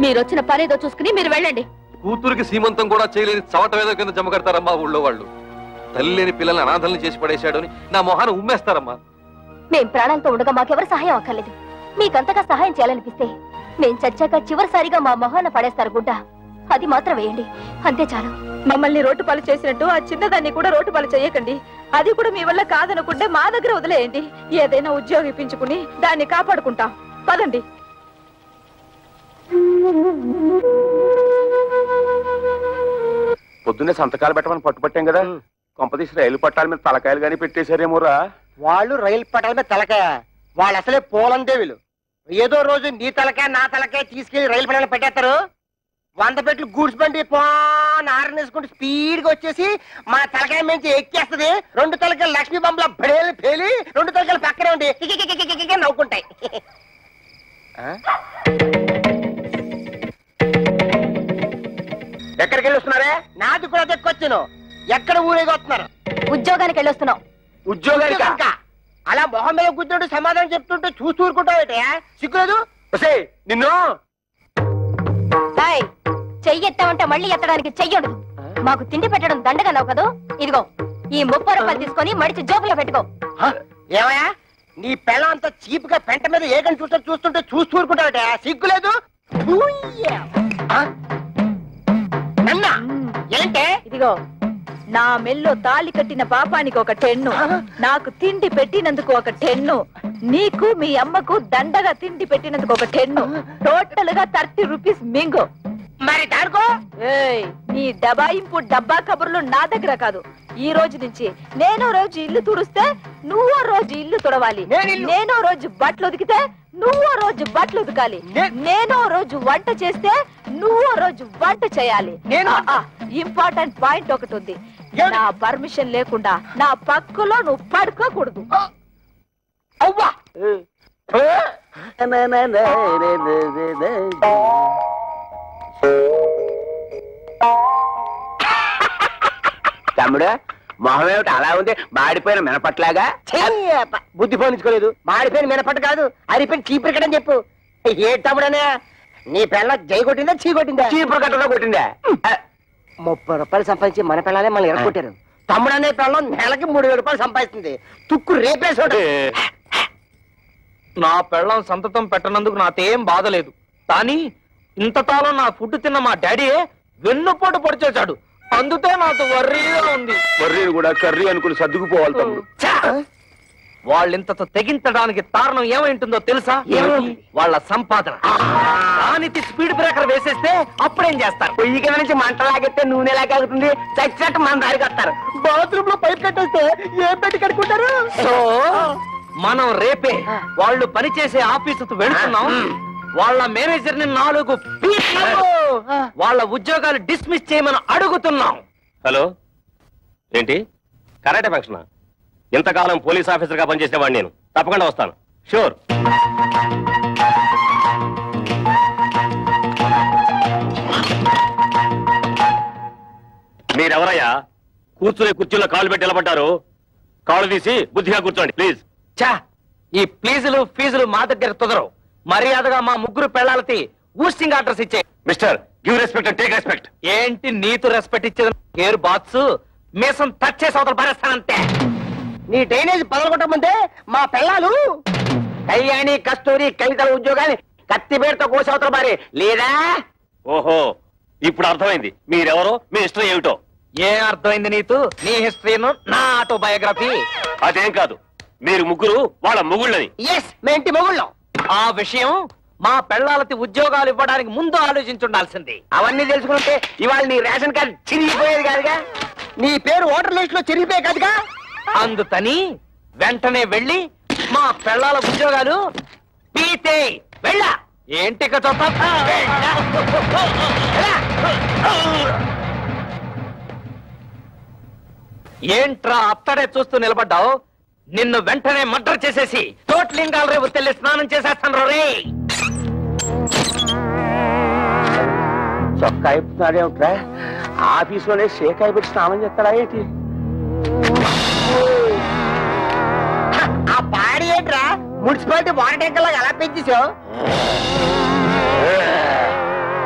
మీరొచ్చిన పనేదో చూసుకుని మీరు వెళ్ళండి. కూతురికి సీమంతం కూడా చేయలేని చవటవేదో కింద జమ కడతారమ్మా ఊళ్ళో వాళ్ళు. తల్లి లేని పిల్లల్ని అనాథల్ని చేసి పడేశాడు అని నా మొహాన ఉమ్మేస్తారమ్మా. మేం ప్రాణాలతో ఉండగా మాకెవరు సహాయం అక్కర్లేదు. మీకంతగా సహాయం చేయాలనిపిస్తే మేం చచ్చాక చివరిసారిగా మా మొహాన పడేస్తారు గుడ్డ. అది మాత్రం వేయండి, అంతే చాలు. మమ్మల్ని రోడ్డు పాలు చేసినట్టు ఆ చిన్నదాన్ని కూడా రోడ్డు పాలు చేయకండి. అది కూడా మీ వల్ల కాదనుకుంటే మా దగ్గర వదిలేయండి. ఏదైనా ఉద్యోగం ఇప్పించుకుని దాన్ని కాపాడుకుంటాం. పదండి. పొద్దున్నే సంతకాలు పెట్టమని పట్టుపట్టాం కదా, కొంపతీసి రైలు పట్టాల మీద తలకాయలు గానీ పెట్టేశారేమోరా. వాళ్ళు రైలు పట్టాల మీద తలకాయ, వాళ్ళు అసలే పోలందేవులు. ఏదో రోజు నీ తలకాయ నా తలకాయ తీసుకెళ్లి రైలు పట్టాల పెట్టేస్తారు. 100 పెట్లు గూడ్స్ బండి ఆరనేసుకుంటూ స్పీడ్ గా వచ్చేసి మా తలకాయ నుంచి ఎక్కేస్తుంది. 2 తలకాయలు లక్ష్మీ బొమ్మల బడేలు పేలి 2 తలకాయలు పక్కనే ఉండి నవ్వుకుంటాయి. ఎక్కడికి వెళ్ళి వస్తున్నారే? నాది కూడా దక్కొచ్చాను. ఎక్కడ ఊరేగి వస్తున్నారు? ఉద్యోగానికి వెళ్ళొస్తున్నాం. ఉద్యోగానికి? అలా మొహం మీద కూర్చుంటూ సమాధానం చెప్తుంటే చూస్తూ ఊరుకుంటావుటే సిగ్గులేదు? నిన్ను చెయ్యి ఎత్తామంటే మళ్ళీ ఎత్తడానికి చెయ్యడు. మాకు తిండి పెట్టడం దండగన్నావు కదా, ఇదిగో ఈ 30 రూపాయలు తీసుకొని మడిచి జోబులో పెట్టుకో. ఏమయ్యా నీ పెళ్ళం అంత చీప్ గా పెంట మీద ఏకని చూస్తుంటే చూస్తూ ఊరుకుంటావుటే సిగ్గులేదు? ఏంటే? ఇదిగో నా మెల్లో తాళి కట్టిన పాపానికి ఒక 10, నాకు తిండి పెట్టినందుకు ఒక 10, నీకు మీ అమ్మకు దండగా తిండి పెట్టినందుకు ఒక 10, టోటల్ గా 30 రూపీస్ మింగు. మరి దాడుకో. నీ దబాయింపు డబ్బా కబుర్లు నా దగ్గర కాదు. ఈ రోజు నుంచి నేనో రోజు ఇల్లు తుడిస్తే నువ్వో రోజు ఇల్లు తుడవాలి. నేనో రోజు బట్టలు ఉతికితే నువ్వో రోజు బట్టలు ఉతకాలి. నేనో రోజు వంట చేస్తే నువ్వో రోజు వంట చేయాలి. ఇంపార్టెంట్ పాయింట్ ఒకటి ఉంది. నా పర్మిషన్ లేకుండా నా పక్కలో నువ్వు పడుకోకూడదు. అవ్వా తమ్ముడు మొహం ఏమిటి అలా ఉంది? మాడిపోయిన మినపట్లాగా. బుద్ధి పోనించుకోలేదు. మాడిపోయిన మినపట్టు కాదు, అరిపోయిన చీపురు కట్టని చెప్పు. ఏ తమ్ముడనే నీ పిల్ల జై కొట్టిందా చీ కొట్టిందా? చీపురు కట్టలో కొట్టిందా? 30 రూపాయలు సంపాదించి మన పిల్లలే మళ్ళీ ఎరగొట్టారు. తమ్ముడు అనే పిల్లం నెలకి 3000 రూపాయలు సంపాదిస్తుంది. తుక్కు రేపేసాడు. నా పెళ్ళం సంతతం పెట్టనందుకు నాకేం బాధలేదు, కానీ ఇంతకాలం నా ఫుడ్ తిన్న మా డాడీయే వెన్నుపోటు పొడిచేశాడు. అందుకే నాకు వర్రీగా ఉంది. వర్రీని కూడా కర్రీ అనుకుని సర్దుకుపోవాలి తమ్ముడు. వాళ్ళింతతో తెగించడానికి కారణం ఏమైంటుందో తెలుసా? వాళ్ళ సంపాదన. దానికి స్పీడ్ బ్రేకర్ వేసేస్తే అప్పుడేం చేస్తారు? పొయ్యి కింద నుంచి మంట లాగెత్తే నూనె లాగాగుతుంది. చచ్చినట్టు మన దారికి వస్తారు. బాత్రూమ్ లో పైప్ కట్టేస్తే ఏం పెట్టి కడుక్కుంటారు? సో మనం రేపే వాళ్ళు పనిచేసే ఆఫీసుకు వెళ్తున్నాం. వాళ్ళ మేనేజర్ ని 4 వాళ్ళ ఉద్యోగాలు డిస్మిస్ చేయమని అడుగుతున్నాం. హలో, ఏంటి కరాటే ఫంక్షన్? ఇంతకాలం పోలీస్ ఆఫీసర్ గా పనిచేసేవాడిని నేను. తప్పకుండా వస్తాను, షూర్. మీరెవరయ్యా? కూర్చునే కుర్చీలో కాళ్ళు పెట్టి నిలబడ్డారు. కాళ్ళు తీసి బుద్ధిగా కూర్చోండి ప్లీజ్. చా, ఈ ప్లీజులు ఫీజులు మా దగ్గర కుదరవు. మర్యాదగా మా 3 పెళ్ళాలకి ఊస్టింగ్ ఆర్డర్స్ ఇచ్చే. Mister, give respect and take respect. ఏంటి నీతో రెస్పెక్ట్ ఇచ్చేది? ఎయిర్ బాత్స్ మీసం టచ్ చేసి అవతల పరేస్తానంతే. నీ డ్రైనేజ్ పదలగొట్టమంటే మా పిల్లలు కళ్యాణి కస్తూరి కవితల ఉద్యోగాన్ని కత్తిపేటతో కోసి అవతల పారే లేదా? ఓహో, ఇప్పుడు అర్థమైంది మీరెవరో, మీ ఇష్టం ఏమిటో. ఏం అర్థమైంది నీకు? నీ హిస్టరీను నా ఆటోబయోగ్రఫీ. అదేం కాదు, మీరు ముగ్గురు వాళ్ళ మొగుళ్ళని. ఎస్ మేంటి మొగుళ్ళం. ఆ విషయం మా పెళ్ళాలకి ఉద్యోగాలు ఇవ్వడానికి ముందు ఆలోచించుండాల్సింది. అవన్నీ తెలుసుకుంటే ఇవాళ నీ రేషన్ కార్డు చిరిగిపోయేది కాదుగా, నీ పేరు ఓటర్ లిస్ట్ లో చిరిగిపోయే కాదుగా. అందుకని వెంటనే వెళ్ళి మా పెళ్ళాల ఉద్యోగాలు పీతే వెళ్ళా. ఏంటి ఏంట్రా అత్తడే చూస్తూ నిలబడ్డావు? నిన్ను వెంటనే మర్డర్ చేసేసి తోట్లింగాల రేపు తెల్లి స్నానం చేసేస్తాను రే. చొక్కా అయిపోతున్నాడేమిట్రా? ఆఫీసులోనే షేకాయ పెట్టి స్నానం చేస్తాడా ఏంటి? ఆ పాడి ఏంట్రా మున్సిపాలిటీ వాటర్ ట్యాంకర్ లాగా ఎలా పెంచేసావు?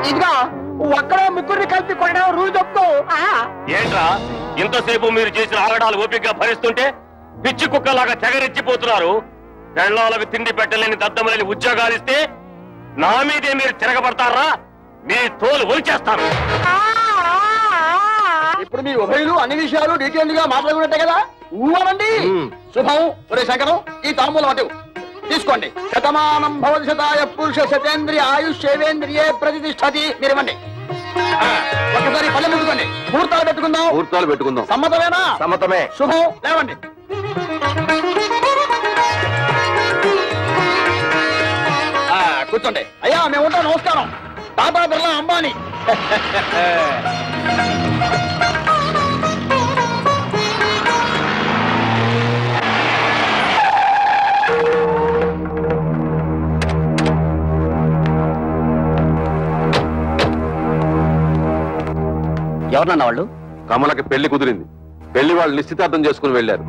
ఇదిగో ఒక్కడే ముగ్గురిని కలిపి కొనడం రూల్ చెప్తూ. ఏంట్రా ఇంతసేపు మీరు చేసిన ఆగడాలు ఓపికగా భరిస్తుంటే పిచ్చి కుక్కలాగా తెగరెచ్చిపోతున్నారు. పెళ్ళాలకు తిండి పెట్టలేని దద్దమలేని ఉద్యోగాలు ఇస్తే నా మీదే మీరు తిరగబడతారా? మీ తోలు ఒలిచేస్తాను. ఇప్పుడు మీ ఉభయులు అన్ని విషయాలు డీటెయిల్ గా మాట్లాడుకున్నట్టే కదా? ఊవనండి. శుభం. ఒరే శంకరం, ఈ తాంబూలం అటు తీసుకోండి. శతమానం భవతి శతాయ పురుష శతేంద్రియ ఆయుష్ సేవేంద్రియే ప్రతిష్టతి. మీరు ఇవ్వండి. ఒకసారి పల్లె ముట్టుకోండి. ముహూర్తాలు పెట్టుకుందాం. సమ్మతమేనా? సమ్మతమే. శుభం. లేవండి. కూర్చోండి. అయ్యా మేము ఉంటాం. నమస్కారం. టాటా బిర్లా అంబానీ. ఎవరన్నా వాళ్ళు? కమలకి పెళ్లి కుదిరింది. పెళ్లి వాళ్ళు నిశ్చితార్థం చేసుకుని వెళ్ళారు.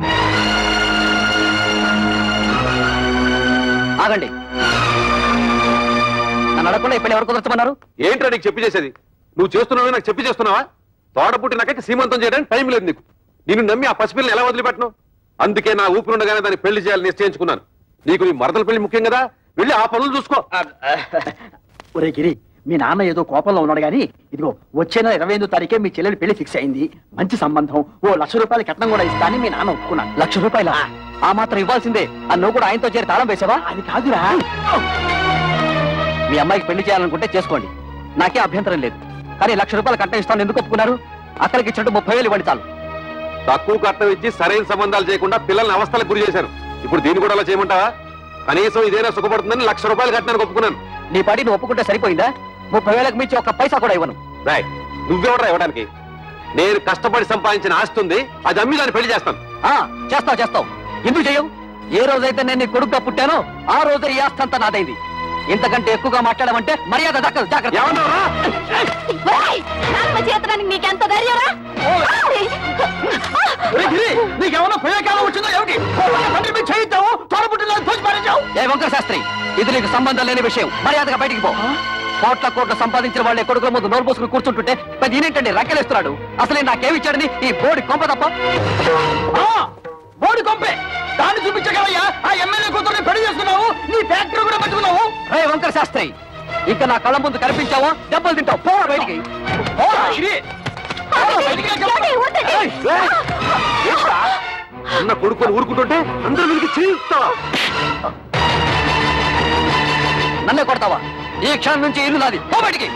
ఆగండి. నన్ను అడగకుండా ఈ పెళ్లి ఎవరు కుదర్చమన్నారు? ఏంట్రా నీకు చెప్పి చేసేది? నువ్వు చేస్తున్నావు నాకు చెప్పి చేస్తున్నావా? తోడ పుట్టినాక సీమంతం చేయడానికి టైం లేదు నీకు. నిన్ను నమ్మి ఆ పసిపిల్లని ఎలా వదిలిపెట్టను? అందుకే నా ఊపిరి ఉండగానే దాన్ని పెళ్లి చేయాలని నిశ్చయించుకున్నాను. నీకు నీ మరదల పెళ్లి ముఖ్యం కదా, వెళ్ళి ఆ పనులు చూసుకో. ఒరే గిరి, మీ నాన్న ఏదో కోపంలో ఉన్నాడు గానీ ఇదిగో వచ్చే నెల 28వ తారీఖే మీ చెల్లెలి పెళ్లి ఫిక్స్ అయింది. మంచి సంబంధం. ఓ ₹1,00,000 కట్నం కూడా ఇస్తా అని మీ నాన్న ఒప్పుకున్నాను. ₹1,00,000? ఆ మాత్రం ఇవ్వాల్సిందే. నువ్వు కూడా ఆయనతో చేరి తాళం వేసావా? అది కాదురా. మీ అమ్మాయికి పెళ్లి చేయాలనుకుంటే చేసుకోండి, నాకే అభ్యంతరం లేదు. కానీ ₹1,00,000 కట్నం ఇస్తాను ఎందుకు ఒప్పుకున్నారు? అక్కడికి ఇచ్చినట్టు 30,000 ఇవ్వండి చాలు. తక్కువ కట్నం ఇచ్చి సరైన సంబంధాలు చేయకుండా పిల్లల్ని అవస్థలకు గురి చేశాను. ఇప్పుడు దీన్ని కూడా అలా చేయమంటావా? కనీసం ఇదేనా సుఖపడుతుందని ₹1,00,000 కట్టానికి ఒప్పుకున్నాను. నీ పాటి నువ్వు ఒప్పుకుంటే సరిపోయిందా? 30,000కి మించి ఒక్క పైసా కూడా ఇవ్వను. రాయ్, నువ్వెవడరా ఇవ్వడానికి? నేను కష్టపడి సంపాదించిన ఆస్తి ఉంది, అది అమ్మి దాన్ని పెళ్లి చేస్తాను. చేస్తావు. ఎందుకు చేయవు? ఏ రోజైతే నేను నీ కొడుకుగా పుట్టానో ఆ రోజే ఈ ఆస్తి అంతా నాదైంది. ఇంతకంటే ఎక్కువగా మాట్లాడమంటే మర్యాద దక్కదు. జాగ్రత్త. నీకెంత ధైర్యరా? నీకేమన్నా ప్రయోగాలు వచ్చిందో ఏమిటి? చేయిద్దావు తోడబుట్టిన ఏ వంకర శాస్త్రి, ఇది నీకు సంబంధం లేని విషయం. మర్యాదగా బయటికి పో. కోట్ల సంపాదించిన వాళ్ళే కొడుకుల ముందు నోరు పోసుకుని కూర్చుంటుంటే పెద్ద ఈయనేంటండి రక్కెలేస్తున్నాడు? అసలే నాకేమిచ్చాడని ఈ బోడి కొంప తప్ప. బోడి కొంపే దాన్ని చూపించగలయ్యా. ఆ ఎమ్మెల్యే కూతుర్ని పెళ్లి చేసుకున్నావు, నీ ఫ్యాక్టరీ కూడా పట్టుకున్నావు. రే వంకర శాస్త్రి, ఇంకా నా కళ్ళ ముందు కనిపించావో దెబ్బలు తింటావు. పోరా బయటికి. అన్న కొడుకుని ఊరుకుంటుంటే అందరూ వీరికి చేయిస్తావా? నన్నే కొడతావా? ఈ క్షణం నుంచి ఇల్లు నాది. పో బయటికి.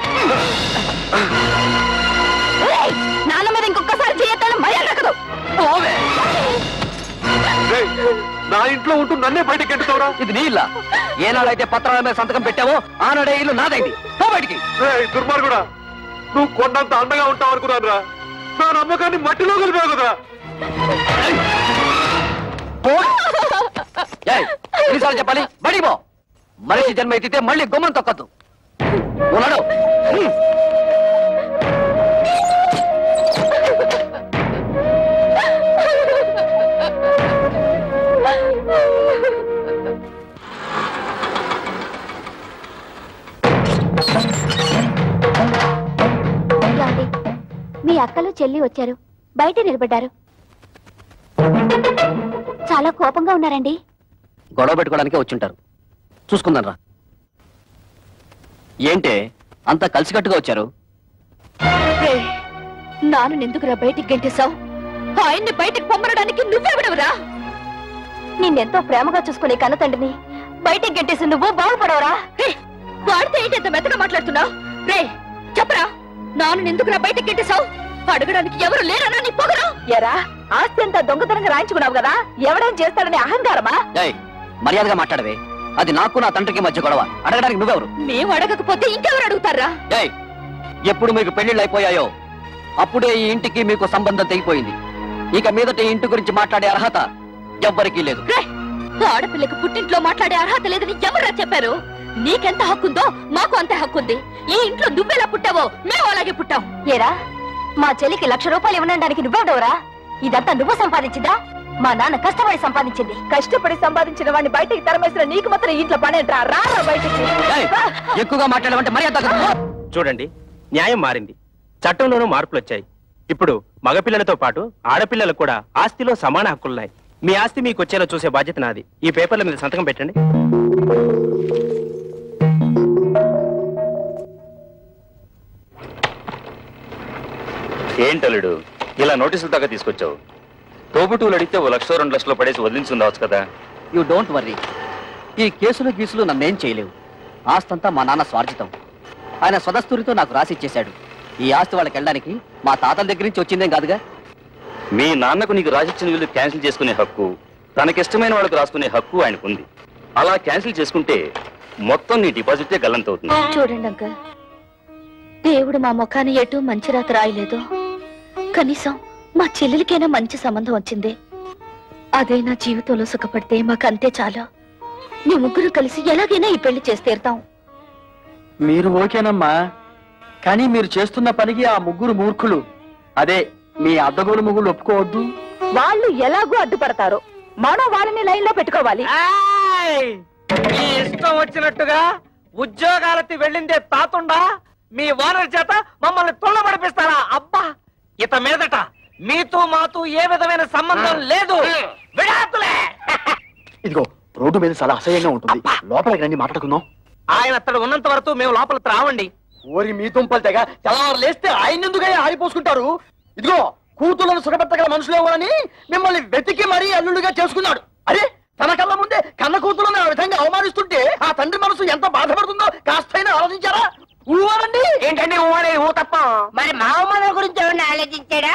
నాన్న మీద ఇంకొకసారి చేయొద్దని మర్యాద దక్కదు. నా ఇంట్లో ఉంటూ నన్నే బయటకి ఎట్టుతావురా? ఇది నీ ఇల్లా? ఏనాడైతే పత్రాల మీద సంతకం పెట్టావో ఆనాడే ఇల్లు నాదైంది. పో బయటికి. దుర్మార్గుడా, నువ్వు కొండంత అండగా ఉంటావు అనుకున్నాను రా. నా నమ్మకాన్ని మట్టిలో కలిపావు కదా. ఎన్నిసార్లు చెప్పాలి? బడికి పో. మనిషి జన్మ ఎత్తితే మళ్ళీ గుమ్మం తొక్కద్దు. ఉన్నాడు. మీ అక్కలు చెల్లి వచ్చారు, బయట నిలబడ్డారు. చాలా కోపంగా ఉన్నారండి. గొడవ పెట్టుకోవడానికే వచ్చుంటారు. చూసుకుందాం రా. ఏంటే అంతా కలిసికట్టుగా వచ్చారు? నాన్న ఎందుకురా బయటికి గెంటేశావు? ఆయన్ని బయటికి పొమ్మనడానికి నువ్వెవడవురా? నిన్నెంతో ప్రేమగా చూసుకునే కన్న తండ్రిని బయటికి గెంటేసి నువ్వు బాగుపడవరా? వాడితే ఏంటి ఎంత మెత్తగా మాట్లాడుతున్నావు? రే చెప్పరా, నాన్న ఎందుకురా బయటికి గెంటేశావు? అడగడానికి ఎవరు లేరనా నీ పొగరు? ఎరా ఆస్తి అంతా దొంగతనంగా రాయించుకున్నావు కదా, ఎవడేం చేస్తాడని అహంకారమా? మర్యాదగా మాట్లాడవే. అది నాకు నా తండ్రికి మధ్య గొడవ. అడగడానికి నువ్వెవరు? మేము అడగకపోతే ఇంకెవరు అడుగుతారా? ఎప్పుడు మీకు పెళ్లిళ్ళు అయిపోయాయో అప్పుడే ఈ ఇంటికి మీకు సంబంధం తెగిపోయింది. ఇక మీదట ఈ ఇంటి గురించి మాట్లాడే అర్హత ఎవ్వరికీ లేదు. ఆడపిల్లకి పుట్టింట్లో మాట్లాడే అర్హత లేదని ఎవరా చెప్పారు? నీకెంత హక్కుందో మాకు అంతే హక్కుంది. ఈ ఇంట్లో నువ్వెలా పుట్టావో మేము అలాగే పుట్టాం. ఏరా మా చెల్లికి 1,00,000 రూపాయలు ఇవ్వడానికి నువ్వెవడవరా? ఇదంతా నువ్వు సంపాదించిందా? మా నాన్న కష్టపడి సంపాదించింది. కష్టపడి సంపాదించిన వాడిని బయటికి తరమేసిన నీకు మాత్రం ఇంట్లో పనేంట్రా? రా బయటికి. ఎక్కువగా మాట్లాడమంటే మర్యాద. చూడండి, న్యాయం మారింది, చట్టంలోనూ మార్పులు వచ్చాయి. ఇప్పుడు మగపిల్లలతో పాటు ఆడపిల్లలకు కూడా ఆస్తిలో సమాన హక్కులున్నాయి. మీ ఆస్తి మీకు వచ్చేలా చూసే బాధ్యత నాది. ఈ పేపర్ల మీద సంతకం పెట్టండి. ఏంటలుడు ఇలా నోటీసులు దాకా తీసుకొచ్చావు? తోబుటూలు అడిగితే 1,00,000 2 లక్షలు పడేసి వదిలించుండవచ్చు కదా. You don't worry. ఈ కేసులు గీసులు నన్నేం చేయలేవు. ఆస్తంతా మా నాన్న స్వార్జితం. ఆయన స్వదస్తూరితో నాకు రాసిచ్చేశాడు. ఈ ఆస్తి వాళ్ళకి వెళ్ళడానికి మా తాతల దగ్గర నుంచి వచ్చిందేం కాదుగా. మీ నాన్నకు నీకు రాసిచ్చిన వీళ్ళు క్యాన్సిల్ చేసుకునే హక్కు, తనకిష్టమైన వాళ్ళకు రాసుకునే హక్కు ఆయనకుంది. అలా క్యాన్సిల్ చేసుకుంటే మొత్తం నీ డిపాజిటే గల్లంతవుతుంది. చూడండి అంకల్, దేవుడు మా ముఖాన్ని ఎటు మంచి రాత రాయలేదు. కనీసం మా చెల్లెలికైనా మంచి సంబంధం వచ్చింది. అదే నా జీవితంలో సుఖపడితే మాకంతే చాలు. మీ ముగ్గురు కలిసి ఎలాగైనా ఈ పెళ్లి చేసి తీరుతాం. మీరు ఓకేనమ్మా, కానీ మీరు చేస్తున్న పనికి ఆ ముగ్గురు మూర్ఖులు, అదే మీ అద్దగోలు ముగ్గురు ఒప్పుకోవద్దు. వాళ్ళు ఎలాగూ అడ్డుపడతారు, మనం వాళ్ళని లైన్ లో పెట్టుకోవాలి. మీ ఇష్టం వచ్చినట్టుగా ఉద్యోగాలకి వెళ్ళిందే తాతుండా మీ ఓనర్ చేత మమ్మల్ని తుళ్ళబడిపిస్తారా? అబ్బా, ఇత మీదట మీతో మాతో ఏ విధమైన సంబంధం లేదు. విడాకులే. ఇదిగో రోడ్డు మీద చాలా అసహ్యంగా ఉంటుంది, లోపలికి రండి మాట్లాడుకుందాం. ఆయన అతడు ఉన్నంత వరకు మేము లోపలికి రావండి. ఓరి మీ దుంపలు తెగ తెల్లవారు లేస్తే ఆయన ఎందుకయ్యా ఆరిపోసుకుంటారు? ఇదిగో కూతుళ్ళను సుఖపెట్టగల మనుషులు ఎవరని మిమ్మల్ని వెతికి మరీ అల్లుడుగా చేసుకున్నాడు. అరే తన కళ్ళ ముందే కన్న కూతుళ్ళని ఆ విధంగా అవమానిస్తుంటే ఆ తండ్రి మనసు ఎంత బాధపడుతుందో కాస్తైనా ఆలోచించారా? ఊరండి ఏంటండి ఊ తప్ప మరి మా అమ్మ గురించి ఎవరిని ఆలోచించాడా?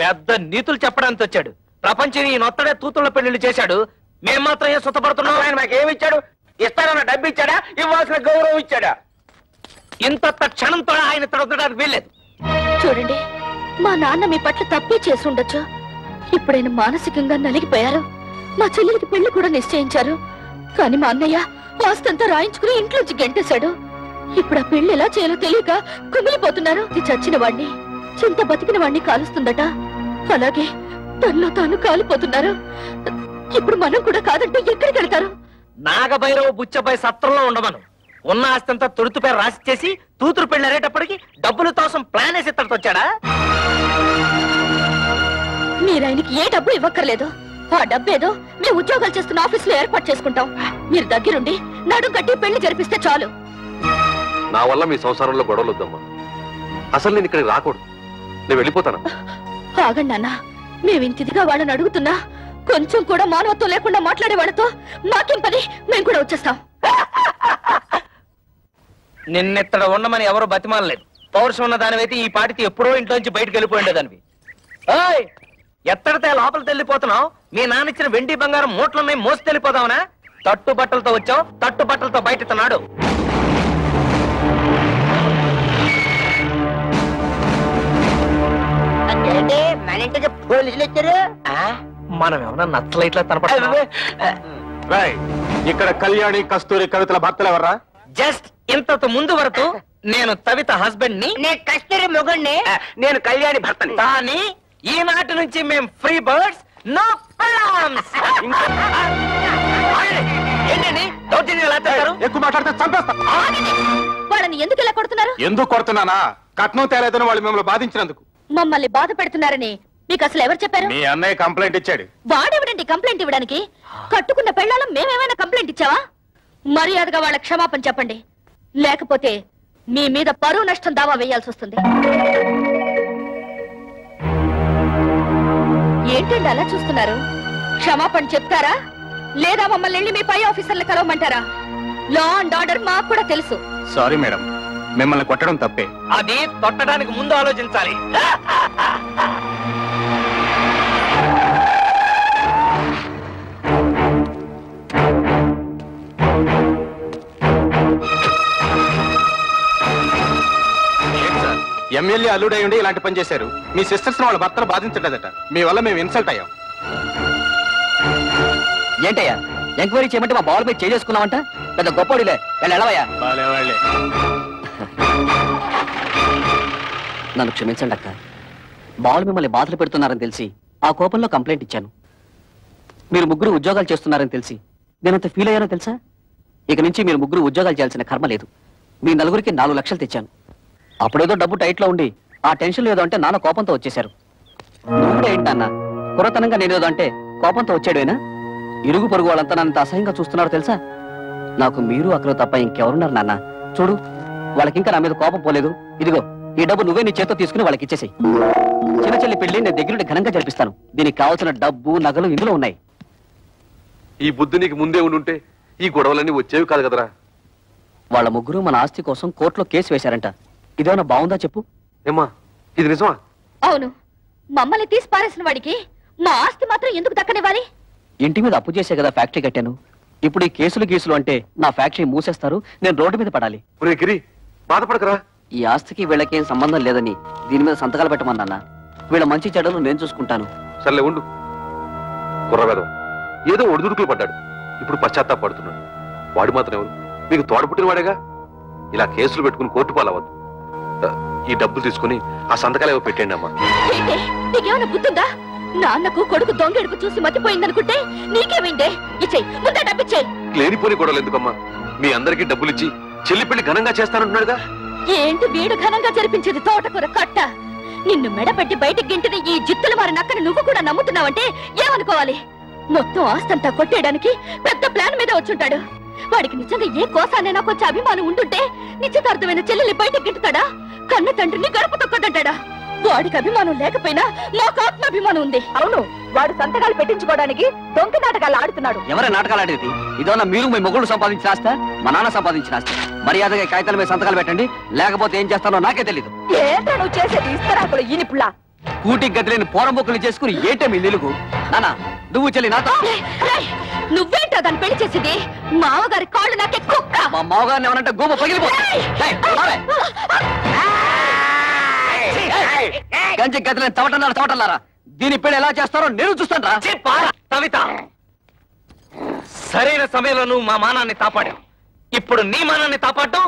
పెద్ద నీతులు చెప్పడానికి వచ్చాడు. ప్రపంచం ఈ నొత్తడే తూతుళ్ళ పెళ్లిళ్ళు చేశాడు. మేము మాత్రం ఏం సుతపడుతున్నాం? ఆయన మాకేమి ఇచ్చాడు? ఇస్తానన్న డబ్బు ఇచ్చాడా? ఇవ్వాల్సిన గౌరవం ఇచ్చాడా? ఇంత క్షణంతో ఆయన తొడగడానికి వీల్లేదు. చూడండి, మా నాన్న మీ పట్ల తప్పే చేసి ఉండొచ్చు. ఇప్పుడైనా మానసికంగా నలిగిపోయారు. మా చెల్లెలికి పెళ్లి కూడా నిశ్చయించారు. కానీ మా అన్నయ్య ఆస్తంతా రాయించుకుని ఇంట్లోంచి గెంటేశాడు. ఇప్పుడు ఆ పెళ్లి ఎలా చేయాలో తెలియక కుమిలిపోతున్నారు. ఇది చచ్చిన వాణ్ణి, చింత బతికిన వాణ్ణి కాలుస్తుందట. అలాగే తనలో తాను కాలిపోతున్నారు. ఇప్పుడు మనం కూడా కాదంటే ఎక్కడికి వెళ్తారు? నాగభైరవ బుచ్చపై సత్రంలో ఉండమను. ఉన్న ఆస్తంతా తొడుతుపై రాసిచ్చేసి తూతురు పెళ్లి అరేటప్పటికి డబ్బులు తోసం ప్లాన్ వేసి ఇతడితో వచ్చాడా? మీరాయనకి ఏ డబ్బు ఇవ్వక్కర్లేదు. ఆ డబ్బేదో మేము ఉద్యోగాలు చేస్తున్న ఆఫీసులో ఏర్పాటు చేసుకుంటాం. మీరు దగ్గరుండి నడుం కట్టి పెళ్లి జరిపిస్తే చాలు. నా వల్ల మీ సంసారంలో గొడవలు వద్దమ్మా. అసలు నేను ఇక్కడికి రాకూడదు. నేను వెళ్ళిపోతాను. ఆగండి అన్న, మేమింతిదిగా వాళ్ళని అడుగుతున్నా కొంచెం కూడా మానవత్వం లేకుండా మాట్లాడే వాళ్ళతో మాకేం పని? మేము కూడా వచ్చేస్తాం. నిన్నెత్తడ ఉండమని ఎవరు బతిమాలలేదు. పౌరుషం ఉన్న దానివైతే ఈ పాటికి ఎప్పుడో ఇంట్లోంచి బయటకు వెళ్ళిపోయిండేదానివి. ఎత్తడితే లోపలికి వెళ్ళిపోతున్నావు? మీ నాన్న ఇచ్చిన వెండి బంగారం మూట్లున్నాయి, మోసి వెళ్ళిపోదావునా? తట్టు బట్టలతో వచ్చావు, తట్టు బట్టలతో బయట నాడు. మన ఇంటికి పోలీసులు వచ్చారు. మనం ఏమన్నా నచ్చలైట్లా తనపడ. ఇక్కడ కళ్యాణి కస్తూరి కవితల భర్తలు ఎవర్రా? జస్ట్ ఇంతకు ముందు వరకు నేను తవిత హస్బెండ్ ని, నేను కస్తూరి మొగుణ్ణి, నేను కళ్యాణి భర్తని. కానీ ఈనాటి నుంచి మేము ఫ్రీ బర్డ్స్, నో ప్రాబ్లమ్స్. ఏంటండి దౌర్జన్యం ఎలా చేస్తారు? ఎక్కువ మాట్లాడితే చంపేస్తా. వాళ్ళని ఎందుకు ఇలా కొడుతున్నారు? ఎందుకు కొడుతున్నానా? కట్నం తేలేదని వాళ్ళు మిమ్మల్ని బాధించినందుకు. మమ్మల్ని బాధ పెడుతున్నారని మీకు అసలు ఎవరు చెప్పారు? మీ అన్నయ్య కంప్లైంట్ ఇచ్చాడు. వాడెవడండి కంప్లైంట్ ఇవ్వడానికి? కట్టుకున్న పెళ్ళాలం మేమేమైనా కంప్లైంట్ ఇచ్చావా? మర్యాదగా వాళ్ళ క్షమాపణ చెప్పండి, లేకపోతే మీ మీద పరువు నష్టం దావా వేయాల్సి వస్తుంది. ఏంటండి అలా చూస్తున్నారు? క్షమాపణ చెప్తారా లేదా మమ్మల్ని వెళ్ళి మీ పై ఆఫీసర్లు కలవమంటారా? లా అండ్ ఆర్డర్ మాకు కూడా తెలుసు. సారీ మేడం, మిమ్మల్ని కొట్టడం తప్పే. అది తొట్టడానికి ముందు ఆలోచించాలి. ఎమ్మెల్యే అల్లుడై ఉండి ఇలాంటి పని చేశారు. మీ సిస్టర్స్ వాళ్ళ భర్తలు బాధించలేదట. మీ వల్ల మేము ఇన్సల్ట్ అయ్యాం. ఏంటయ్యా ఎంక్వైరీ చేయమంటే మా బాల్ మీద చేసుకున్నావంట? పెద్ద గొప్పడిలే వెళ్ళవయ్యా. నన్ను క్షమించండి అక్క. బాల్ మిమ్మల్ని బాధలు పెడుతున్నారని తెలిసి ఆ కోపంలో కంప్లైంట్ ఇచ్చాను. మీరు ముగ్గురు ఉద్యోగాలు చేస్తున్నారని తెలిసి నేనంత ఫీల్ అయ్యానో తెలుసా? ఇక నుంచి మీరు ముగ్గురు ఉద్యోగాలు చేయాల్సిన కర్మ లేదు. మీ నలుగురికి 4 లక్షలు తెచ్చాను. అప్పుడేదో డబ్బు టైట్లో ఉండి ఆ టెన్షన్ ఏదో అంటే నాన్న కోపంతో వచ్చేశారు. నువ్వు కూడా ఏంటన్నా కురతనంగా నేనేదో అంటే కోపంతో వచ్చాడేనా? ఇరుగు పొరుగు వాళ్ళంతా నన్నంత అసహ్యంగా చూస్తున్నారో తెలుసా? నాకు మీరు అక్కడ తప్ప ఇంకెవరున్నారు నాన్న? చూడు, వాళ్ళకింకా నా మీద కోపం పోలేదు. ఇదిగో ఈ డబ్బు నువ్వే నీ చేత్తో తీసుకుని వాళ్ళకి ఇచ్చేసాయి. చిన్న చెల్లి పెళ్లి నేను దగ్గరుండి ఘనంగా జరిపిస్తాను. దీనికి కావాల్సిన డబ్బు నగలు ఇందులో ఉన్నాయి. ఈ బుద్ధి నీకు ముందే ఉండుంటే ఈ గొడవలన్నీ వచ్చేవి కాదు కదరా. వాళ్ళ ముగ్గురు మన ఆస్తి కోసం కోర్టులో కేసు వేశారంట. ఇదేమన్నా బాగుందా చెప్పు? ఏమ్మా ఇది నిజమా? అవును, మమ్మల్ని తీసి పారేసిన వాడికి మా ఆస్తి మాత్రం ఎందుకు దక్కనివ్వాలి? ఇంటి మీద అప్పు చేసే కదా ఫ్యాక్టరీ కట్టాను. ఇప్పుడు ఈ కేసులు గీసులు అంటే నా ఫ్యాక్టరీ మూసేస్తారు, నేను రోడ్డు మీద పడాలి. బాధపడకరా. ఈ ఆస్తికి వీళ్ళకేం సంబంధం లేదని దీని మీద సంతకాలు పెట్టమన్నా. వీళ్ళ మంచి చెడ్డలు నేను చూసుకుంటాను. సర్లే ఉండు. కుర్రవేదం ఏదో ఒడిదుడుకులు పడ్డాడు, ఇప్పుడు పశ్చాత్తాపడుతున్నాడు. వాడు మాత్రం ఎవరు? మీకు తోడపుట్టిన వాడేగా. ఇలా కేసులు పెట్టుకుని కోర్టు పాలవద్దు. ఈ డబ్బులు తీసుకుని ఆ సంతకాలు ఏవో పెట్టండి అమ్మా. నీకేమైనా బుద్ధుందా? నాన్నకు కొడుకు దొంగెడుపు చూసి మతిపోయిందనుకుంటే నీకేమైందే? ఇచ్చేయి, ముందే డబ్బిచ్చేయి. లేనిపోని గొడవలు ఎందుకమ్మా? మీ అందరికీ డబ్బులు ఇచ్చి చెల్లి పెళ్లి ఘనంగా చేస్తానంటున్నాడుగా. ఏంటి వీడు ఘనంగా జరిపించేది? తోటకూర కట్ట. నిన్ను మెడపెట్టి బయటికి గింటిన ఈ జిత్తులు మారి నక్కని నువ్వు కూడా నమ్ముతున్నావంటే ఏమనుకోవాలి? మొత్తం ఆస్తంతా కొట్టేయడానికి పెద్ద ప్లాన్ మీద వచ్చుంటాడు. వాడికి నిజంగా ఏ కోసానైనా కొంచెం అభిమానం ఉండుంటే నిశ్చితార్థమైన చెల్లెల్ని బయటకు గింటుతాడా? కన్న తండ్రిని గడప తొక్కదంటాడా? వాడికి అభిమానం లేకపోయినా మాకు ఆత్మాభిమానం ఉంది. అవును, వాడు సంతకాలు పెట్టించుకోవడానికి దొంగ నాటకాలు ఆడుతున్నాడు. ఎవరే నాటకాలు ఆడేది? ఇదన్నా మీరు మీ మొగుళ్ళు సంపాదించిన ఆస్తా, మా నాన్న సంపాదించిన ఆస్తి? మర్యాదగా కాగితాల మీద సంతకాలు పెట్టండి, లేకపోతే ఏం చేస్తానో నాకే తెలీదు. ఏంటో నువ్వు చేసేది? ఇస్తరాకులు ఈనిపుల్లా. కూటికి గదిలేని పోరంబొక్కులు చేసుకుని ఏంటే మీ నిలుగు? నానా నువ్వు చెల్లి నాతో. నువ్వేంటో దాన్ని పెళ్లి చేసింది? మామగారి కాళ్ళు నాకే కుక్క. మా మామగారిని ఏమనంటే గోమ పగిలిపోతుంది. గంజి గదిలేని చవటన్నారా? దీని పెళ్లి ఎలా చేస్తారో నేను చూస్తాను రా. కవిత, సరైన సమయంలో నువ్వు మా మానాన్ని కాపాడావు. ఇప్పుడు నీ మానాన్ని కాపాడటం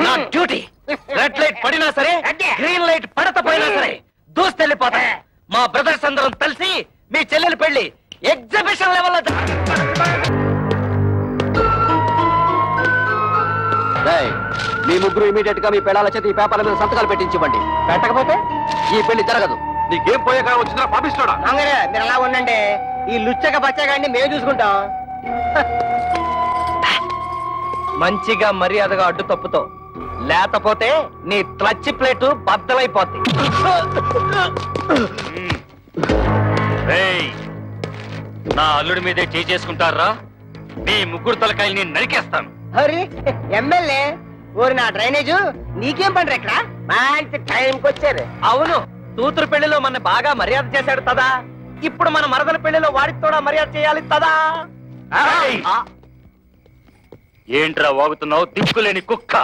నా డ్యూటీ. రెడ్ లైట్ పడినా సరే, గ్రీన్ లైట్ పడకపోయినా సరే దూస్తెళ్ళిపోతా. మా బ్రదర్స్ అందరం కలిసి మీ చెల్లెలి పెళ్లి ఎగ్జిబిషన్ లెవెల్లో. మీ ముగ్గురు ఇమీడియట్ గా మీ పెళ్ళాల చేత ఈ పేపర్ల మీద సంతకాలు పెట్టించివ్వండి. పెట్టకపోతే ఈ పెళ్లి జరగదు. నీకేం పోయే కాలం వచ్చిందా పాపిస్తాడా? మీరు అలా ఉండండి, ఈ లుచ్చక బచ్చగాడిని మేము చూసుకుంటాం. మంచిగా మర్యాదగా అడ్డు తప్పుతో, లేకపోతే నీ క్లచ్ ప్లేటు బద్దలైపోద్ది. నా అల్లుడి మీదే చేసుకుంటారా? మీ ముగ్గురు తలకాయల్ని నరికేస్తాను. హరి ఎమ్మెల్యే ఊరి నా డ్రైనేజు నీకేం పండ్రు ఇక్కడ? మంచి టైంకి వచ్చారు. అవును, కూతురు పెళ్లిలో మన బాగా మర్యాద చేశాడు తదా. ఇప్పుడు మన మరదల పెళ్లిలో వాడికి కూడా మర్యాద చేయాలి తదా. ఏంట్రా వాగుతున్నావు దిక్కులేని కుక్క?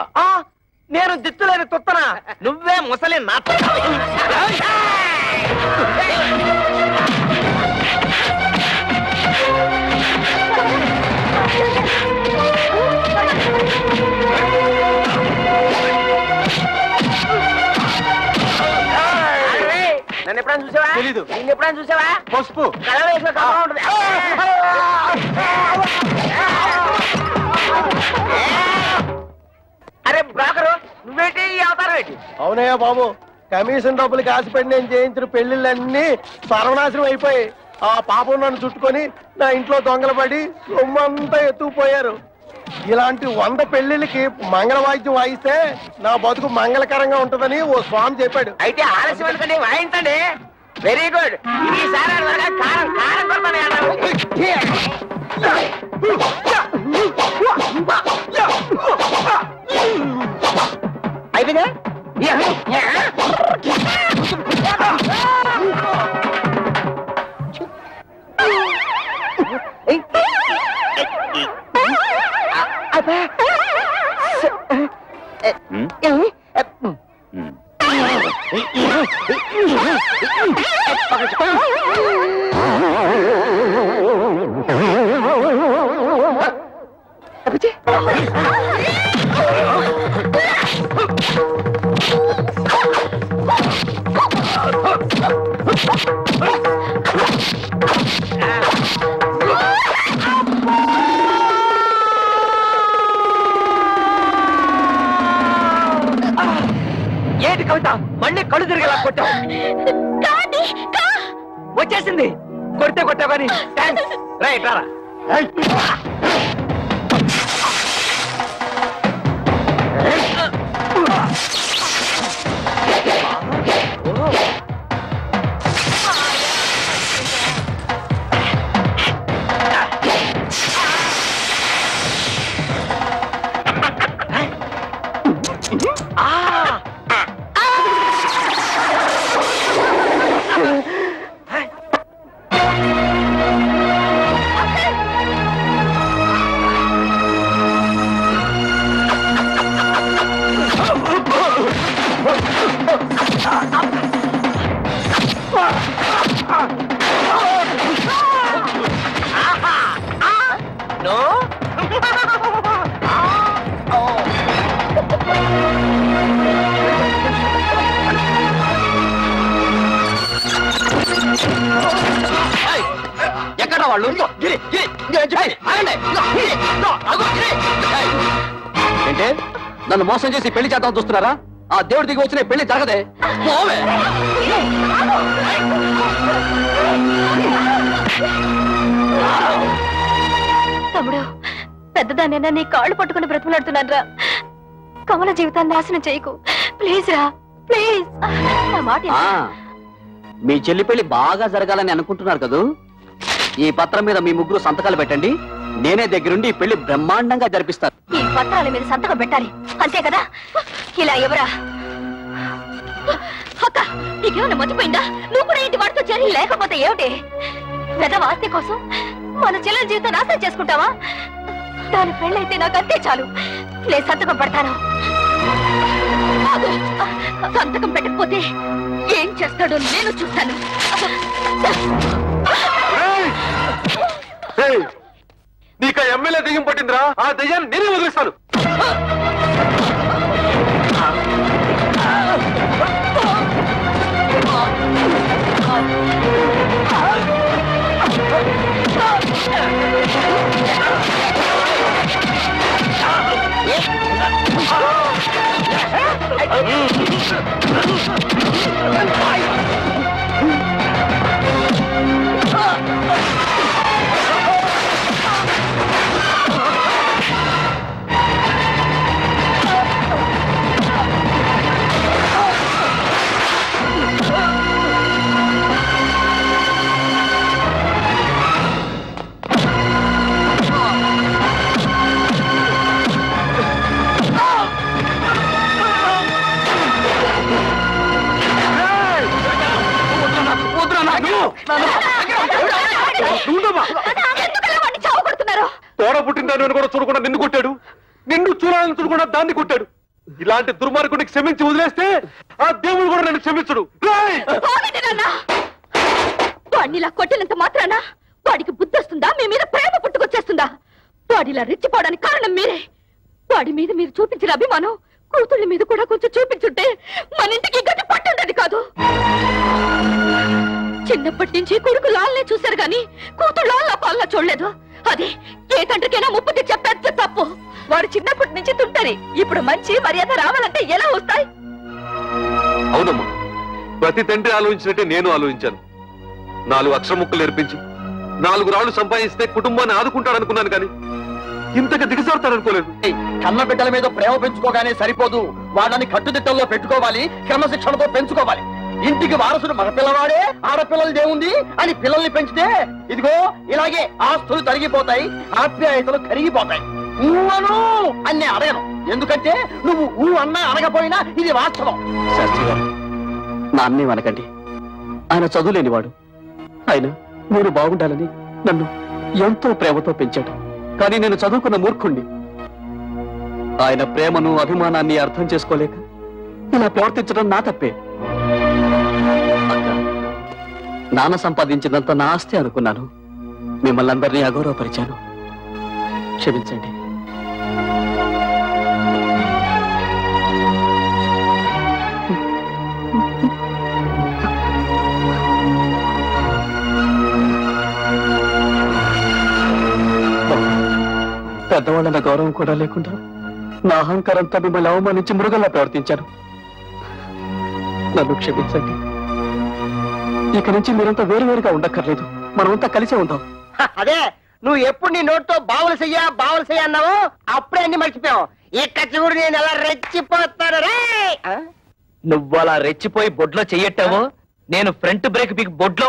నేను దిక్కులేని తుత్తనా? నువ్వే ముసలి నా. నన్ను ఎప్పుడైనా చూసావా? తెలీదు. నిన్ను ఎప్పుడైనా చూసావా? పసుపు కళ వేసిన కళ ఉంటుంది. అరే బ్రోకరు, నువ్వేంటి ఈ అవతారం ఏంటి? అవునయ్యా బాబు, కమిషన్ డబ్బులకి ఆశపడి నేను చేయించిన పెళ్లిళ్ళన్నీ సర్వనాశనం అయిపోయి ఆ పాపం నన్ను చుట్టుకొని నా ఇంట్లో దొంగలు పడి సొమ్మంతా ఎత్తుకుపోయారు. ఇలాంటి 100 పెళ్లిళ్ళకి మంగళవాద్యం వాయిస్తే నా బతుకు మంగళకరంగా ఉంటుందని ఓ స్వామి చెప్పాడు. అయితే ఆలస్యం ఎందుకండి, వాయించండి. వెరీ గుడ్ ఈసారి త్వరగా కారం కారం అయిపోయిందా ఏంటి కవిత మళ్ళీ కళ్ళు తిరిగేలా కొట్టావు వచ్చేసింది కొడితే కొట్టావు కానీ రైట్ రారా ఎక్కడ వాళ్ళు ఏంటే నన్ను మోసం చేసి పెళ్లి చేద్దాం చూస్తున్నారా? ఆ దేవుడి దిగి వచ్చిన పెళ్లి జరగదే. తమ్ముడు పెద్దదానైనా నీ కాళ్ళు పట్టుకుని బ్రతిమలాడుతున్నాను రా. కమల జీవితాన్ని నాశనం చేయకు ప్లీజ్ రా ప్లీజ్. మీ చెల్లి పెళ్లి బాగా జరగాలని అనుకుంటున్నారు కదూ? ఈ పత్రం మీద మీ ముగ్గురు సంతకాలు పెట్టండి. నేనే దగ్గరుండి ఈ పెళ్లి బ్రహ్మాండంగా జరిపిస్తాను. ఈ పత్రాల మీద సంతకం పెట్టాలి అంతే కదా? ఇలా ఎవరా అక్క నీకేమైనా మర్చిపోయిందా? నువ్వు కూడా ఇంటి వాడితో చేరి లేకపోతే ఏమిటి? పెద్దవాస్తి కోసం మన చెల్లెల జీవితం నాశనం చేసుకుంటావా? దాని పెళ్ళైతే నాకు అంతే చాలు. నేను సంతకం పెడతాను. సంతకం పెట్టకపోతే ఏం చేస్తాడో నేను చూస్తాను. నీకు ఎమ్మెల్యే దెయ్యం పట్టిందిరా. ఆ దెయ్యాన్ని నేనే వదిలిస్తాను. తోడ పుట్టిందని కూడా చూడకుండా నిన్ను కొట్టాడు. నిన్ను చూడాలని చూడకుండా దాన్ని కొట్టాడు. ఇలాంటి దుర్మార్గుడికి క్షమించి వదిలేస్తే ఆ దేవుడు కూడా నన్ను క్షమించడు. వాడినిలా కొట్టినంత మాత్రాన వాడికి బుద్ధి వస్తుందా? మీ మీద ప్రేమ పుట్టుకొచ్చేస్తుందా? వాడిలా రెచ్చిపోవడానికి కారణం మీరే. వాడి మీద మీరు చూపించిన అభిమానం కూతుళ్ళ మీద కూడా కొంచెం చూపించుంటే మన ఇంటికి గట్టి పట్టుండేది కాదు. చిన్నప్పటి నుంచి కొడుకు లాల్నే చూశారు గాని కూతురు లాల్లా పాల్లా చూడలేదు. అది ఏ తండ్రికైనా ముప్పు తెచ్చే పెద్ద తప్పు. వాడు చిన్నప్పటి నుంచి తుంటరి. ఇప్పుడు మంచి మర్యాద రావాలంటే ఎలా వస్తాయి? అవునమ్మా, ప్రతి తండ్రి ఆలోచించినట్టే నేను ఆలోచించాను. 4 అక్షర ముక్కలు నేర్పించి 4 రాళ్లు సంపాదిస్తే కుటుంబాన్ని ఆదుకుంటాడనుకున్నాను కానీ ఇంతగా దిగజారుతాడనుకోలేదు. కన్న బిడ్డల మీద ప్రేమ పెంచుకోగానే సరిపోదు. వాళ్ళని కట్టుదిట్టంలో పెట్టుకోవాలి, క్రమశిక్షణతో పెంచుకోవాలి. ఇంటికి వారసుడు మగపిల్లవాడే, ఆడపిల్లలదేముంది అని పిల్లల్ని పెంచితే ఇదిగో ఇలాగే ఆస్తులు తరిగిపోతాయి, ఆప్యాయతలు కరిగిపోతాయి. ఊవను అని అడగను, ఎందుకంటే నువ్వు ఊ అన్నా అనకపోయినా ఇది వాస్తవం. శాస్త్రి గారు, నా అన్నే అనకండి. ఆయన చదువులేనివాడు. ఆయన నేను బాగుండాలని నన్ను ఎంతో ప్రేమతో పెంచాడు. కానీ నేను చదువుకున్న మూర్ఖుణ్ణి. ఆయన ప్రేమను అభిమానాన్ని అర్థం చేసుకోలేక ఇలా ప్రవర్తించడం నా తప్పే. నాన్న సంపాదించినంత నా ఆస్తి అనుకున్నాను. మిమ్మల్ని అందరినీ అగౌరవపరిచాను. క్షమించండి. పెద్దవాళ్ళన్న గౌరవం కూడా లేకుండా నా అహంకారంతో మిమ్మల్ని అవమానించి మృగంలా ప్రవర్తించాను. నన్ను క్షమించండి. ఇక నుంచి మీరంతా వేరువేరుగా ఉండక్కర్లేదు. మనమంతా కలిసే ఉందాం. అదే నువ్వు ఎప్పుడు నీ నోటితో బావులు చెయ్య అన్నావు, అప్పుడే అన్ని మర్చిపోయావు. ఇక చూడు నేను ఎలా రెచ్చిపోతాను రే. నువ్వు అలా రెచ్చిపోయి బొడ్లో చెయ్యట్టావో నేను ఫ్రంట్ బ్రేక్ పీకి బొడ్లో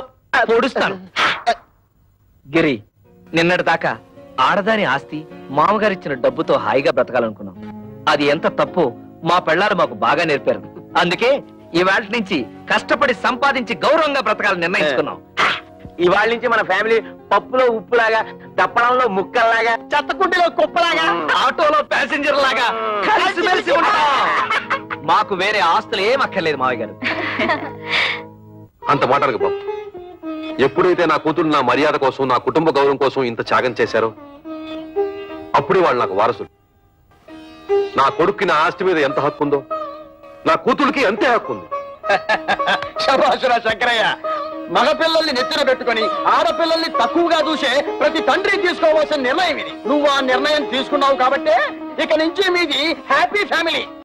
పొడుస్తాను. గిరి, నిన్నటి దాకా ఆడదాని ఆస్తి మామగారిచ్చిన డబ్బుతో హాయిగా బ్రతకాలనుకున్నాం. అది ఎంత తప్పు మా పెళ్ళాలు మాకు బాగా నేర్పారు. అందుకే ఇవాళ నుంచి కష్టపడి సంపాదించి గౌరవంగా బ్రతకాలని నిర్ణయించుకున్నాం. ఇవాళ నుంచి మన ఫ్యామిలీ పప్పులో ఉప్పులాగా, దప్పడంలో ముక్కల్లాగా, చెత్తకుంటిలో కుప్పలాగా, ఆటోలో ప్యాసింజర్ లాగా కలిసిమెలిసి ఉంటాం. మాకు వేరే ఆస్తులు ఏం అక్కర్లేదు మావయ్య గారు. అంత మాట్లాడక బాబు. ఎప్పుడైతే నా కూతురు నా మర్యాద కోసం, నా కుటుంబ గౌరవం కోసం ఇంత త్యాగం చేశారో అప్పుడే వాళ్ళు నాకు వారసులు. నా కొడుక్కి నా ఆస్తి మీద ఎంత హక్కు ఉందో నా కూతురికి అంతే హక్కు ఉంది. శభాషురా శంకరయ్య. మగపిల్లల్ని నెత్తిన పెట్టుకుని ఆడపిల్లల్ని తక్కువగా చూసే ప్రతి తండ్రి తీసుకోవాల్సిన నిర్ణయం ఇది. నువ్వు ఆ నిర్ణయం తీసుకున్నావు కాబట్టి ఇక నుంచి మీది హ్యాపీ ఫ్యామిలీ.